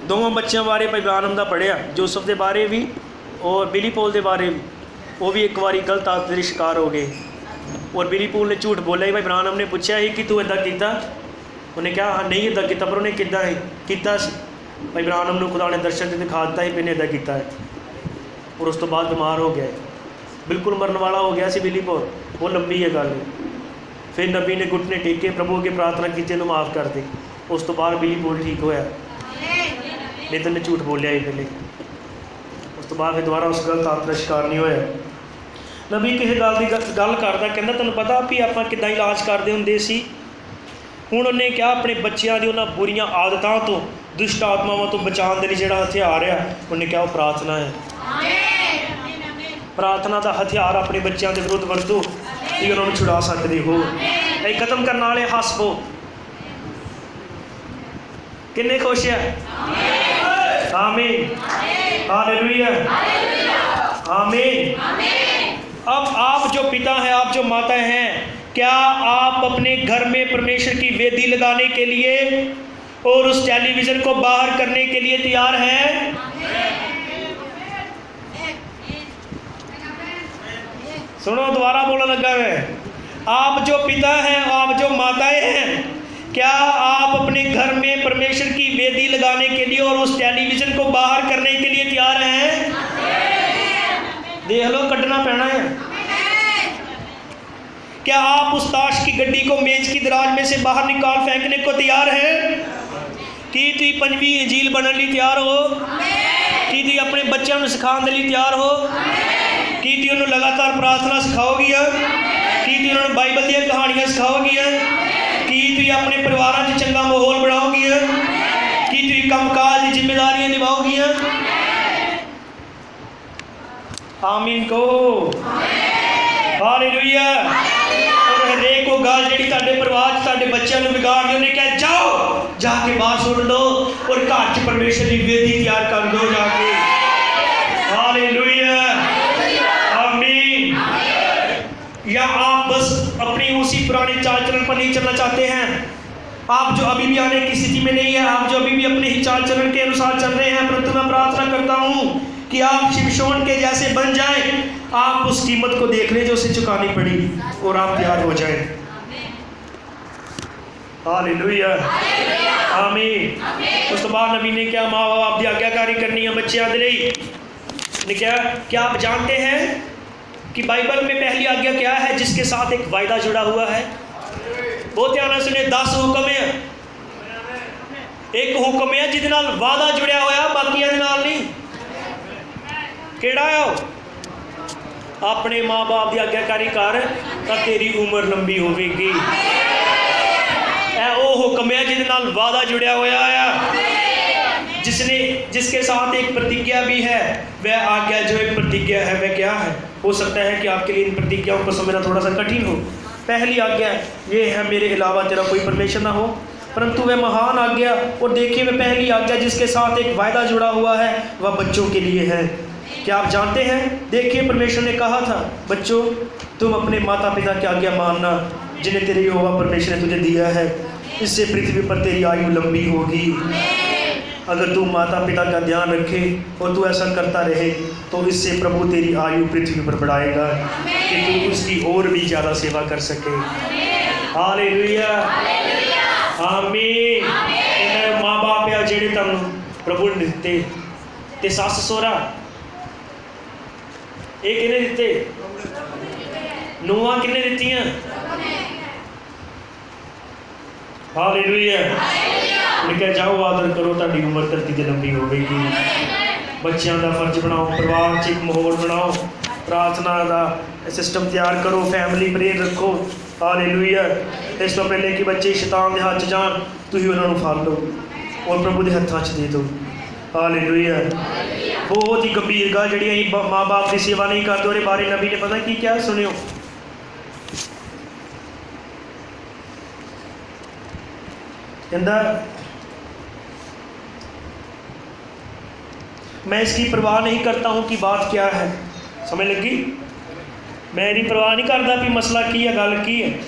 A: दोवों बच्चों बारे भाई ब्रानम का पढ़िया, जोसफ के बारे भी और बिली पॉल के बारे भी। वो भी एक बार गलत आदत के शिकार हो गए, और बिली पॉल ने झूठ बोला ही। भाई ब्रानम ने पूछा ही कि तू इदा किया? उन्हें कहा हाँ नहीं इदा किया, पर उन्हें किदा किया। भाई ब्रानम को खुदा ने दर्शन दिखा दिता ही मैंने इदा किया है, और उस तो बाद बीमार हो गया, बिल्कुल मरने वाला हो गया सी बिली पॉल। वो लंबी है गल। फिर नबी ने घुटने टेके, प्रभु अगे प्रार्थना की तेनों माफ़ कर दे। उस तो बाद बिली पॉल ठीक होया, नहीं तो ने झूठ बोलिया ही पहले। उस तो बाद फिर दोबारा उस गलत आदत का शिकार नहीं होया। नबी किसी गल की गल करदा, कहंदा तैनूं पता भी आपां किद्दां इलाज करदे हुंदे सी। हुण उन्हें क्या अपने बच्चों की उन्हां बुरियां आदतों तो, दुष्ट आत्मावां तो बचाने के लिए जिहड़ा हथियार है, उन्हें क्या वो प्रार्थना है। प्रार्थना का हथियार अपने बच्चों के विरुद्ध वरतो कि उन्होंने छुड़ा सकते हो। ये खत्म करने वाले हस पो। किन्ने खुश है? आमीन। हालेलुया। आमीन। अब आप जो पिता हैं, आप जो माता हैं, क्या आप अपने घर में परमेश्वर की वेदी लगाने के लिए और उस टेलीविज़न को बाहर करने के लिए तैयार हैं? सुनो, दोबारा बोलने लगा मैं। आप जो पिता हैं, आप जो माताएं हैं, क्या आप अपने घर में परमेश्वर की वेदी लगाने के लिए और उस टेलीविज़न को बाहर करने के लिए तैयार हैं? देख लो, कटना पैना है। क्या आप उस ताश की गड्डी को मेज की दराज में से बाहर निकाल फेंकने को तैयार हैं? कि तुम पंजवीं इंजील बनने लिए तैयार हो? कि तुम अपने बच्चों को सिखाने के लिए तैयार हो? कि तुम उन्होंने लगातार प्रार्थना सिखाओगी? कि तुम उन्होंने बाइबल दी कहानियां सिखाओगी? कि तुम अपने परिवार च चंगा माहौल बनाओगी? कि तुम कामकाज की जिम्मेदारियां निभाओगी? आमीन कहो। हालेलुया। और हरेक वो गल जी तुहाडे परिवार तुहाडे बच्चों को बिगाड़ दी, उन्हें कहा जाओ जाके बाहर सुट दो और घर च परमेश्वर की वेदी तैयार कर दो जाके। हालेलुया। आमीन। या आप बस अपनी उसी पुराने चाल चलन पर नहीं चलना चाहते हैं? आप जो अभी भी आने की स्थिति में नहीं है, आप जो अभी भी अपने ही चाल चलन के अनुसार चल रहे हैं, परंतु मैं प्रार्थना करता हूँ कि आप शिमशोन के जैसे बन जाएं। आप उस कीमत को देख लें जो उसे चुकानी पड़ी और आप तैयार हो जाएं। हालेलुया। आमीन। उस तो बाद नबी ने क्या माँ बाप की आज्ञाकारी करनी है बच्चों के लिए ने क्या आप जानते हैं कि बाइबल में पहली आज्ञा क्या है जिसके साथ एक वायदा जुड़ा हुआ है? बहुत ध्यान से सुने। 10 हुक्म है। एक हुक्म है जिसदे नाल वादा जुड़िया होया, बाकी नहीं। केड़ा है? अपने माँ बाप की आज्ञाकारी कर तो तेरी उम्र लंबी होगी। वो हुक्म है जिसदे नाल वादा जुड़िया होया है, जिसके साथ एक प्रतिज्ञा भी है। वह आज्ञा जो एक प्रतिज्ञा है वह क्या है? हो सकता है कि आपके लिए इन प्रतिज्ञाओं को समझना थोड़ा सा कठिन हो। पहली आज्ञा ये है, मेरे अलावा तेरा कोई परमेश्वर ना हो। परंतु वह महान आज्ञा, और देखिए वह पहली आज्ञा जिसके साथ एक वायदा जुड़ा हुआ है वह बच्चों के लिए है। क्या आप जानते हैं? देखिए परमेश्वर ने कहा था, बच्चों तुम अपने माता पिता की आज्ञा मानना जिन्हें तेरे यहोवा परमेश्वर ने तुझे दिया है, इससे पृथ्वी पर तेरी आयु लंबी होगी। अगर तू माता पिता का ध्यान रखे और तू ऐसा करता रहे तो इससे प्रभु तेरी आयु पृथ्वी पर बढ़ाएगा कि तू उसकी और भी ज़्यादा सेवा कर सके। हालेलुया। आमीन। माँ बाप या जेड़े तुम प्रभु ने दिते ते सस सोहरा ये किने दिते? नूहां किने दित्तियां? हालेलुया। लिखा जाओ आदर करो ताड़ी उम्र धरती ते लंबी होगी। बच्चों का फर्ज बनाओ, परिवार च एक माहौल बनाओ, प्रार्थना का सिस्टम तैयार करो, फैमिली प्रेयर रखो। हालेलुया। इस तो पहले कि बच्चे शैतान के हाथ च जान, तुम उन्होंने फड़ लो और प्रभु के हत्थों च दे दो। हालेलुया। बहुत ही गंभीर गल जी माँ बाप की सेवा नहीं करते और बारे नबी ने पता की क्या सुनियो। कहता मैं इसकी परवाह नहीं करता हूँ कि बात क्या है। समझ लगी? मैं इसकी परवाह नहीं करता कि मसला की है, गल की है।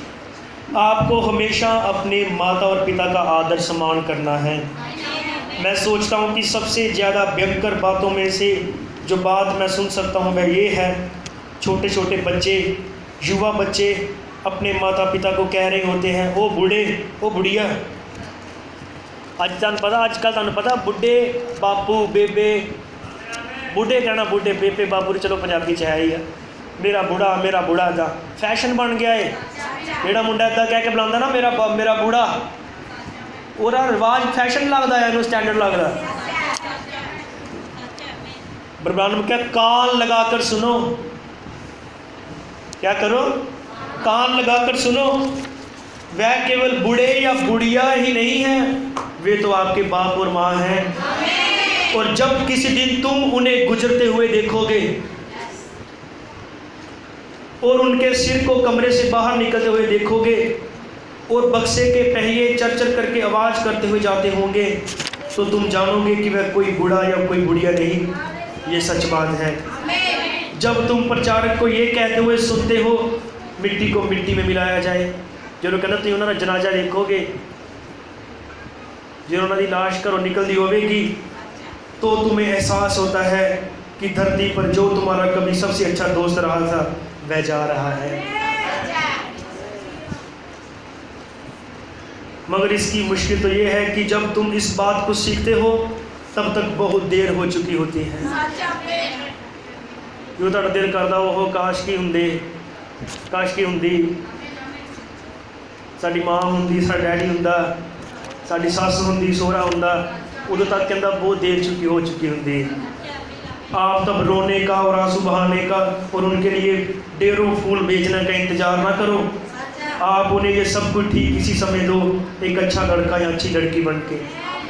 A: आपको हमेशा अपने माता और पिता का आदर सम्मान करना है। मैं सोचता हूँ कि सबसे ज़्यादा भयंकर बातों में से जो बात मैं सुन सकता हूँ वह ये है, छोटे छोटे बच्चे, युवा बच्चे अपने माता पिता को कह रहे होते हैं, ओ बूढ़े, ओ बुढ़िया। अज तुहानूं पता, अजकल तुहानूं पता बुढ़े बापू बेबे, बुढ़े कहना बुढ़े, बेबे बापू चलो पंजाबी च है ही है। मेरा बूढ़ा दा फैशन बन गया है। जेड़ा मुंडा इदा कह के बुलांदा ना मेरा बूढ़ा, ओहदा रिवाज फैशन लगता है, इन्हूं स्टैंडर्ड लगता। ब्रह्मांड में क्या कान लगाकर सुनो, क्या करो? कान लगाकर सुनो। वह केवल बूढ़े या बुढ़िया ही नहीं है, वे तो आपके बाप और माँ हैं। और जब किसी दिन तुम उन्हें गुजरते हुए देखोगे और उनके सिर को कमरे से बाहर निकलते हुए देखोगे और बक्से के पहिए चर करके आवाज़ करते हुए जाते होंगे, तो तुम जानोगे कि वह कोई बूढ़ा या कोई बुढ़िया नहीं, ये सच बात है। जब तुम प्रचारक को ये कहते हुए सुनते हो, मिट्टी को मिट्टी में मिलाया जाए, जो कहना तुम उन्होंने जनाजा देखोगे, जो उन्होंने लाश घरों निकलती होगी, तो तुम्हें एहसास होता है कि धरती पर जो तुम्हारा कभी सबसे अच्छा दोस्त रहा था वह जा रहा है। मगर इसकी मुश्किल तो ये है कि जब तुम इस बात को सीखते हो तब तक बहुत देर हो चुकी होती है। जो तुहाडा दिल करदा वो काश की हुंदी साडी माँ हुंदी, साडा डैडी हुंदा, साडी सस हुंदी, सोहरा हुंदा, उदों तक कहंदा बहुत देर हो चुकी होंगी। आप तब रोने का और आंसू बहाने का और उनके लिए ढेरों फूल बेचने का इंतज़ार ना करो। आप उन्हें ये सब कुछ ठीक इसी समय दो, एक अच्छा लड़का या अच्छी लड़की बन के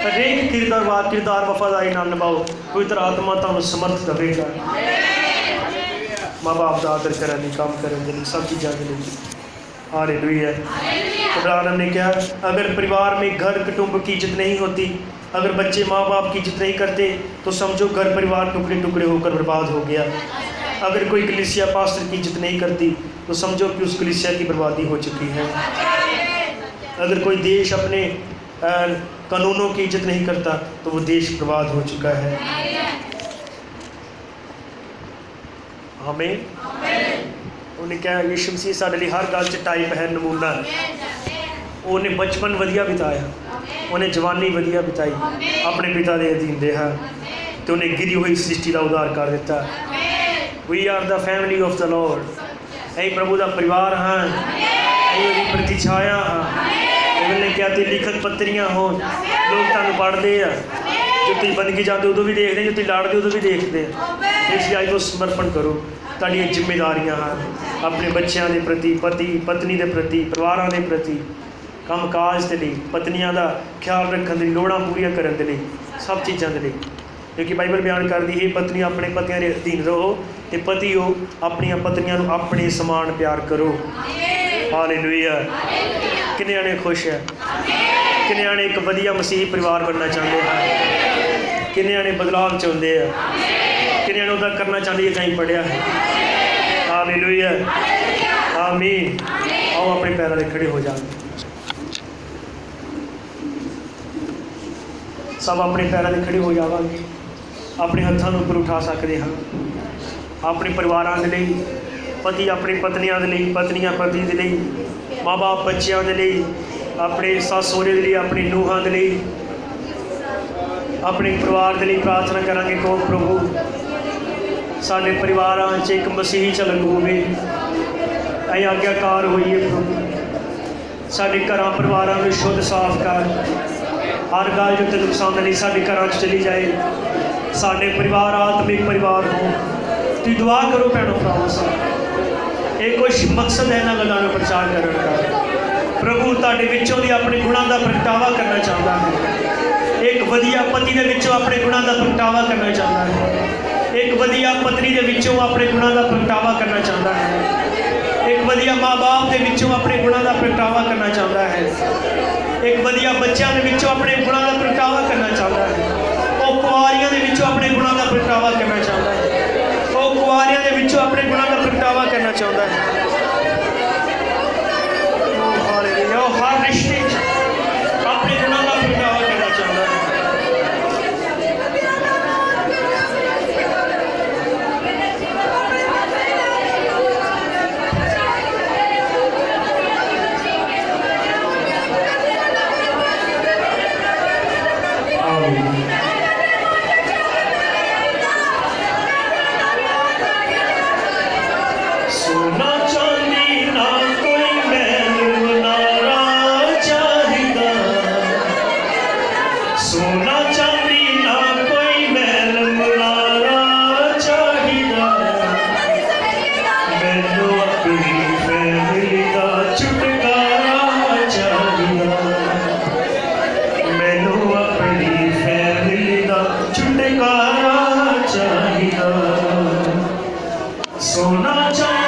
A: हरेक किरदार वफादारी नाल निभाओ। पवित्र आत्मा तुहानू समर्थ देवेगा। माँ बाप का आदर करने काम करने सब चीज़ों के लिए। हालेलुया। इब्राहिम ने कहा अगर परिवार में घर कुटुंब की इज्जत नहीं होती, अगर बच्चे माँ बाप की इज्जत नहीं करते, तो समझो घर परिवार टुकड़े टुकड़े होकर बर्बाद हो गया। अगर कोई कलीसिया पास्टर की इज्जत नहीं करती, तो समझो कि उस कलीसिया की बर्बादी हो चुकी है। अगर कोई देश अपने कानूनों की इज्जत नहीं करता, तो वो देश बर्बाद हो चुका है। हमें उन्हें क्या यीशु मसीह साडे लिए हर गल च टाइप है, नमूना। उन्हें बचपन वधिया बिताया, उन्हें जवानी वधिया बिताई, अपने पिता के अधीन रहा, तो उन्हें गिरी हुई सृष्टि का उद्धार कर दिता। We are the family of the Lord. यही प्रभु का परिवार हाँ, यही प्रति छाया हाँ। उन्होंने क्या तो लिखत पत्रियाँ हो, लोग तुम पढ़ते हैं, जो तुम बंदगी जाते उदों भी देखते, जो तुम लाड़ते उदों भी देखते हैं। इसलिए आज को समर्पण करो। तुहाडियां जिम्मेदारियां हैं अपने बच्चों के प्रति, पति पत्नी के प्रति, परिवारों के प्रति, काम काज के लिए, पत्नियों का ख्याल रखने के लिए, लोड़ां पूरियां करने के लिए, सब चीज़ों के लिए। क्योंकि बाइबल बयान करती है पत्नी अपने पतियों के अधीन रहो, तो पतिओ अपन पत्नियों को अपने समान प्यार करो। हालेलुया। किन्ने ने खुश है? किन्ने ने एक वधिया मसीही परिवार बनना चाहते हैं? किन्ने ने बदलाव चाहते हैं? किन्ने ने करना चाहते हैं? कहीं पढ़िया है। हालेलुया। आमीन। आओ अपने पैरों से खड़े हो जाओ। सब अपने पैरों से खड़े हो जावांगे, अपने हथों को ऊपर उठा सकते हैं। अपने परिवारों के लिए, पति अपनी पत्नियों के लिए, पत्नियां पति के लिए, माँ बाप बच्चों के लिए, अपने सस सहुरे के लिए, अपनी नूहां के लिए, अपने परिवार के लिए प्रार्थना करांगे। कहो प्रभु साडे परिवारों च एक मसीही झलक होवे, असीं आग्याकार होइए प्रभु। साडे घरां परिवारों में शुद्ध साफ कर, हर गल जो तेन पसंद नहीं साडे घरां चली जाए। साडे परिवार आत्मिक परिवार हो। तुसीं दुआ करो भैनों भराओ सब। ये कुछ मकसद है इन्हां गल्लां नूं प्रचार करने का। प्रभु तुहाडे विचों दी अपने गुणां दा प्रगटावा करना चाहता है। एक वधिया पति दे विचों अपने गुणां दा प्रगटावा करना चाहता है। एक वधिया पत्नी दे विचों अपने गुणां दा प्रगटावा करना चाहता है। एक वधिया माँ बाप दे विचों अपने गुणां दा प्रगटावा करना चाहता है। एक वधिया बच्चों के विचों अपने गुणां दा प्रगटावा करना चाहता है। वो कुआरियां दे विचों अपने गुणां दा प्रगटावा करना चाहता है। वो कुआरियां दे विचों अपने गुणां दा प्रगटावा करना चाहता है। हालेलुया। हर रिश्ते अपने गुणां दा प्रगटावा करना चाहता है। सोना चांदी ना कोई महल बनाना चाहिदा, सोना चांदी ना कोई महल बनाना चाहिदा। मैनू अपनी फैमिली का छुटकारा चाहिदा। मैनू अपनी फैमिली का छुटकारा चाहिदा। सोना चाहिए